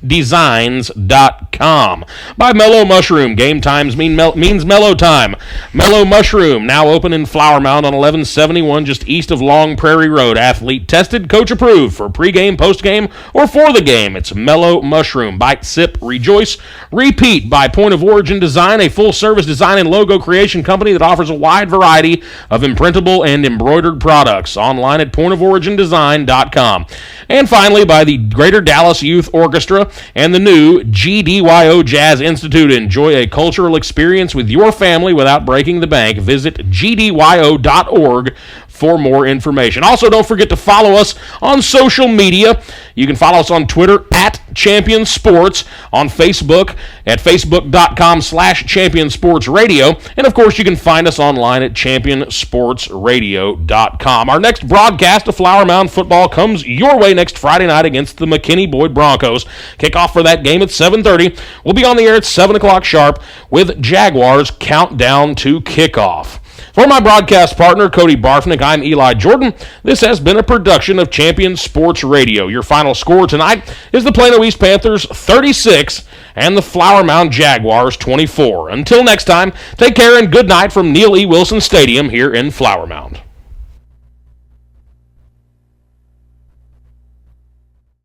designs.com. By Mellow Mushroom. Game times means mellow time. Mellow Mushroom, now open in Flower Mound on 1171 just east of Long Prairie Road. Athlete tested, coach approved for pregame, postgame, or for the game. It's Mellow Mushroom. Bite, sip, rejoice, repeat. By Point of Origin Design, a full-service design and logo creation company that offers a wide variety of imprintable and embroidered products. Online at pointoforigindesign.com. And finally, by the Greater Dallas Youth Orchestra and the new GDYO Jazz Institute. Enjoy a cultural experience with your family without breaking the bank. Visit gdyo.org for more information. Also, don't forget to follow us on social media. You can follow us on Twitter at Champion Sports, on Facebook at facebook.com/ChampionSportsRadio, and of course you can find us online at ChampionSportsRadio.com. Our next broadcast of Flower Mound football comes your way next Friday night against the McKinney-Boyd Broncos. Kickoff for that game at 7:30. We'll be on the air at 7 o'clock sharp with Jaguars countdown to kickoff. For my broadcast partner, Cody Barfnick, I'm Eli Jordan. This has been a production of Champion Sports Radio. Your final score tonight is the Plano East Panthers 36 and the Flower Mound Jaguars 24. Until next time, take care and good night from Neil E. Wilson Stadium here in Flower Mound.